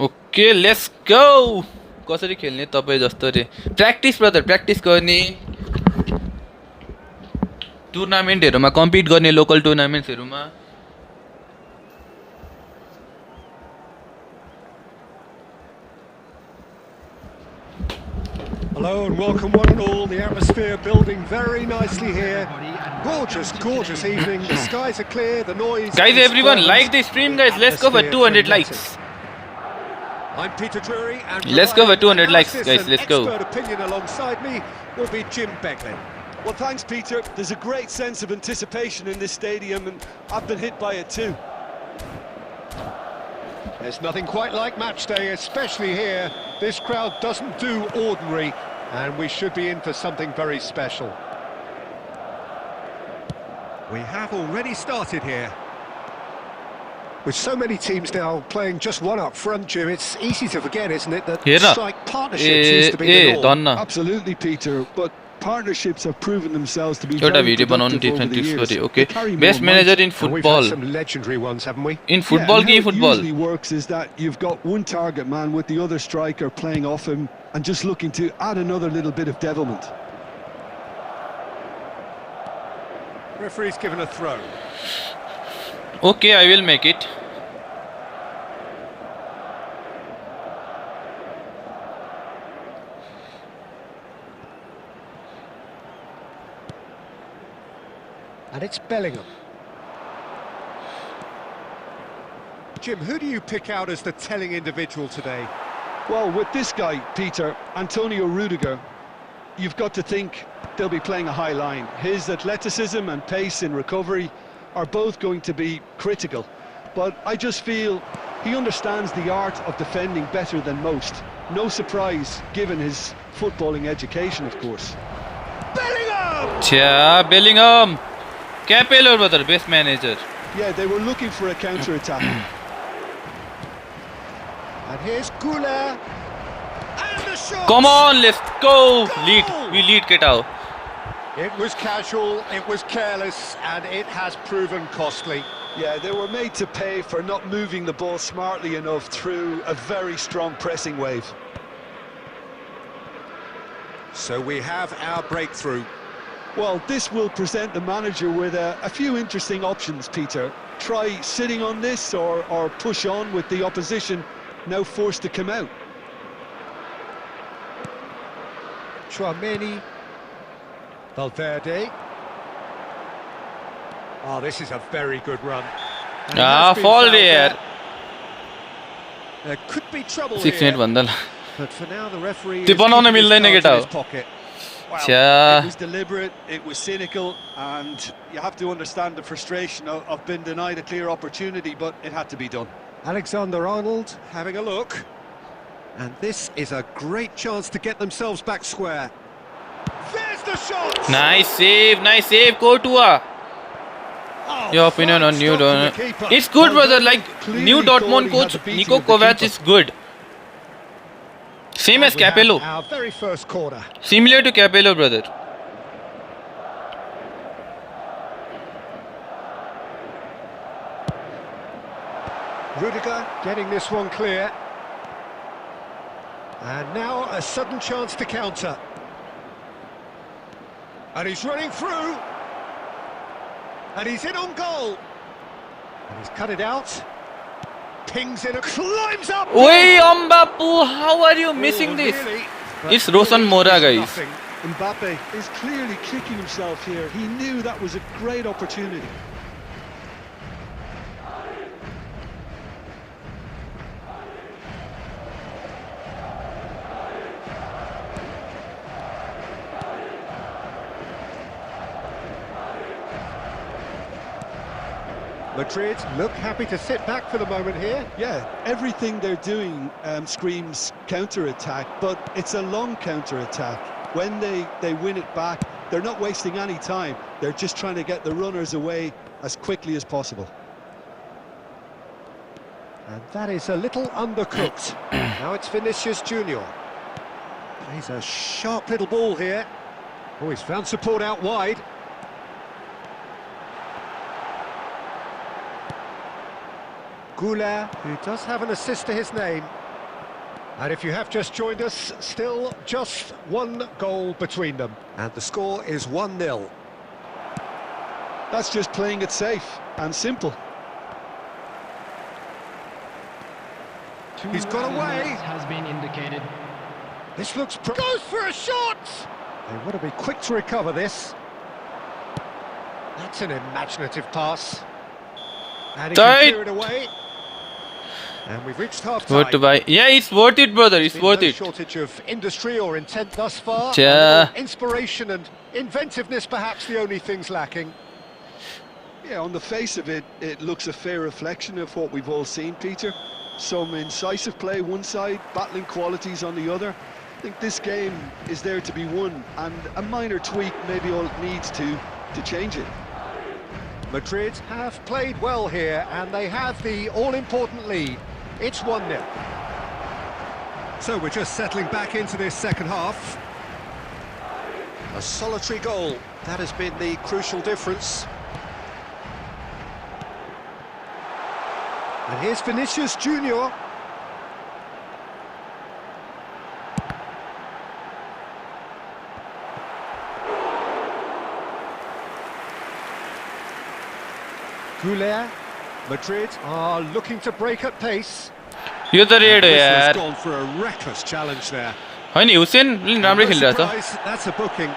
A: ओके लेट्स गो कसरी खेल्ने तपाईँ जस्तो रे प्र्याक्टिस ब्रदर प्र्याक्टिस गर्ने टुर्नामेन्टहरूमा कम्पिट गर्ने local टुर्नामेन्ट्सहरूमा
C: Hello and welcome one and all. The atmosphere building very nicely here. Gorgeous, gorgeous evening. The skies are clear, the noise.
A: Guys, everyone, like the stream, guys. Let's go for 200 likes.
C: I'm Peter Drury, and
A: let's go for 200 likes, guys. Let's go.
C: Expert opinion alongside me will be Jim Beglin.
B: Well, thanks, Peter. There's a great sense of anticipation in this stadium, and I've been hit by it too.
C: There's nothing quite like match day, especially here. This crowd doesn't do ordinary, and we should be in for something very special. We have already started here. With so many teams now playing just one up front, Jim, it's easy to forget, isn't it, that strike partnership seems to be the norm.
B: Absolutely, Peter, but partnerships have proven themselves to be
A: एउटा
B: very
A: video बनाउनु
B: productive over the
A: T20
B: years.
A: गरे okay
B: They carry
A: best
B: more
A: manager
B: might.
A: In
C: And we've had
A: football
C: some legendary ones, haven't we?
A: In football
B: and
A: कि
B: how it
A: football
B: usually works is that you've got one target man with the other striker playing off him and just looking to add another little bit of devilment.
C: Referee's given a throw.
A: Okay I will make it
C: And it's Bellingham. Jim, who do you pick out as the telling individual today?
B: Well, with this guy, Peter, Antonio Rudiger, you've got to think they'll be playing a high line. His athleticism and pace in recovery are both going to be critical. But I just feel he understands the art of defending better than most. No surprise, given his footballing education, of course.
C: Bellingham!
A: Yeah, Bellingham. Capello, brother, best manager.
B: Yeah, they were looking for a counter-attack.
C: And here's Goulet. And the shot!
A: Come on, let's go.
C: Goal!
A: Lead. We lead, Ketao.
C: It was casual, it was careless, and it has proven costly.
B: Yeah, they were made to pay for not moving the ball smartly enough through a very strong pressing wave.
C: So we have our breakthrough.
B: Well, this will present the manager with a few interesting options, Peter. Try sitting on this or push on with the opposition now forced to come out.
C: Chouameni. Valverde. Oh, this is a very good run. And it has been
A: Fall
C: fouled
A: there.
C: There could be trouble
A: 6
C: here.
A: minute बंदल.
C: But for now, the referee
A: त्यो
C: is
A: बनाउन
C: keeping his
A: मिल्दैन
C: cards in
A: केटा
C: his
A: हो.
C: pocket.
A: Chha.
B: It was deliberate, it was cynical, and you have to understand the frustration of being denied a clear opportunity, but it had to be done.
C: Alexander-Arnold having a look. And this is a great chance to get themselves back square. There's the shot!
A: Nice save, Courtois.
C: Oh,
A: Your opinion
C: fine
A: on new
C: stop from the
A: Dortmund?
C: keeper.
A: It's good, brother. Like
B: Clearly
A: new
B: thought
A: Dortmund
B: he had
A: coach
B: the beating
A: Nico
B: of the
A: Kovac
B: keeper.
A: is good. Same as
C: We have
A: Capello.
C: Our very first corner.
A: Similar to Capello, brother.
C: Rudiger getting this one clear. And now a sudden chance to counter. And he's running through. And he's in on goal. And he's cut it out. Pings in, climbs up.
A: Oi, Mbappe, how are you missing
C: Oh,
A: this?
C: nearly.
A: It's Rosan Mora, guys.
C: Nothing.
B: Mbappe is clearly kicking himself here. He knew that was a great opportunity.
C: Madrid look happy to sit back for the moment here.
B: Yeah, everything they're doing screams counter-attack, but it's a long counter-attack. When they win it back, they're not wasting any time. They're just trying to get the runners away as quickly as possible.
C: And that is a little undercooked. Now it's Vinicius Junior. Plays a sharp little ball here. Oh, he's found support out wide. Goulet, who does have an assist to his name. And if you have just joined us, still just one goal between them. And the score is 1-0.
B: That's just playing it safe and simple.
C: He's got away.
D: Has been indicated.
C: This looks... Goes for a shot! They want to be quick to recover this. That's an imaginative pass. And he
A: Tight.
C: can clear it away. And we've reached half-time.
A: What to buy? Yeah, it's worth it, brother. It's
C: Been
A: worth
C: no
A: it.
C: shortage of industry or intent thus far.
A: Cha.
C: A little inspiration and inventiveness perhaps the only things lacking.
B: Yeah, on the face of it, it looks a fair reflection of what we've all seen, Peter. Some incisive play one side, battling qualities on the other. I think this game is there to be won, and a minor tweak maybe all it needs to change it.
C: Madrid have played well here and they have the all-important lead. It's 1-0. So we're just settling back into this second half. A solitary goal, that has been the crucial difference. And here's Vinicius Junior. Goulet. Madrid are looking to break at pace.
A: यो त red हो
C: This has
A: यार.
C: gone for a reckless challenge there.
A: होइन हुसेन राम्रै
C: No
A: खेलिरहेछ.
C: surprise, that's a booking.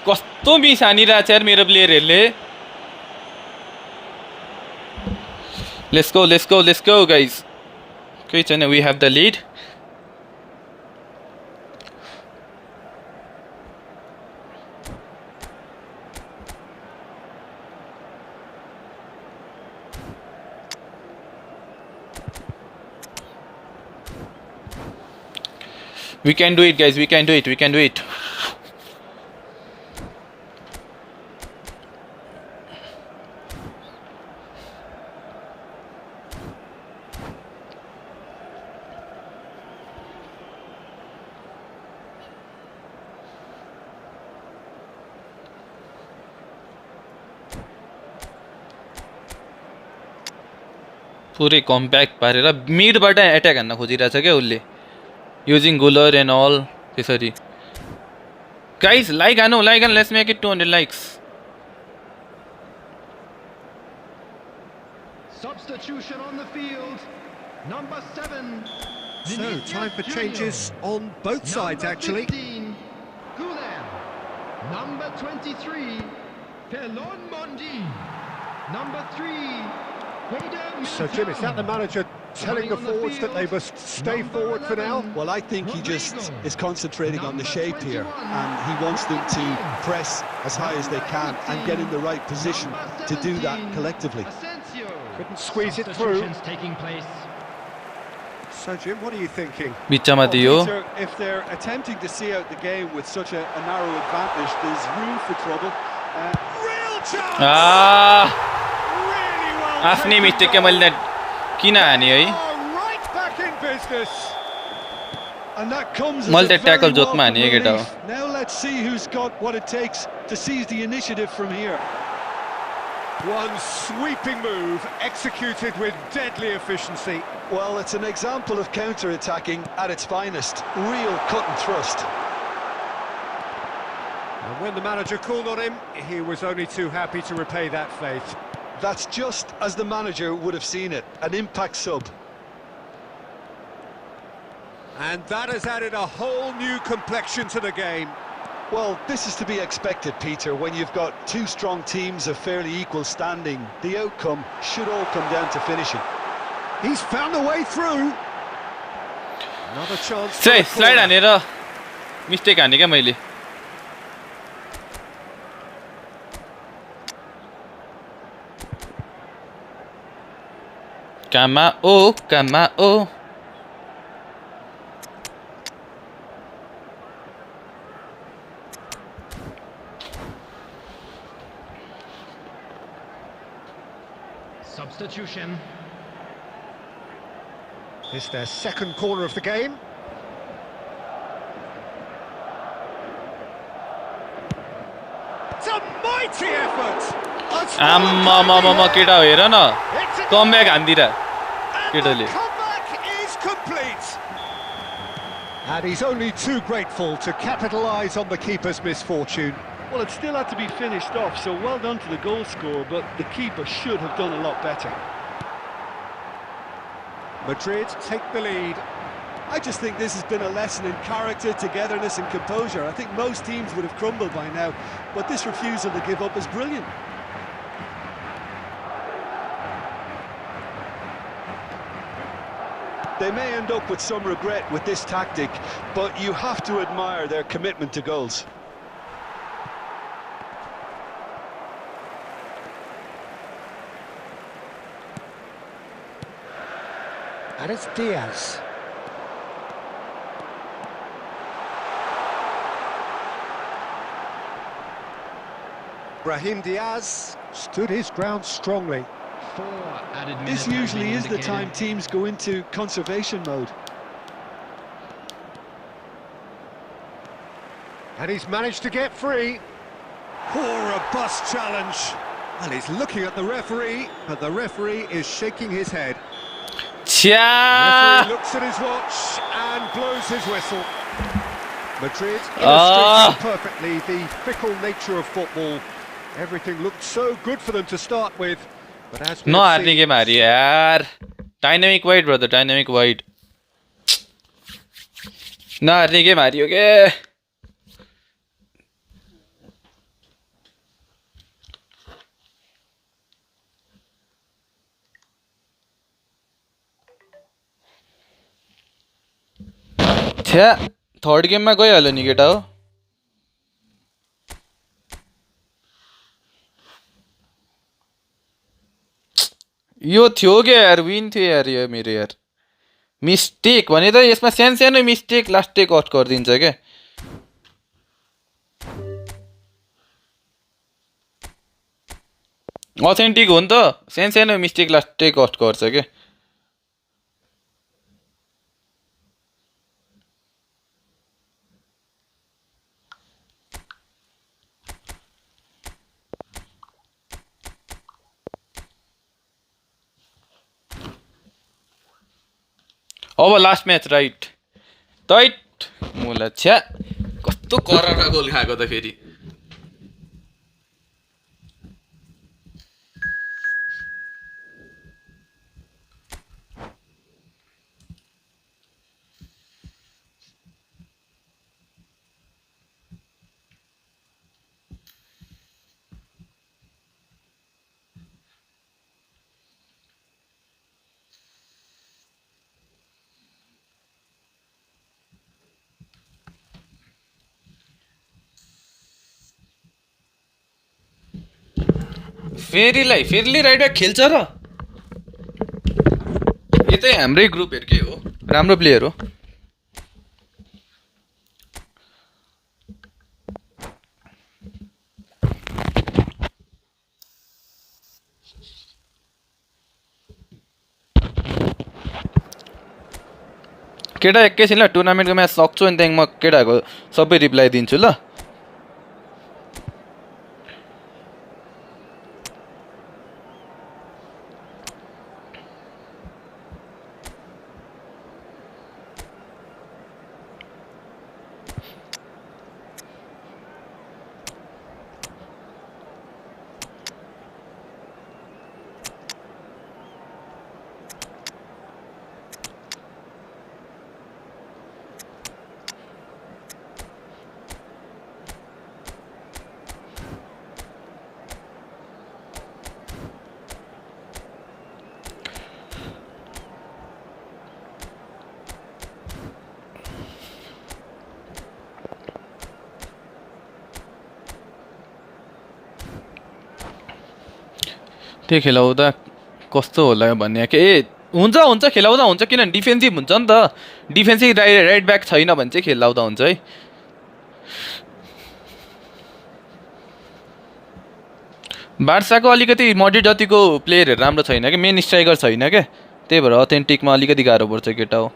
A: कस्तो miss हानिरहेछ यार मेरो प्लेयरहरूले. Let's go, guys. Okay, so now we have the lead. We can do it, guys. We can do it. पुरै compact पारेर मिडबाट attack हान्न खोजिरहेछ क्या उसले युजिङ गुलर एन्ड अल त्यसरी गाइस लाइक हानु let's make it 200 likes
D: Substitution on the field. Number 7.
C: So, time for changes on both sides, actually.
D: 15, Gulen. Number 23, Pelon Mondi. Number 3,
C: So, Jim, is that the manager telling the forwards that they must stay forward for now?
B: Well, I think he just is concentrating on the shape here, and he wants them to press as high as they can and get in the right position to do that collectively.
C: Couldn't squeeze it through.
D: Taking place.
C: So, Jim, what are you thinking?
A: बिचमा दियो
B: Peter, if they're attempting to see out the game with such a narrow advantage, there's room for trouble.
C: Real chance! Really well
A: आफ्नै
C: taken
A: mistake
C: goal.
A: मैले किन हाने है
C: Oh, right back in business.
B: And that comes as
A: Multi
B: a
A: tackle
B: very
A: jotma
B: welcome
A: हानिए केटा हो
B: relief. Now let's see who's got what it takes to seize the initiative from here.
C: One sweeping move, executed with deadly efficiency.
B: Well, it's an example of counter-attacking at its finest. Real cut and thrust.
C: And when the manager called on him, he was only too happy to repay that faith.
B: That's just as the manager would have seen it. An impact sub.
C: And that has added a whole new complexion to the game.
B: Well, this is to be expected, Peter, when you've got two strong teams of fairly equal standing. The outcome should all come down to finishing.
C: He's found a way through. Another chance. for
A: चाहिँ
C: the
A: slide
C: corner.
A: हानेर mistake हाने क्या मैले कामा ओ
D: Substitution.
C: It's their second corner of the game. It's a mighty effort. A strong
A: आम्मामामा केटा हो हेर न
C: It's a
A: comeback हान्दिरा
C: and
A: केटाले
C: the comeback is complete. And he's only too grateful to capitalise on the keeper's misfortune.
B: Well, it still had to be finished off, so well done to the goal scorer, but the keeper should have done a lot better.
C: Madrid take the lead.
B: I just think this has been a lesson in character, togetherness and composure. I think most teams would have crumbled by now, but this refusal to give up is brilliant. They may end up with some regret with this tactic, but you have to admire their commitment to goals.
C: And it's Diaz. Brahim Diaz stood his ground strongly.
D: 4 added minutes.
B: This
D: have
B: usually
D: been
B: is the time
D: indicated.
B: teams go into conservation mode.
C: And he's managed to get free. Poor robust challenge. And he's looking at the referee, but the referee is shaking his head.
A: छ्या
C: Referee looks at his watch and blows his whistle. Madrid
A: Ah.
C: illustrating perfectly the fickle nature of football. Everything looked so good for them to start with, but as we have
A: नहार्ने
C: seen,
A: game हारियो यार dynamic wide brother dynamic wide नहार्ने game हारियो के छ्या third गेममा गइहाल्यो नि केटा हो यो थियो क्या यार विन थियो यार यो मेरो यार मिस्टेक भने त यसमा सानो मिस्टेक लास्टै कट गरिदिन्छ क्या अथेन्टिक हो नि त सानो मिस्टेक लास्टै कट गर्छ क्या अब लास्ट म्याच राइट टाइट मुला छ्या कस्तो करारा गोल खाएको त फेरि फेरि राइट ब्याक खेल्छ र यतै हाम्रै ग्रुपहरुकै हो राम्रो प्लेयर हो केटा एकैछिन ल टुर्नामेन्टको म्याच सक्छु अनि त्यहाँदेखि म केटाको सबै रिप्लाई दिन्छु ल त्यो खेलाउँदा कस्तो होला भन्ने के हुन्छ खेलाउँदा हुन्छ किनभने डिफेन्सिभ हुन्छ नि त डिफेन्सिभ राइट ब्याक छैन भने चाहिँ खेलाउँदा हुन्छ है बार्साको अलिकति मड्रिड जतिको प्लेयरहरू राम्रो छैन क्या मेन स्ट्राइकर छैन क्या त्यही भएर अथेन्टिकमा अलिकति गाह्रो पर्छ केटा हो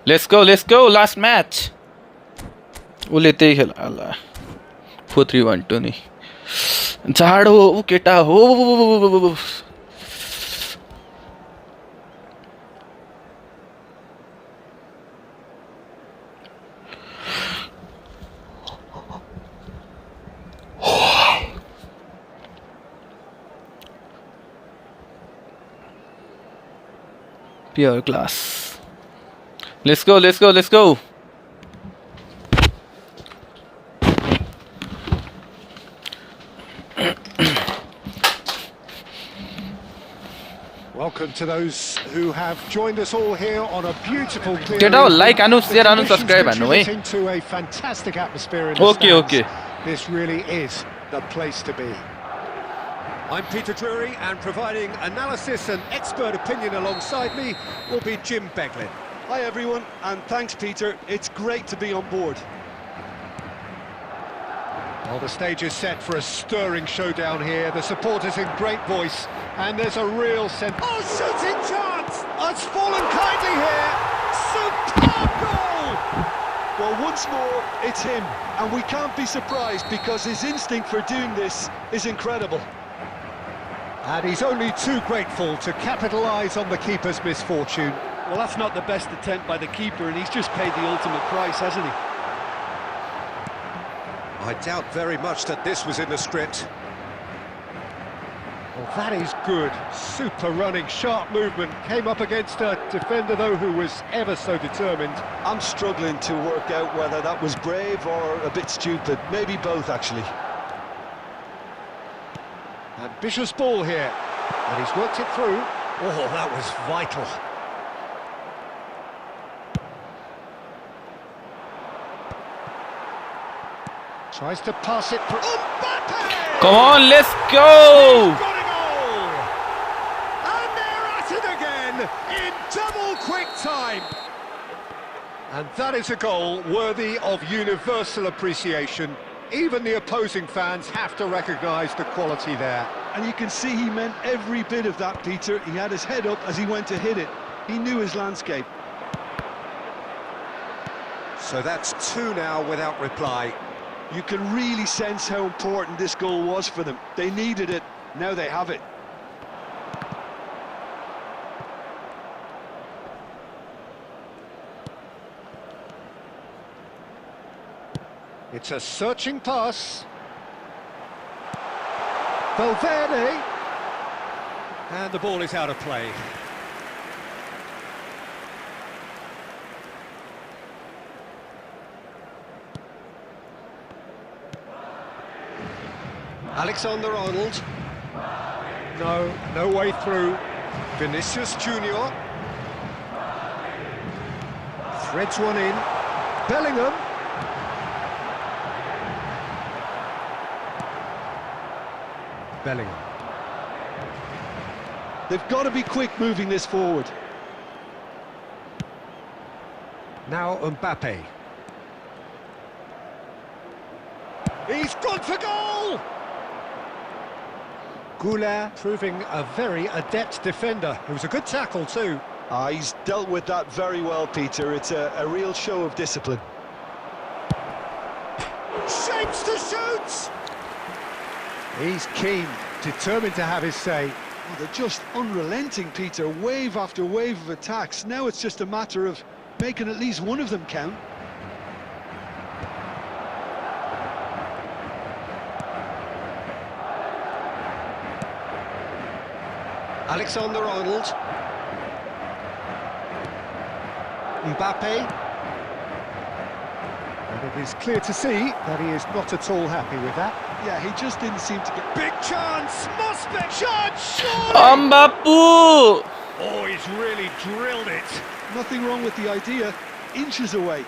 A: लेट्स गो लास्ट म्याच उसले त्यही खेला 4-3-1-2 नि जाडो ऊ केटा हो pure class let's go
C: Welcome to those who have joined us all here on a beautiful clear
A: Get out,
C: evening.
A: like and share and
C: The
A: subscribe
C: conditions
A: and
C: contribute into a fantastic atmosphere in the
A: Okay.
C: stands. This really is the place to be. I'm Peter Drury, and providing analysis and expert opinion alongside me will be Jim Beglin.
B: Hi everyone, and thanks Peter. It's great to be on board.
C: Well, the stage is set for a stirring showdown here. The supporters in great voice, and there's a real sense. Oh, shooting chance! It's fallen kindly here. Superb goal!
B: Well, once more, it's him, and we can't be surprised because his instinct for doing this is incredible.
C: And he's only too grateful to capitalise on the keeper's misfortune.
B: Well, that's not the best attempt by the keeper, and he's just paid the ultimate price, hasn't he?
C: I doubt very much that this was in the script. Well, that is good. Super running, sharp movement. Came up against a defender, though, who was ever so determined.
B: I'm struggling to work out whether that was brave or a bit stupid. Maybe both, actually.
C: Ambitious ball here. And he's worked it through. Oh, that was vital. Tries to pass it through. Mbappe!
A: Come on, let's
C: He's
A: go!
C: got a goal! And they're at it again in double quick time. And that is a goal worthy of universal appreciation. Even the opposing fans have to recognise the quality there.
B: And you can see he meant every bit of that, Peter. He had his head up as he went to hit it. He knew his landscape.
C: So that's two now without reply.
B: You can really sense how important this goal was for them. They needed it, now they have it.
C: It's a searching pass. Valverde. And the ball is out of play. Alexander-Arnold. No way through. Vinicius Junior. Threads one in. Bellingham. Bellingham.
B: They've got to be quick moving this forward.
C: Now Mbappe. He's gone for goal! Goulet proving a very adept defender. It was a good tackle too.
B: He's dealt with that very well, Peter. It's a real show of discipline.
C: Shapes to shoot! He's keen, determined to have his say.
B: Oh, they're just unrelenting, Peter. Wave after wave of attacks. Now it's just a matter of making at least one of them count.
C: Alexander-Arnold. Mbappe. And it is clear to see that he is not at all happy with that.
B: Yeah, he just didn't seem to get...
C: Big chance! Must be chance! Surely!
A: Ambapu!
C: Oh, he's really drilled it.
B: Nothing wrong with the idea. Inches away.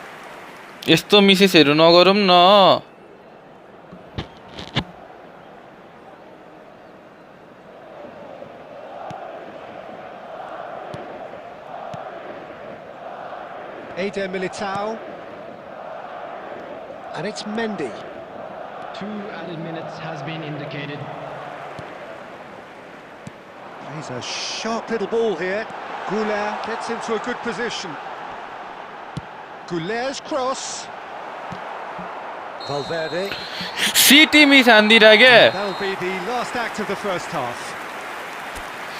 A: यस्तो मिसेसहरु नगरौँ न
C: Eder Militao. And it's Mendy.
D: 2 added minutes has been indicated.
C: He's a sharp little ball here. Goulet gets into a good position. Goulet's cross. Valverde.
A: City miss हान्दिरा के
C: That'll be the last act of the first half.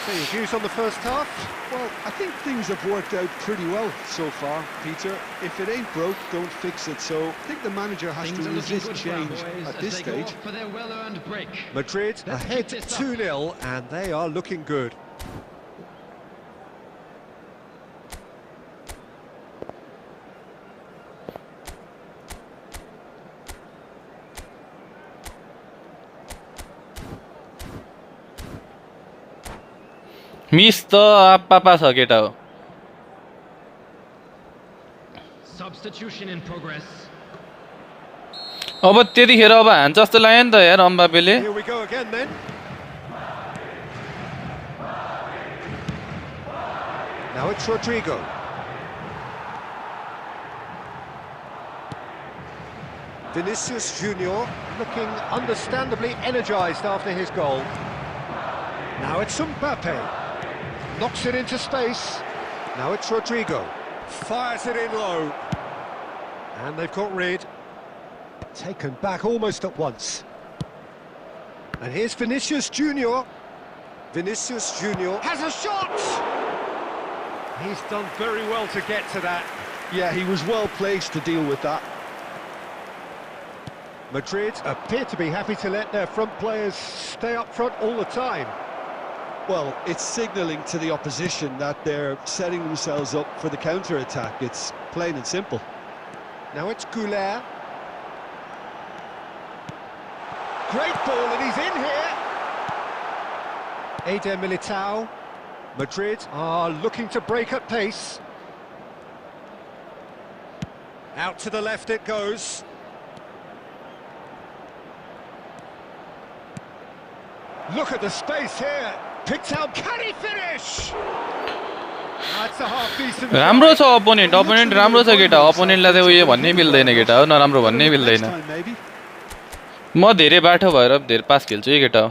C: So your views on the first half?
B: Well, I think things have worked out pretty well so far, Peter. If it ain't broke, don't fix it. So I think the manager has
D: Things
B: to
D: are looking
B: resist
D: good for our
B: change
D: boys
B: at
D: as
B: this
D: they go
B: stage.
D: up for their well-earned break.
C: Madrid
D: Let's
C: ahead
D: keep this up.
C: 2-0 and they are looking good.
A: Miss त आप्पापा छ केटा हो
D: Substitution in progress.
A: अब त्यतिखेर अब हान्छ जस्तो लाग्यो नि त यार अम्बापेले
C: Here we go again then. Now it's Rodrigo. Vinicius Junior looking understandably energised after his goal. Now it's Mbappe. Knocks it into space. Now it's Rodrigo. Fires it in low. And they've got rid. Taken back almost at once. And here's Vinicius Junior. Vinicius Junior has a shot! He's done very well to get to that.
B: Yeah, he was well placed to deal with that.
C: Madrid appear to be happy to let their front players stay up front all the time.
B: Well, it's signalling to the opposition that they're setting themselves up for the counter-attack. It's plain and simple.
C: Now it's Goulet. Great ball, and he's in here. Eder Militao. Madrid are looking to break at pace. Out to the left it goes. Look at the space here. Picked out. Can he finish? That's a half decent.
A: राम्रो छ opponent राम्रो छ केटा अपोनेन्टलाई चाहिँ उयो भन्नै मिल्दैन केटा हो नराम्रो भन्नै मिल्दैन म धेरै बाठो भएर धेरै पास खेल्छु है केटा हो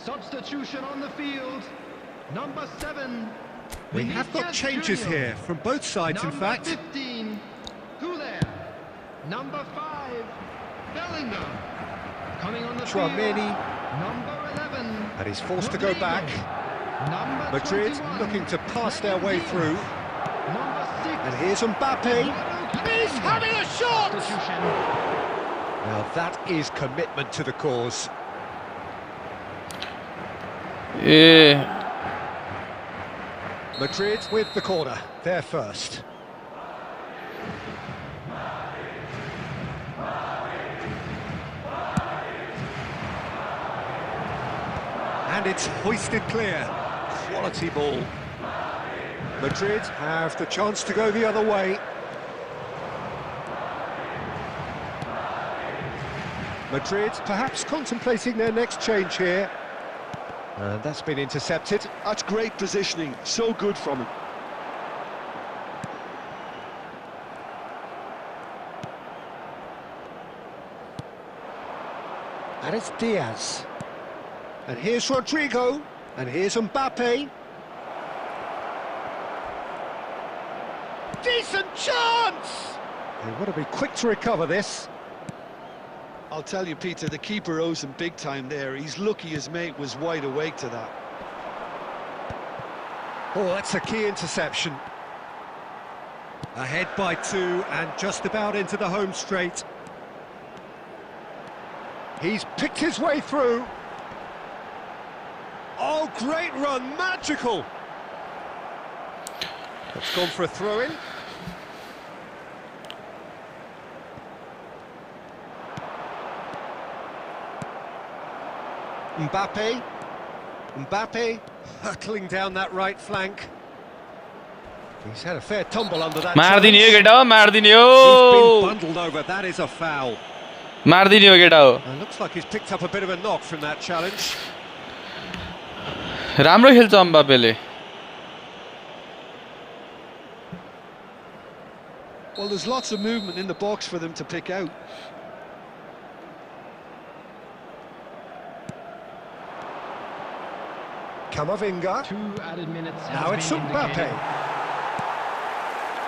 D: Substitution on the field. Number 7.
C: We have got changes here from both sides, in fact.
D: Number 15. Goulet. Number 5. Bellingham. Coming on the
C: Chouameni.
D: field. Number 11.
C: And he's forced to go back.
D: Number
C: Madrid
D: 21.
C: looking to pass their way through.
D: Number 6.
C: And here's Mbappe. He's having a shot!
D: Substitution.
C: Now that is commitment to the cause.
A: A
C: Madrid with the corner, they're first. And it's hoisted clear. Quality ball. Madrid have the chance to go the other way. Madrid perhaps contemplating their next change here. And that's been intercepted.
B: That's great positioning, so good from him.
C: And it's Diaz. And here's Rodrigo. And here's Mbappe. Decent chance! They want to be quick to recover this.
B: I'll tell you, Peter, the keeper owes him big time there. He's lucky his mate was wide awake to that.
C: Oh, that's a key interception. Ahead by 2 and just about into the home straight. He's picked his way through. Oh, great run, magical! It's gone for a throw-in. Mbappe hurtling down that right flank. He's had a fair tumble under that.
A: मार्दिने हो केटा हो मार्दिने
C: He's
A: हो
C: been bundled over. That is a foul.
A: मार्दिने हो केटा हो
C: And looks like he's picked up a bit of a knock from that challenge.
A: राम्रो खेल्छ अम्बापेले
B: Well, there's lots of movement in the box for them to pick out.
C: Camavinga.
D: 2 added minutes.
C: Now it's Mbappe.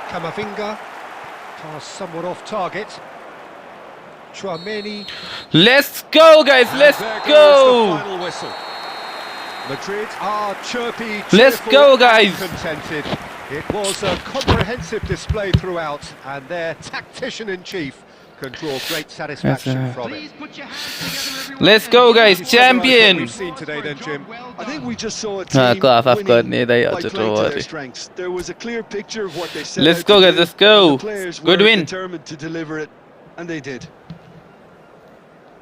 C: Camavinga. Pass somewhat off target. Chouameni.
A: Let's go guys, let's
C: There goes
A: go.
C: the final whistle. Madrid are chirpy.
A: Let's
C: cheerful
A: go,
C: and
A: guys.
C: Contented. It was a comprehensive display throughout, and their tactician-in-chief can draw great satisfaction from it.
D: Please put your hands together, everyone.
A: Let's go guys,
C: What
A: champion.
C: we've seen today then, Jim.
B: I think we just saw a
A: Ah,
B: team
A: go off,
B: winning
A: गर्ने दाइ
B: by
A: हजुर
B: playing to their
A: अरे
B: strengths. There was a clear picture of what they set
A: Let's
B: out
A: go
B: to
A: guys,
B: do,
A: let's go.
B: and the players
A: Good
B: were
A: win.
B: determined to deliver it, and they did.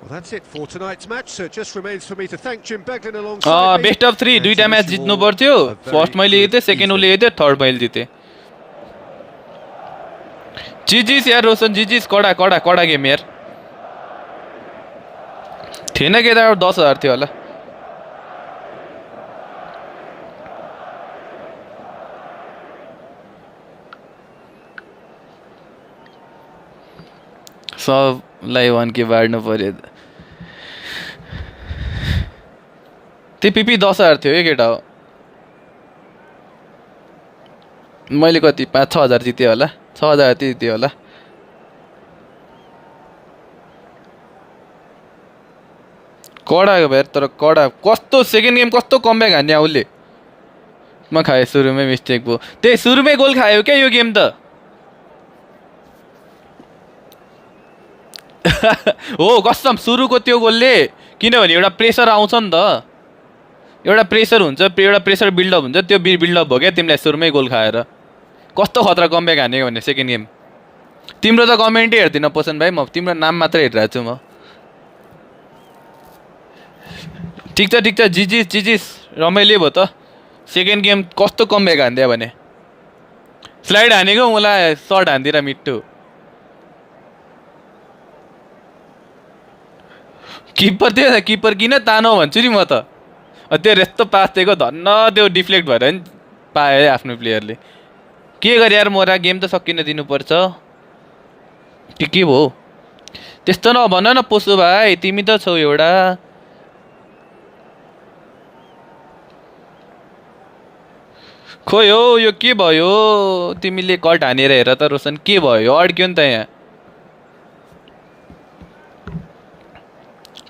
C: Well, that's it for tonight's match, so it just remains for me to thank Jim Beglin alongside me.
A: Best of 3
C: and
A: दुईटा
C: to
A: match
C: wish you
A: जित्नु
C: all
A: पर्थ्यो
C: a very
A: first मैले
C: good
A: जितेँ second उसले
C: evening.
A: जित्यो third मैले जितेँ जिजिस यार रोशन जिजिस कडा कडा कडा गेम यार थिएन के त 10,000 थियो होला सबलाई 1K बाड्नु पर्यो त्यो पिपी 10,000 थियो है केटा हो मैले कति 5-6 हजार जितेँ होला 6,000 जितेँ होला कडा भयो तर कडा कस्तो सेकेन्ड गेम कस्तो कमब्याक हान्ने उसले म खाएँ सुरुमै मिस्टेक भयो त्यही सुरुमै गोल खायो क्या यो गेम त हो कसम सुरुको त्यो गोलले किनभने एउटा प्रेसर आउँछ नि त एउटा प्रेसर हुन्छ एउटा प्रेसर बिल्डअप हुन्छ त्यो बिल्डअप भयो क्या तिमीलाई सुरुमै गोल खाएर कस्तो खतरा कमब्याक हानेको भने सेकेन्ड गेम तिम्रो त कमेन्टै हेर्दिनँ पोसन भाइ म तिम्रो नाम मात्रै हेरिरहेको छु म ठिक छ जिजिस रमाइलो भयो त सेकेन्ड गेम कस्तो कमब्याक हान्दियो भने स्लाइड हानेको मलाई सर्ट हान्दिएर मिट्टु किपर त्यो किपर किन तानो भन्छु नि म त त्यो यस्तो पास दिएको धन्न त्यो डिफ्लेक्ट भएर नि पायो है आफ्नो प्लेयरले के गरे यार मोरा गेम त सकिन दिनुपर्छ के भयो त्यस्तो नभन न पोसो भाइ तिमी त छौ एउटा खोइ हो यो के भयो तिमीले कट हानेर हेर त रोशन के भयो अड्क्यो नि त यहाँ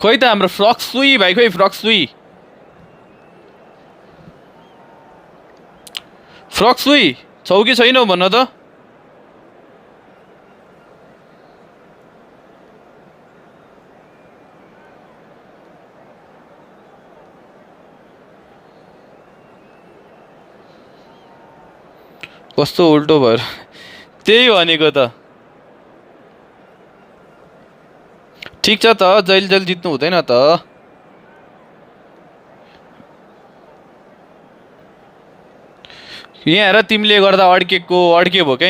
A: खोइ त हाम्रो फ्रक सुई भाइ खोइ फ्रक सुई छौ कि छैनौ भन त कस्तो उल्टो भयो त्यही भनेको त ठिक छ त जहिले जित्नु हुँदैन त यहाँ हेर तिमीले गर्दा अड्क्यो भयो क्या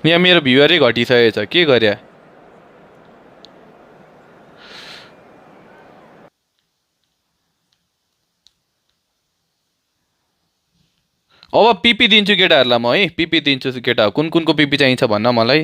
A: यहाँ मेरो भ्युअरै घटिसकेको छ के गरे अब पिपी दिन्छु केटाहरूलाई म है पिपी दिन्छु केटा कुनको पिपी चाहिन्छ भन्न मलाई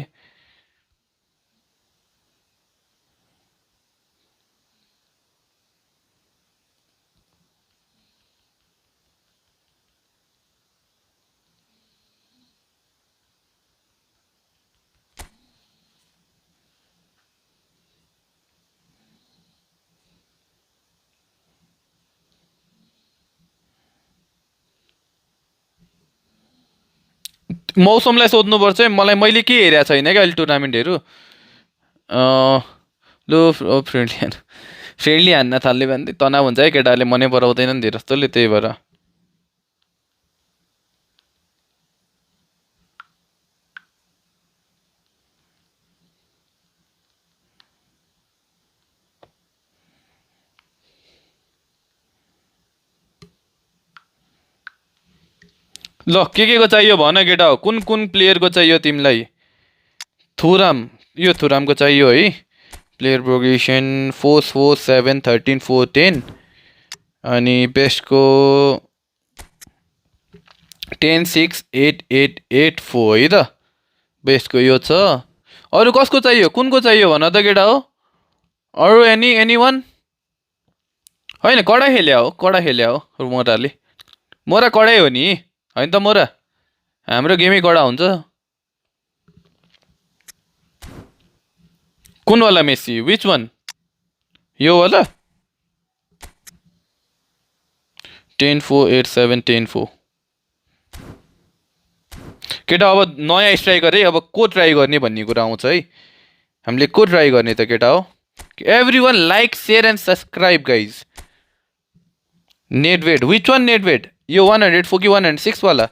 A: मौसमलाई सोध्नुपर्छ है मलाई मैले के हेरेको छैन क्या अहिले टुर्नामेन्टहरू लु फ्रेन्डली हान्न थाल्यो भने तनाव हुन्छ है केटाहरूले मनै पराउँदैन नि धेरै जस्तोले त्यही भएर ल के को चाहियो भन केटा हो कुन प्लेयरको चाहियो तिमीलाई यो थुरामको चाहियो है प्लेयर प्रोग्रेसन 4 4 7 13 4 10 अनि बेस्टको 10 6 8 8 8 4 है त बेस्टको यो छ अरू कसको चाहियो कुनको चाहियो भन त केटा हो अरू एनी वान होइन कडा खेल्या हो मोरा कडै हो नि होइन त मोरा हाम्रो गेमै कडा हुन्छ कुन वाला मेसी विच वान यो वाला 10 4 8 7 10 4 केटा अब नयाँ स्ट्राइकर है अब को ट्राई गर्ने भन्ने कुरा आउँछ है हामीले को ट्राई गर्ने त केटा हो everyone like share and subscribe guys नेटवेट विच वान नेटवेट यो 104 कि 106 वाला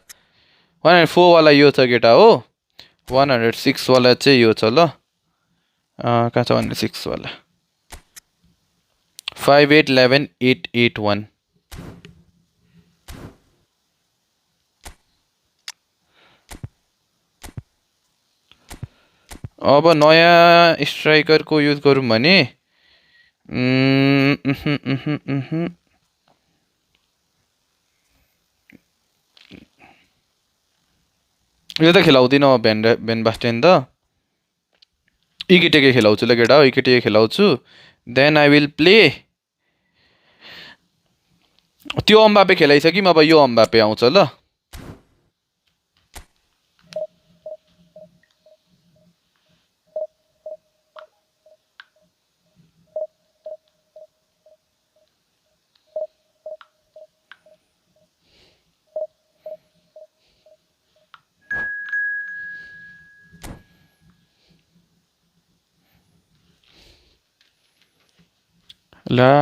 A: 104 वाला यो छ केटा हो 106 वाला चाहिँ यो छ ल कहाँ छ 106 वाला 5811881 अब नयाँ स्ट्राइकरको युज गरौँ भने यो त खेलाउँदिनँ म बेन बास्टेन त इकिटेके खेलाउँछु ल केटा हो इकिटेके खेलाउँछु देन आई विल प्ले त्यो अम्बापे खेलाइसक्यौँ अब यो अम्बापे आउँछ ल ला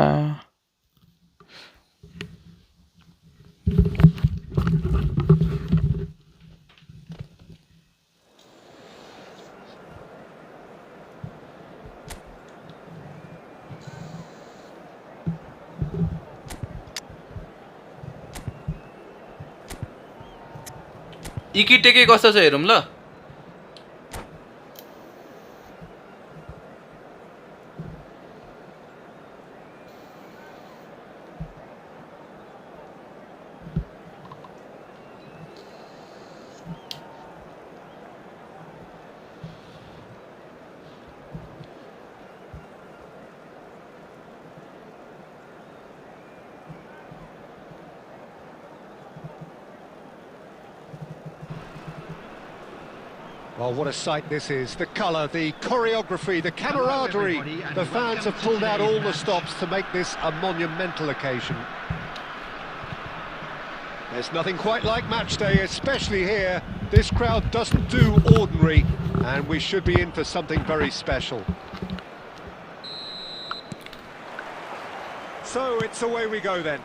A: इकिटेके कस्तो छ हेरौँ ल
C: Well, what a sight this is. The colour, the choreography, the camaraderie. The fans have pulled out all the stops to make this a monumental occasion. There's nothing quite like match day, especially here. This crowd doesn't do ordinary, and we should be in for something very special. So it's away we go then.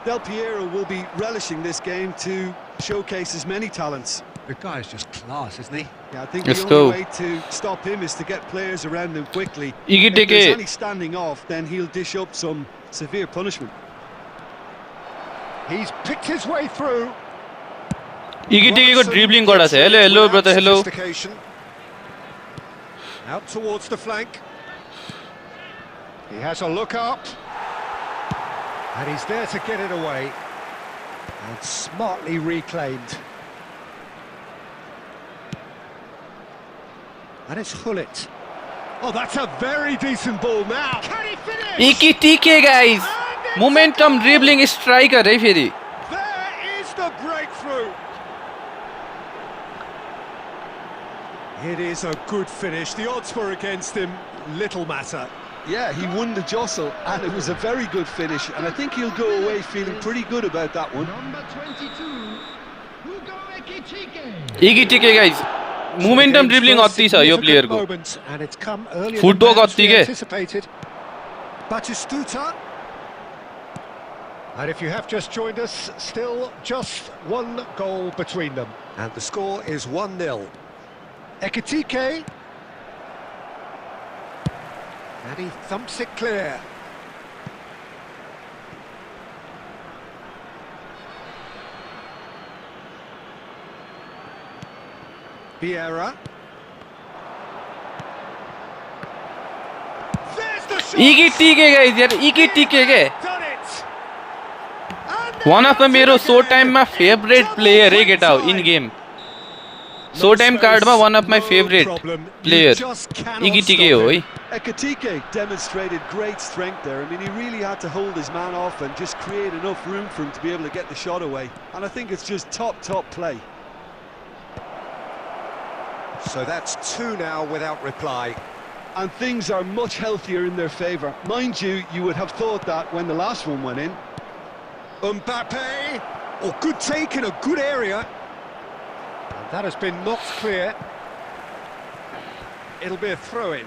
B: Del Piero will be relishing this game to showcase his many talents.
C: The guy is just class, isn't he?
B: Yeah, I think
A: Let's
B: the only
A: go.
B: way to stop him is to get players around him quickly.
A: Ikitekee.
B: If there's any standing off, then he'll dish up some severe punishment.
C: He's picked his way through.
A: इकिटेकेको dribbling गरा छ hello hello brother hello
C: Out towards the flank. He has a look up. And he's there to get it away. And smartly reclaimed. And it's Hullet. Oh, that's a very decent ball now. Can he finish?
A: Ekitike guys momentum dribbling striker है फेरि
C: There is the breakthrough. It is a good finish. The odds were against him. Little matter.
B: Yeah, he won the jostle, and it was a very good finish, and I think he'll go away feeling pretty good about that one.
D: Number 22, Hugo Ekitike.
A: Ekitike guys momentum dribbling अति छ यो प्लेयरको
C: And it's come earlier
A: Footwork
C: than
A: अति के
C: anticipated. Batistuta. And if you have just joined us, still just one goal between them. And the score is 1-0. Ekitike. And he thumps it clear. Vieira. There's the shot.
A: Ekitike guys यार Ekitike के
C: Done it.
A: One of मेरो सो टाइममा favourite player है केटा हो इन game so time कार्डमा one of my favourite player Ekitike हो है
B: Ekitike demonstrated great strength there. I mean, he really had to hold his man off and just create enough room for him to be able to get the shot away. And I think it's just top play.
C: So that's 2 now without reply.
B: And things are much healthier in their favour. Mind you, you would have thought that when the last one went in.
C: Mbappe. Oh, good take in a good area. And that has been knocked clear. It'll be a throw-in.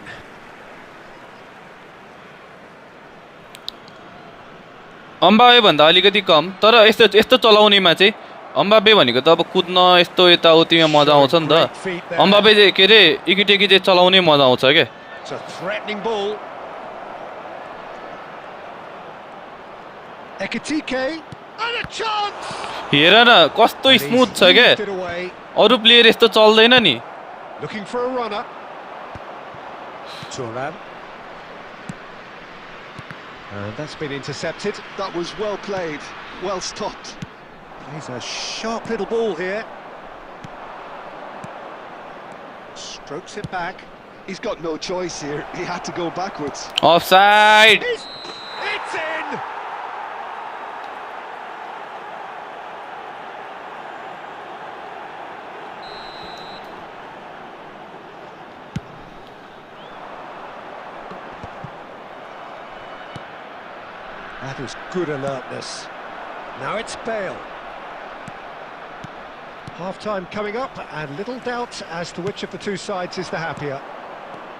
A: अम्बाबे भन्दा अलिकति कम तर यस्तो यस्तो चलाउनेमा चाहिँ अम्बाबे भनेको त अब कुद्न यस्तो यताउतिमा मजा आउँछ नि त अम्बाबे चाहिँ के अरे इकिटेकी चाहिँ चलाउने मजा आउँछ क्या
C: It's a threatening ball. Ekitike. And a chance.
A: हेर न कस्तो स्मुथ छ क्या
C: Moved it away.
A: अरू प्लेयर यस्तो चल्दैन नि
C: Looking for a runner. Turan. And that's been intercepted.
B: That was well played, well stopped.
C: Plays a sharp little ball here. Strokes it back.
B: He's got no choice here. He had to go backwards.
A: Offside.
C: It's in! That is good alertness. Now it's Bale. Half-time coming up, and little doubt as to which of the two sides is the happier.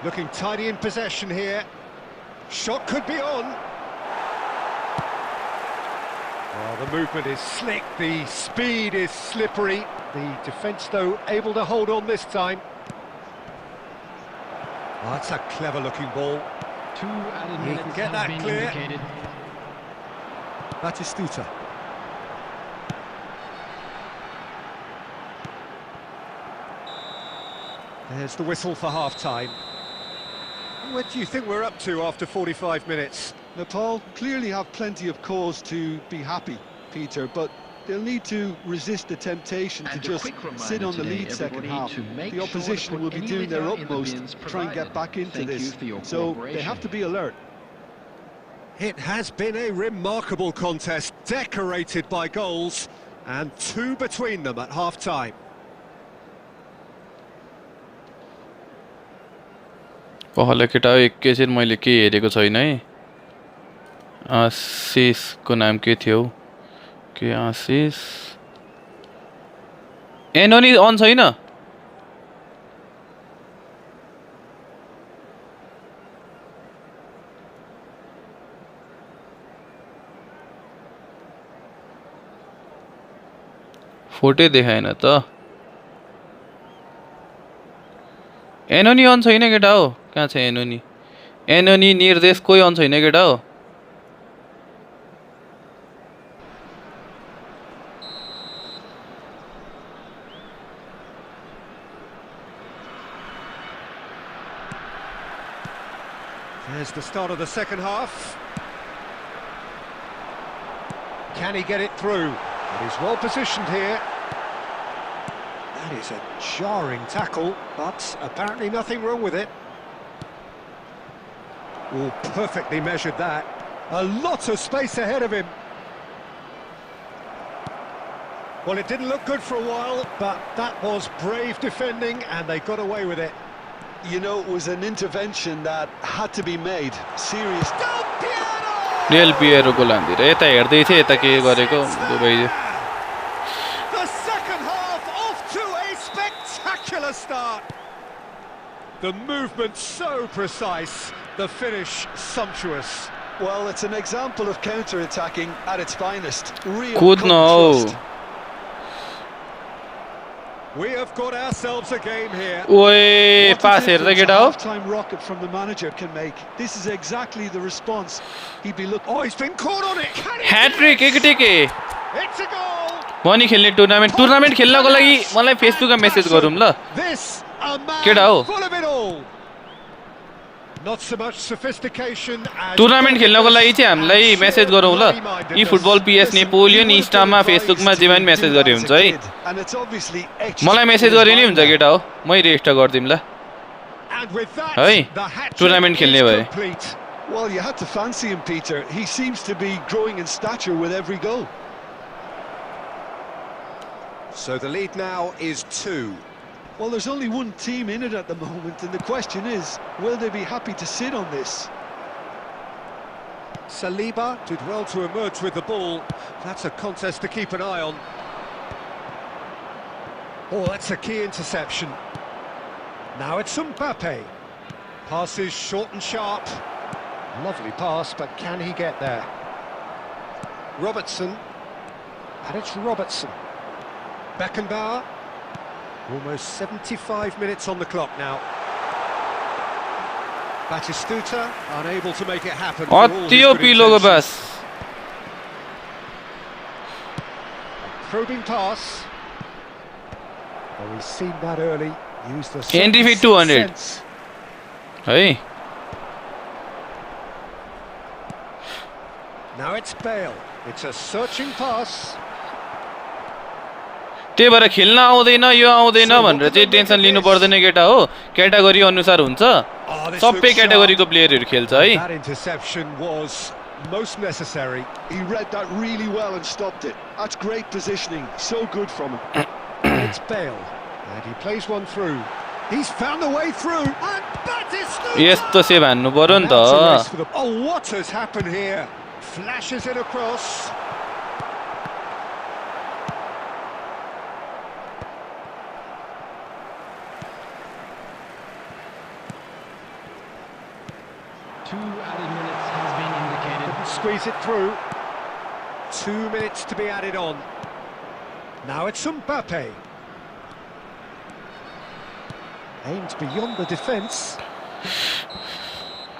C: Looking tidy in possession here. Shot could be on. Oh, the movement is slick, the speed is slippery. The defence, though, able to hold on this time. Oh, that's a clever-looking ball.
D: 2 added
C: He
D: minutes
C: can get
D: have
C: that
D: been
C: clear.
D: indicated.
C: Batistuta. There's the whistle for half-time. What do you think we're up to after 45 minutes?
B: Nepal clearly have plenty of cause to be happy, Peter, but they'll need to resist the temptation
D: And
B: to
D: a
B: just
D: quick reminder
B: sit on the
D: today,
B: lead second
D: everybody,
B: half.
D: to make
B: The
D: sure to
B: opposition
D: put
B: will be
D: any
B: doing their
D: litter in the
B: utmost
D: bins
B: to try and get
D: provided.
B: back into
D: Thank you
B: this.
D: for your
B: So they
D: cooperation.
B: have to be alert.
C: It has been a remarkable contest, decorated by goals, and 2 between them at half-time.
A: पहले केटा एकैछिन मैले के हेरेको छैन है आशिषको नाम के थियो के आशिष एनोनी अन छैन फोटो देखाएन त एनोनी अन छैन केटा हो कहाँ छ एनोनी एनोनी निर्देश कोही अन छैन केटा हो
C: There's the start of the second half. Can he get it through? But he's well positioned here. That is a jarring tackle, but apparently nothing wrong with it. Oh, perfectly measured that. A lot of space ahead of him. Well, it didn't look good for a while, but that was brave defending, and they got away with it.
B: You know, it was an intervention that had to be made. Serious.
C: Del Piero!
A: Del पिएरोको लान्दिएर यता हेर्दै थिए यता के गरेको Dubai
C: The second half off to a spectacular start. The movement so precise, the finish sumptuous.
B: Well, it's an example of counter-attacking at its finest. Real
A: कुद्न हौ
B: trust.
C: We have got ourselves a game here.
A: ओए
B: What a
A: पास हेर्दै
B: difference a
A: केटा हो
B: half-time rocket from the manager can make. This is exactly the response he'd be looking.
C: Oh, he's been caught on it. Can he
A: hat-trick
C: do this?
A: एकटिके
C: It's a goal.
A: Money खेल्ने tournament खेल्नको लागि मलाई फेसबुकमा message गरौँ ल
C: This a man
A: केटा हो
C: full of it all. Not so much sophistication as
A: tournament खेल्नको लागि चाहिँ हामीलाई मेसेज गरौँ ल यी फुटबल पिएस नेपोलियन इन्स्टामा फेसबुकमा जेमा पनि मेसेज गरे हुन्छ है
B: And it's obviously
A: मलाई मेसेज गरे नि हुन्छ केटा हो मै रेजिस्टर गरिदिउँ ल
C: And with that,
A: है
C: the hat-trick
A: टुर्नामेन्ट खेल्ने
C: is
A: भए
C: complete.
B: Well, you had to fancy him, Peter. He seems to be growing in stature with every goal.
C: So the lead now is 2.
B: Well, there's only one team in it at the moment, and the question is, will they be happy to sit on this?
C: Saliba did well to emerge with the ball. That's a contest to keep an eye on. Oh, that's a key interception. Now it's Mbappe. Passes short and sharp. Lovely pass, but can he get there? Robertson. And it's Robertson. Beckenbauer. Almost 75 minutes on the clock now. Batistuta unable to make it happen. for all his
A: अति
C: good
A: पिलोको
C: intentions.
A: बास
C: Probing pass. Well, we've seen that early. Used the
A: Entry fee
C: certain
A: 200.
C: sense.
A: है
C: Now it's Bale. It's a searching pass.
A: त्यही भएर खेल्न आउँदैन यो आउँदैन भनेर चाहिँ टेन्सन लिनु पर्दैन केटा हो क्याटेगोरी अनुसार हुन्छ
C: Oh, this
A: सबै
C: looks sharp.
A: क्याटेगोरीको प्लेयरहरू खेल्छ है
C: That interception was most necessary.
B: He read that really well and stopped it. That's great positioning. So good from him.
C: It's Bale, and he plays one through. He's found the way through, and Batistuta!
A: यस्तो save हान्नु पर्यो नि
C: That's a race
A: त
C: for the... Oh, what has happened here? Flashes it across.
D: Two added minutes has been indicated.
C: Couldn't squeeze it through. 2 minutes to be added on. Now it's Mbappe. Aimed beyond the defence.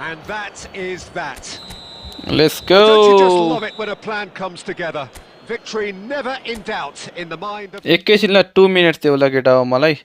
C: And that is that.
A: Let's
C: Don't you just
A: go
C: love it when a plan comes together? Victory never in doubt in the mind of...
A: एकैछिनलाई 2 minutes थियो होला केटा हो मलाई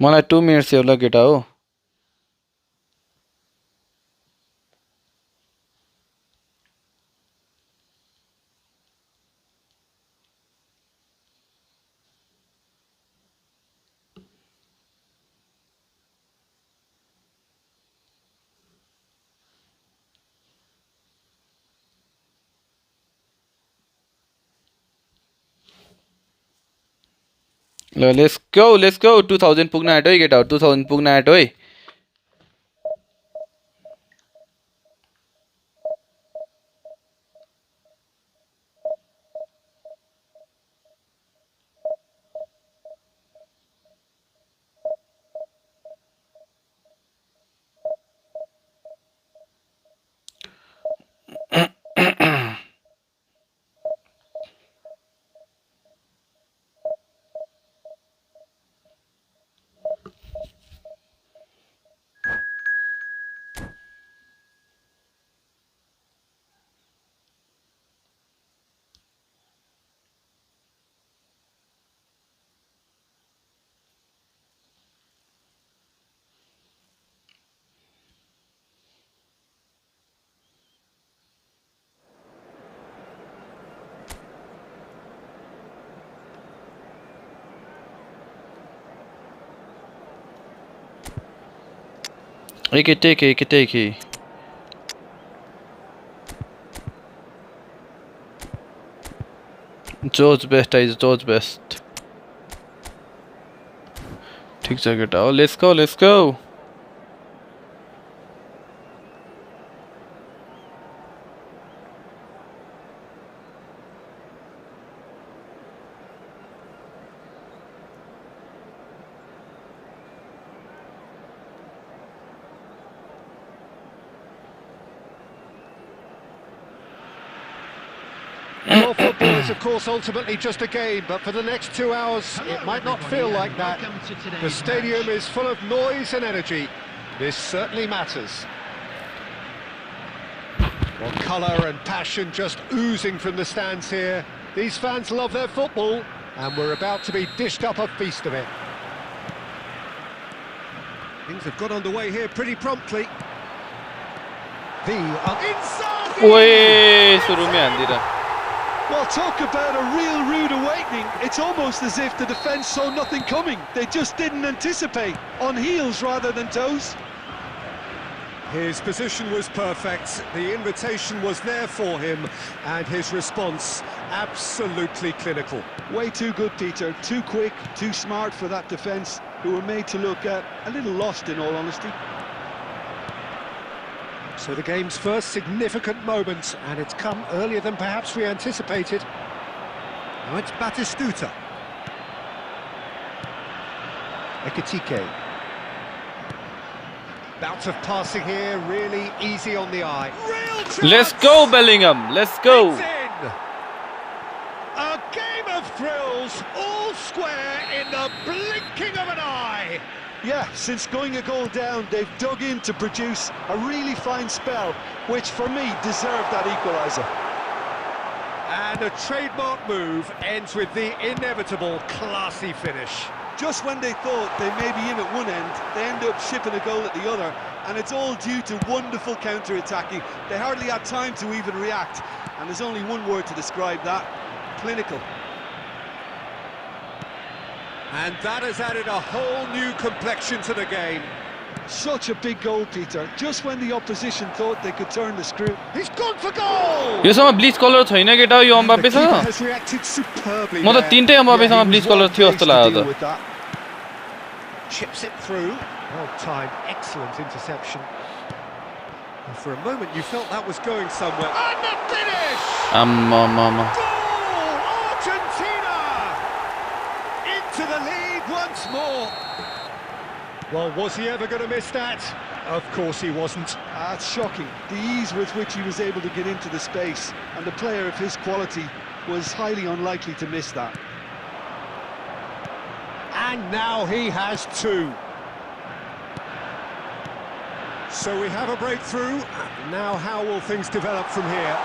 A: मलाई 2 minutes थियो होला केटा हो ल लेट्स गो 2000 पुग्न आँट्यो है केटा हो 2000 पुग्न आँट्यो है एकै जोज बेस्ट आइज जोज बेस्ट ठिक छ केटा हो let's go
C: Well, football is, of course, ultimately just a game, but for the next 2 hours, it might not feel like that. The stadium is full of noise and energy. This certainly matters. Well, colour and passion just oozing from the stands here. These fans love their football, and we're about to be dished up a feast of it. Things have got underway here pretty promptly. Inside!
A: ओए सुरुमै हान्दिरा
B: Well, talk about a real rude awakening. It's almost as if the defence saw nothing coming. They just didn't anticipate. On heels rather than toes.
C: His position was perfect, the invitation was there for him, and his response absolutely clinical.
B: Way too good, Peter. Too quick, too smart for that defence, who were made to look a little lost, in all honesty.
C: So the game's first significant moment, and it's come earlier than perhaps we anticipated. Now it's Batistuta. Ekitike. Bout of passing here, really easy on the eye. Real chance!
A: Let's go, Bellingham. Let's go.
C: It's in! A game of thrills, all square in the blinking of an eye.
B: Yeah, since going a goal down, they've dug in to produce a really fine spell, which for me deserved that equaliser.
C: And a trademark move ends with the inevitable classy finish.
B: Just when they thought they may be in at one end, they end up shipping a goal at the other, and it's all due to wonderful counter-attacking. They hardly had time to even react, and there's only one word to describe that: clinical.
C: And that has added a whole new complexion to the game.
B: Such a big goal, Peter, just when the opposition thought they could turn the screw.
C: He's gone for goal!
A: यो समय bleach colour छैन केटा यो
C: The
A: अम्बापेसँग
C: keeper has reacted superbly
A: म त
C: there.
A: तीनटै अम्बापेसँग bleach colour थियो जस्तो लाग्यो
B: with that.
C: Chips it through. Well timed, excellent interception. And for a moment you felt that was going somewhere. And the finish!
A: आम्मामामा
C: Goal! Argentina! Into the lead once more. Well, was he ever going to miss that? Of course he wasn't.
B: It's shocking, the ease with which he was able to get into the space, and a player of his quality was highly unlikely to miss that.
C: And now he has two. So we have a breakthrough. Now how will things develop from here?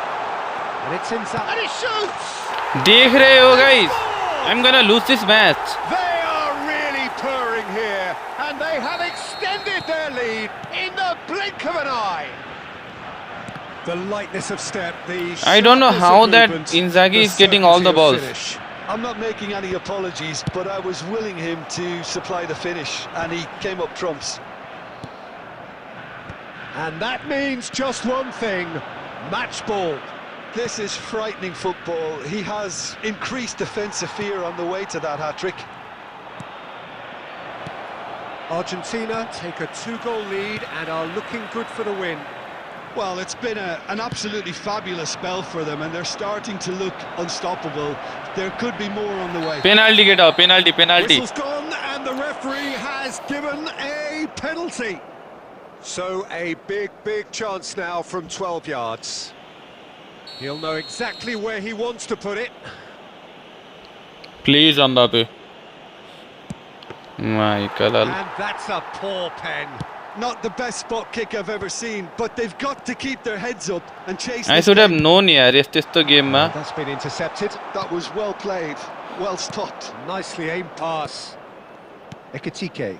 C: And it's inside. And he shoots!
A: देख रहे हो guys, I'm gonna lose this match.
C: They are really purring here, and they have extended their lead in the blink of an eye. The lightness of step, the
A: I don't know
C: sharpness
A: how
C: of
A: that
C: movement,
A: Inzaghi
C: the
A: is getting all the
C: certainty of
A: balls.
C: finish.
B: I'm not making any apologies, but I was willing him to supply the finish, and he came up trumps.
C: And that means just one thing: match ball.
B: This is frightening football. He has increased defensive fear on the way to that hat-trick.
C: Argentina take a two-goal lead and are looking good for the win.
B: Well, it's been an absolutely fabulous spell for them, and they're starting to look unstoppable. There could be more on the way.
A: Penalty केटा हो, penalty.
C: Whistle's gone and the referee has given a penalty. So a big chance now from 12 yards. He'll know exactly where he wants to put it.
A: Please Mbappe. My God.
C: And that's a poor pen.
B: Not the best spot kick I've ever seen, but they've got to keep their heads up and chase
A: I
B: this
A: should have
B: game.
A: known यार यस्तो गेममा.
C: That's been intercepted.
B: That was well played, well stopped.
C: Nicely aimed pass. Ekitike
D: There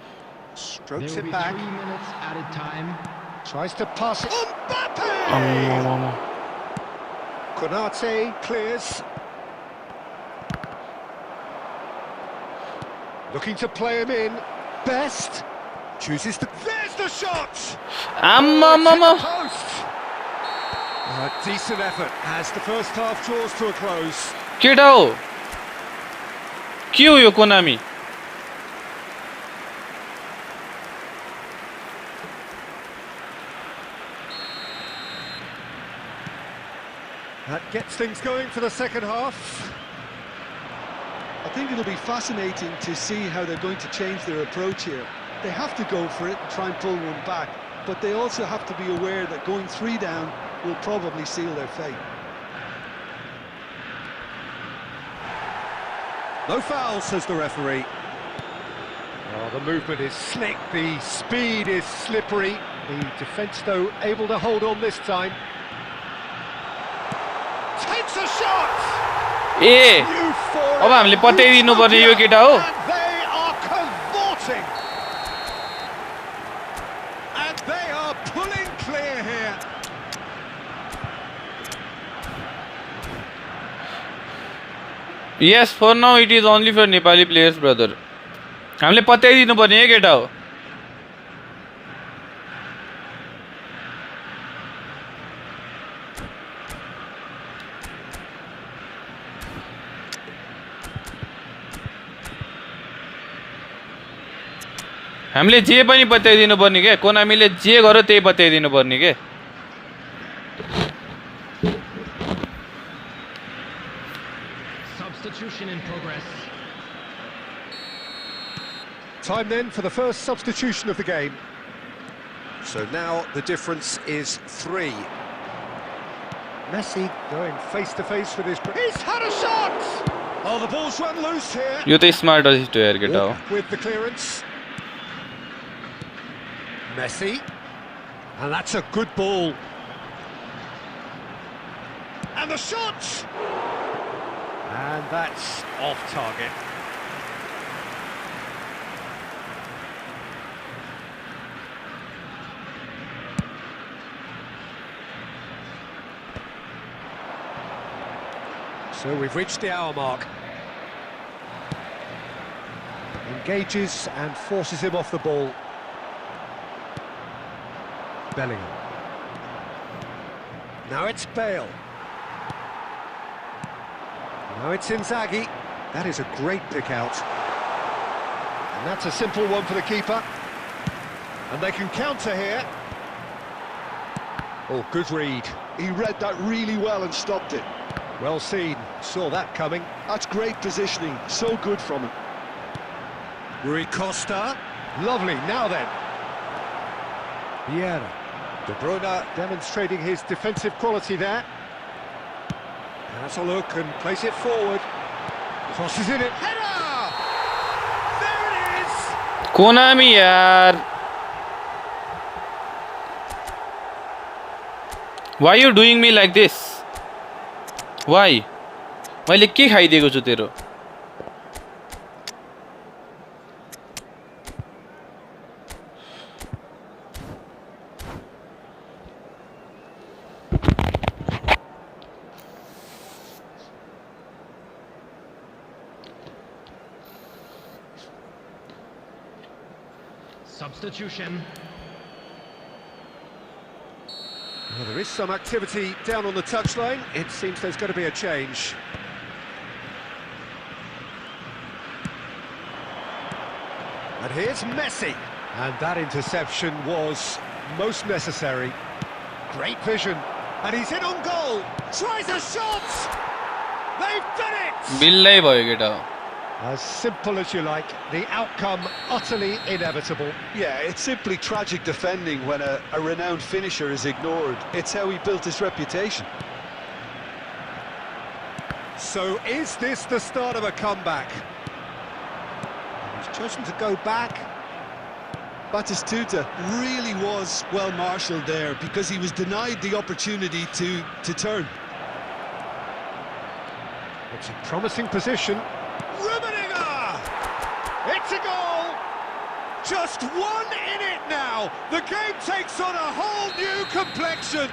C: strokes
D: will
C: it
D: be
C: back.
D: 3 minutes added time.
C: Tries to pass it. Mbappe!
A: आम्मामामा.
C: Konate clears. Looking to play him in. Best chooses to. There's the shot!
A: आम्मामामा.
C: Post! A decent effort as the first half draws to a close.
A: केटा हो के हो यो Konami
C: That gets things going for the second half.
B: I think it'll be fascinating to see how they're going to change their approach here. They have to go for it and try and pull one back, but they also have to be aware that going 3 down will probably seal their fate.
C: No foul, says the referee. Oh, the movement is slick, the speed is slippery. The defence, though, able to hold on this time. Takes a shot!
A: A
C: Euphoric,
A: अब हामीले पत्याइदिनु पर्ने यो केटा हो
C: and they are cavorting. And they are pulling clear here.
A: Yes, for now it is only for Nepali players, brother. हामीले पत्याइदिनु पर्ने है केटा हो हामीले जे पनि बताइदिनु पर्ने के कोनामीले जे गर्यो त्यही बताइदिनु पर्ने के
D: Substitution in progress.
C: Time then for the first substitution of the game. So now the difference is 3. Messi going face to face with his... He's had a shot! Oh, the ball's run loose here.
A: यो त smart assist हो यार केटा हो
C: Walker with the clearance. Messi. And that's a good ball. And the shot! And that's off target. So we've reached the hour mark. Engages and forces him off the ball. Bellingham. Now it's Bale. Now it's Inzaghi. That is a great pick out. And that's a simple one for the keeper. And they can counter here. Oh, good read.
B: He read that really well and stopped it.
C: Well seen. Saw that coming.
B: That's great positioning. So good from him.
C: Rui Costa. Lovely. Now then. Vieira. De Bruyne demonstrating his defensive quality there. Has a look and plays it forward. Crosses in it. Header! There it is!
A: Konami यार Why you doing me like this? Why? मैले के खाइदिएको छु तेरो
D: Substitution.
C: Well, there is some activity down on the touchline. It seems there's going to be a change. And here's Messi. And that interception was most necessary. Great vision. And he's in on goal. Tries a shot! They've done it!
A: बिल्लै भयो केटा
C: As simple as you like, the outcome utterly inevitable.
B: Yeah, it's simply tragic defending when a renowned finisher is ignored. It's how he built his reputation.
C: So is this the start of a comeback? He's chosen to go back.
B: Batistuta really was well marshalled there because he was denied the opportunity to turn.
C: It's a promising position. Rummenigge! It's a goal! Just one in it now. The game takes on a whole new complexion.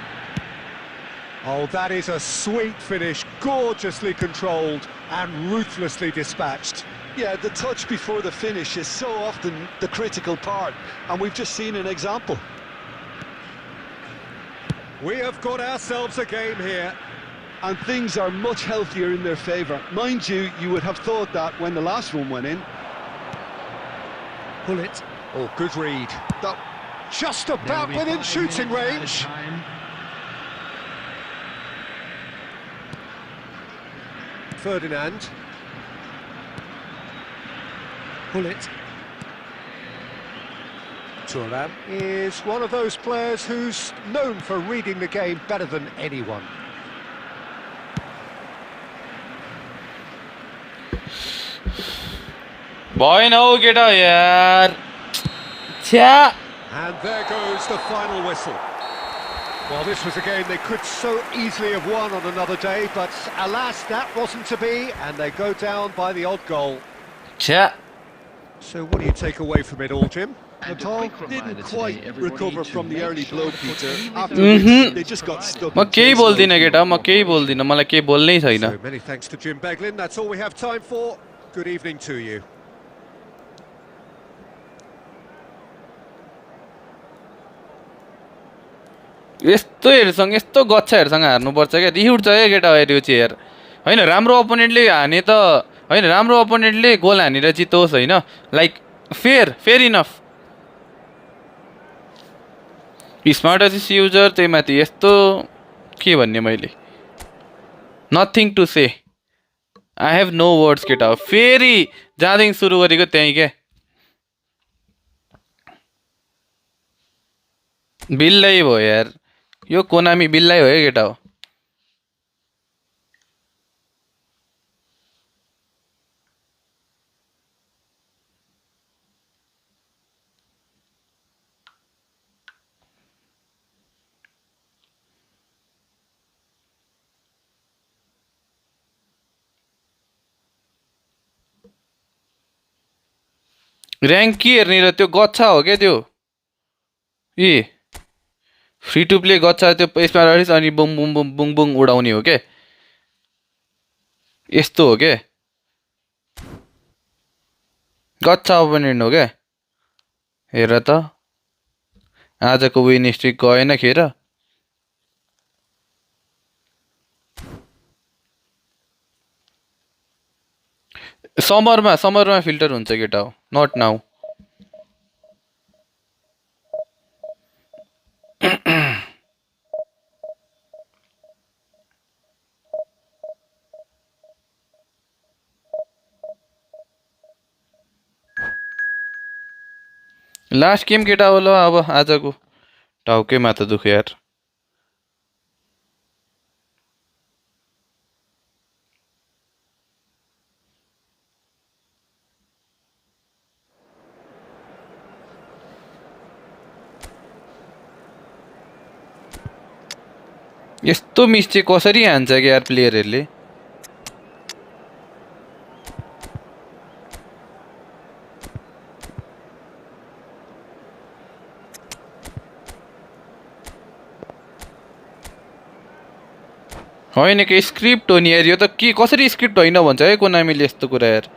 C: Oh, that is a sweet finish, gorgeously controlled and ruthlessly dispatched.
B: Yeah, the touch before the finish is so often the critical part, and we've just seen an example.
C: We have got ourselves a game here.
B: And things are much healthier in their favour. Mind you, you would have thought that when the last one went in.
C: Pull it. Oh, good read. That just about within shooting range. Ferdinand. Pull it. Thuram is one of those players who's known for reading the game better than anyone.
A: भएन हौ केटा यार छ्या
C: And there goes the final whistle. Well, this was a game they could so easily have won on another day, but alas, that wasn't to be, and they go down by the odd goal.
A: छ्या
C: So what do you take away from it all, Jim?
B: Natal didn't quite recover from the early blow, Peter. After which they just got stuck.
A: म केही बोल्दिन केटा म केही बोल्दिन मलाई केही बोल्नै छैन
C: So many thanks to Jim Beglin. That's all we have time for. Good evening to you.
A: यस्तोहरूसँग यस्तो गच्छाहरूसँग हार्नुपर्छ क्या रिस उठ्छ क्या केटा यो चाहिँ यार होइन राम्रो अपोनेन्टले हाने त होइन राम्रो अपोनेन्टले गोल हानेर जितोस् होइन like fair enough smart assist user त्यही माथि यस्तो के भन्ने मैले nothing to say I have no words केटा हो फेरि जहाँदेखि सुरु गरेको त्यहीँ क्या बिल्लै भयो यार यो कोनामी बिल्लै हो है केटा हो र्याङ्क के हेर्ने र त्यो गच्छा हो क्या त्यो ए फ्री टु प्ले गच्छा त्यो यसमा रहेछ अनि बुङ बुङ बुङ बुङ बुङ उडाउने हो के यस्तो हो के गच्छा ओपोनेन्ट हो क्या हेर त आजको विन स्ट्रिक गएन खेर समरमा फिल्टर हुन्छ केटा हो नट नाउ लास्ट गेम केटा हो ल अब आजको टाउकै माथा दुख्यो यार यस्तो मिस चाहिँ कसरी हान्छ कि यार प्लेयरहरूले होइन के स्क्रिप्ट हो नि यार यो त के कसरी स्क्रिप्ट होइन भन्छ है कोनामीले यस्तो कुरा यार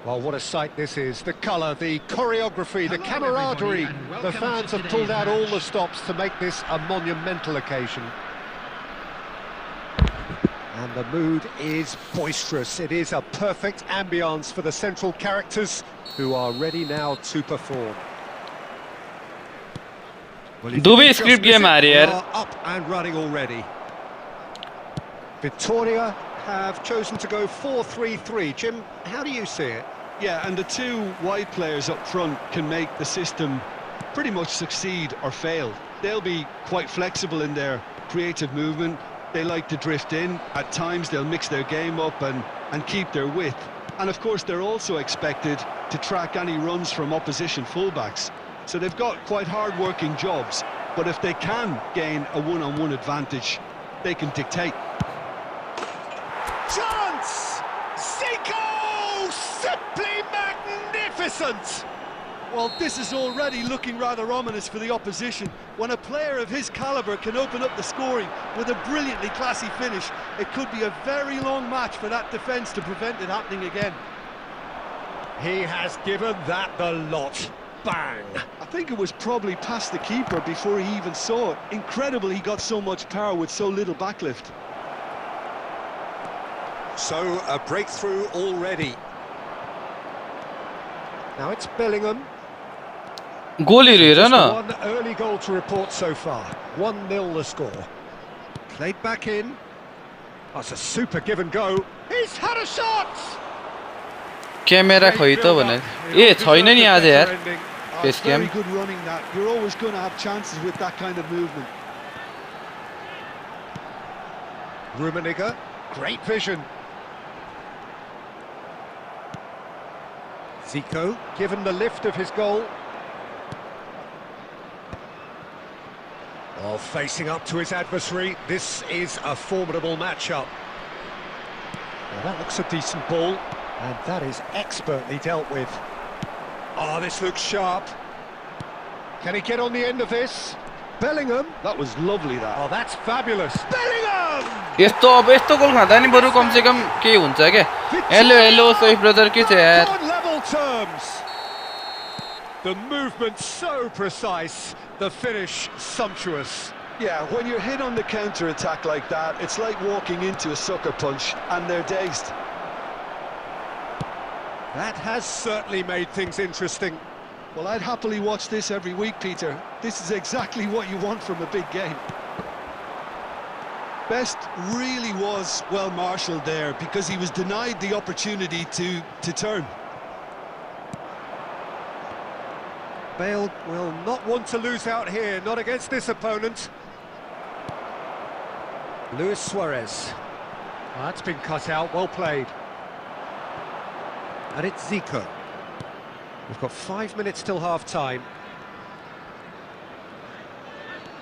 C: Well, what a sight this is. The colour, the choreography, the camaraderie. The fans have pulled out all the stops to make this a monumental occasion. And the mood is boisterous. It is a perfect ambience for the central characters who are ready now to perform. Well,
A: Dubai script game हारे यार
C: up and running already. Victoria have chosen to go 4-3-3. Jim, how do you see it?
B: Yeah, and the two wide players up front can make the system pretty much succeed or fail. They'll be quite flexible in their creative movement. They like to drift in. At times they'll mix their game up and keep their width. And of course they're also expected to track any runs from opposition fullbacks. So they've got quite hard-working jobs. But if they can gain a one-on-one advantage, they can dictate.
C: Chance! Seiko! Simply magnificent!
B: Well, this is already looking rather ominous for the opposition. When a player of his calibre can open up the scoring with a brilliantly classy finish, it could be a very long match for that defence to prevent it happening again.
C: He has given that the lot. Bang!
B: I think it was probably past the keeper before he even saw it. Incredible he got so much power with so little backlift.
C: So, a breakthrough already. Now it's Bellingham.
A: गोलीहरू हेर न
C: One early goal to report so far. 1-0 the score. Played back in. That's a super give and go. He's had a shot!
A: Camera खै त भने ए छैन नि आज यार
B: Oh,
A: Best
B: it's very
A: game.
B: good running that. You're always going to have chances with that kind of movement.
C: Rummenigge, great vision. Zico, given the lift of his goal. Oh, facing up to his adversary, this is a formidable matchup. Now that looks a decent ball, and that is expertly dealt with. Oh, this looks sharp. Can he get on the end of this? Bellingham.
B: That was lovely, that.
C: Oh, that's fabulous. Bellingham!
A: यस्तो अब यस्तो गोल खाँदा नि बरु कमसेकम केही हुन्छ क्या हेलो हेलो सोही ब्रदर के छ यार
C: On level terms. terms. The movement so precise, the finish sumptuous.
B: Yeah, when you're hit on the counter-attack like that, it's like walking into a sucker punch and they're dazed.
C: That has certainly made things interesting.
B: Well, I'd happily watch this every week, Peter. This is exactly what you want from a big game. Best really was well marshalled there because he was denied the opportunity to turn.
C: Bale will not want to lose out here, not against this opponent. Luis Suarez. Oh, that's been cut out, well played. And it's Zico. We've got 5 minutes till half-time.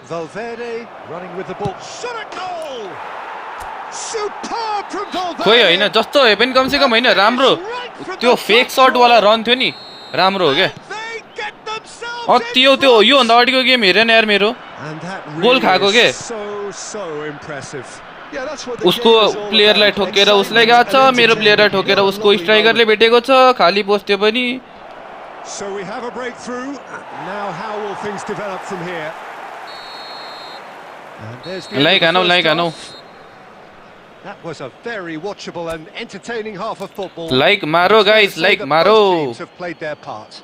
C: Valverde running with the ball. Shot a goal! Superb from Valverde!
A: खोइ होइन जस्तो भए पनि कमसेकम होइन राम्रो त्यो fake shut वाला रन थियो नि राम्रो हो क्या
C: They get themselves
A: त्यो यो भन्दा अगाडिको गेम हेरेन यार मेरो
C: And that
A: गोल
C: really
A: खाएको के
C: is so impressive.
B: Yeah, that's what the
A: उसको
B: game is all
A: प्लेयरलाई
B: about.
A: ठोकेर उसलाई गएको छ मेरो प्लेयरलाई ठोकेर उसको स्ट्राइकरले भेटेको छ खाली पोस्ट त्यो पनि
C: So we have a breakthrough. Now how will things develop from here? And there's the
A: Like
C: end of the
A: I
C: first
A: know.
C: half. That was a very watchable and entertaining half of football.
A: Like Maro,
C: It's fair to
A: guys,
C: say
A: like
C: that
A: Maro.
C: both teams have played their part.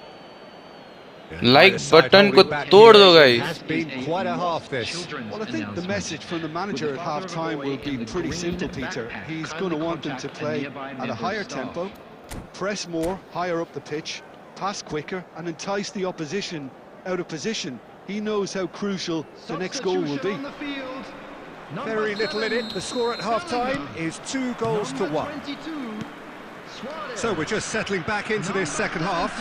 A: Like
C: Either side
A: button
C: holding
A: को
C: back
A: तोड़
C: here.
A: दो,
C: It
A: guys.
C: has been quite a half this.
B: Well, I think the message from the manager at half-time will be pretty simple, Peter. He's going to want them to play at a higher tempo, press more, higher up the pitch, pass quicker and entice the opposition out of position. He knows how crucial the next goal will be.
C: Very little in it. The score at half-time is 2 goals to 1. So we're just settling back into this second half.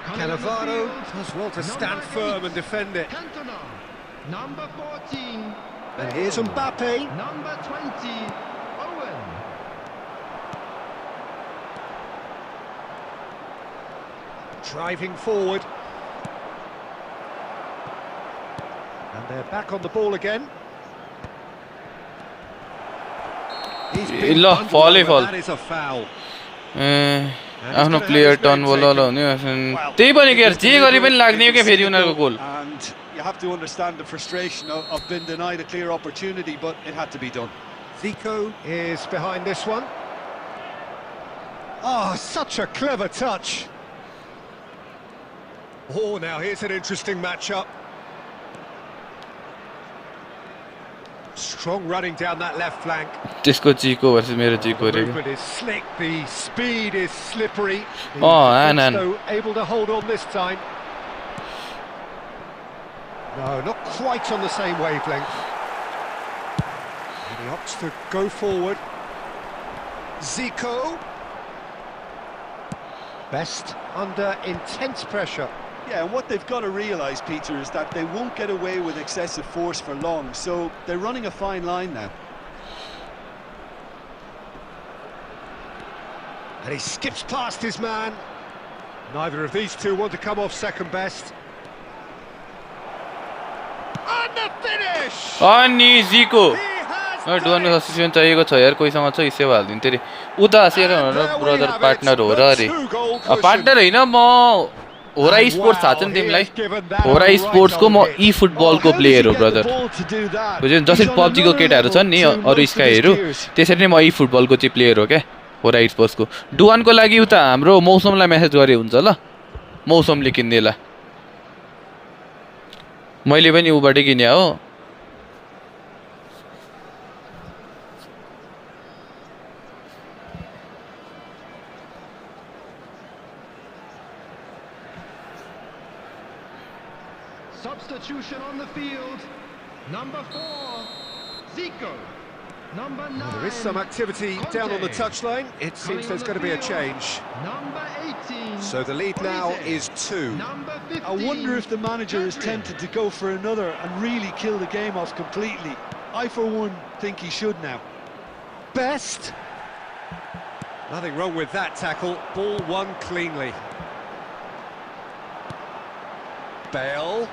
C: Cannavaro does well to stand firm and defend it.
D: Number 14.
C: And here's Mbappe.
D: Number 20. Owen.
C: Driving forward. And they're back on the ball again. He's been
A: ल
C: bundled
A: फलै
C: over.
A: फल
C: That is a foul.
A: आफ्नो player turn बोल त्यही पनि के जे गरे पनि लाग्ने हो क्या फेरि उनीहरूको गोल
B: And you have to understand the frustration of being denied a clear opportunity, but it had to be done.
C: Zico is behind this one. Oh, such a clever touch. Oh, now here's an interesting matchup. Strong running down that left flank.
A: त्यसको जीको versus मेरो जीको
C: The
A: रे
C: movement is slick, the speed is slippery. The
A: Oh,
C: defence,
A: Anand.
C: though, able to hold on this time. No, not quite on the same wavelength. And he opts to go forward. Zico. Best under intense pressure.
B: Yeah, and what they've got to realise, Peter, is that they won't get away with excessive force for long, so they're running a fine line now.
C: And he skips past his man. Neither of these two want to come off second best. And the finish!
A: अनि जीको
C: He has done
A: डुवानको
C: it!
A: Substitution चाहिएको छ यार कोहीसँग छ सेवा हालिदिन्थ्यो अरे उता सेर ब्रदर पार्टनर हो र अरे पार्टनर होइन म होरा स्पोर्ट्स थाहा छ नि तिमीलाई होरा स्पोर्ट्सको म ई फुटबलको प्लेयर हो ब्रदर बुझ्यौ जसरी पब्जीको केटाहरू छन् नि अरू स्काईहरू त्यसरी नै म ई फुटबलको चाहिँ प्लेयर हो क्या होरा स्पोर्ट्सको डुवानको लागि उता हाम्रो मौसमलाई मेसेज गरे हुन्छ ल मौसमले किन्देला मैले पनि उबाटै किने हो
D: Substitution on the field. Number 4. Zico. Number 9.
C: There is some activity down on the touchline. It seems there's going to be a change.
D: Number 18.
C: So the lead now is 2.
D: Number 15.
B: I wonder if the manager is tempted to go for another and really kill the game off completely. I, for one, think he should now.
C: Best. Nothing wrong with that tackle. Ball won cleanly. Bale.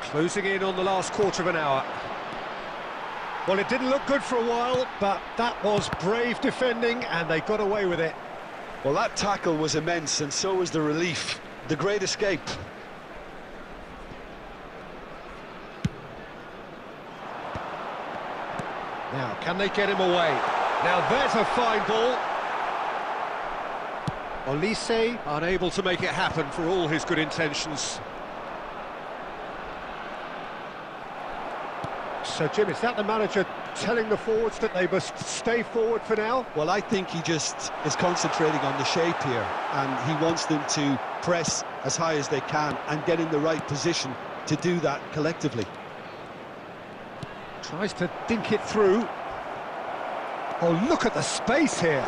C: Closing in on the last quarter of an hour. Well, it didn't look good for a while, but that was brave defending, and they got away with it.
B: Well, that tackle was immense, and so was the relief. The great escape.
C: Now, can they get him away? Now, there's a fine ball. Olise unable to make it happen for all his good intentions. So, Jim, is that the manager telling the forwards that they must stay forward for now?
B: Well, I think he just is concentrating on the shape here, and he wants them to press as high as they can and get in the right position to do that collectively.
C: Tries to dink it through. Oh, look at the space here.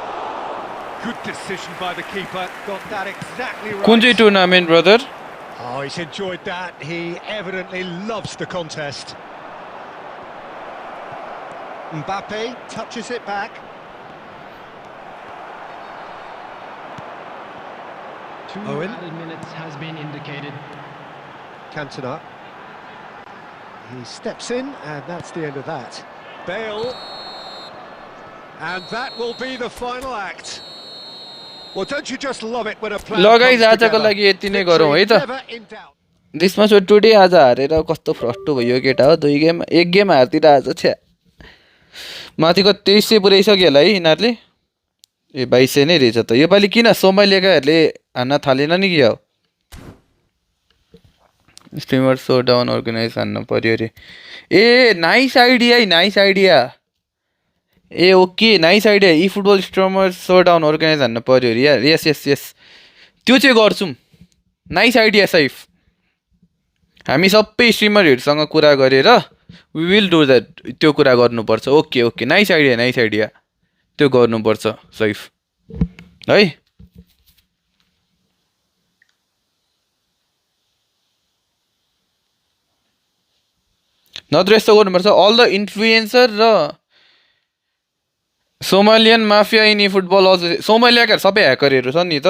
C: Good decision by the keeper. Got that exactly right.
A: Kunji tournament, brother.
C: Oh, he's enjoyed that. He evidently loves the contest. Mbappe touches it back.
D: Two
C: Owen.
D: added minutes has been indicated.
C: Cantona. He steps in, and that's the end of that. Bale. And that will be the final act. Well, don't you just love it when a player
A: ल guys
C: comes
A: आजको
C: together?
A: लागि यति नै गरौँ है त
C: Never in doubt.
A: दिसमा so today आज हारेर कस्तो फ्रस्टो भयो केटा हो एक गेम हार्तिर आज छ्या माथिको 2300 पुऱ्याइसक्यो होला है यिनीहरूले ए 2200 नै रहेछ त योपालि किन सोमाइलिएकाहरूले हान्न थालेन नि के हो स्ट्रिमर सो डाउन अर्गनाइज हान्न पर्यो रे a nice idea A okay nice idea E football streamer so down organise हान्न पर्यो रे यार यस त्यो चाहिँ गर्छौँ नाइस आइडिया सैफ हामी सबै स्ट्रिमरहरूसँग कुरा गरेर वी विल डु द्याट त्यो कुरा गर्नुपर्छ ओके नाइस आइडिया त्यो गर्नुपर्छ सैफ है नत्र यस्तो गर्नुपर्छ अल द इन्फ्लुएन्सर र सोमालियन माफिया इन फुटबल सोमालियाका सबै ह्याकरहरू छन् नि त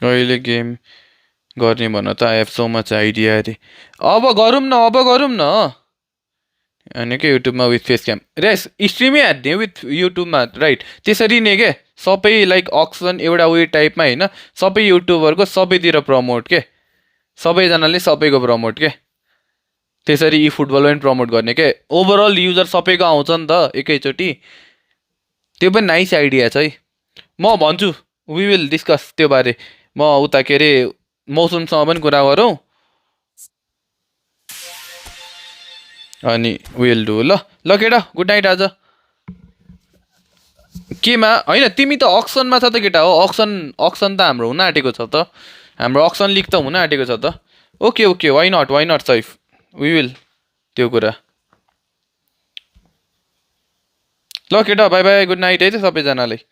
A: अहिले गेम गर्ने भन त I have so much idea अरे अब गरौँ न अनि के युट्युबमा विथ फेस क्याम रेस स्ट्रिमै हान्ने विथ युट्युबमा राइट त्यसरी नै के सबै लाइक अक्सन एउटा उयो टाइपमा होइन सबै युट्युबरको सबैतिर प्रमोट के सबैजनाले सबैको प्रमोट के त्यसरी यी फुटबल पनि प्रमोट गर्ने के ओभरअल युजर सबैको आउँछ नि त एकैचोटि त्यो पनि नाइस आइडिया छ है म भन्छु वी विल डिस्कस त्यो बारे म उता के अरे मौसमसँग पनि कुरा गरौँ अनि विल डु ल केटा गुड नाइट आज केमा होइन तिमी त अक्सनमा छ त केटा हो अक्सन त हाम्रो हुन आँटेको छ त हाम्रो अक्सन लिग त हुन आँटेको छ त okay why not safe we will त्यो कुरा ल केटा बाई गुड नाइट है त सबैजनालाई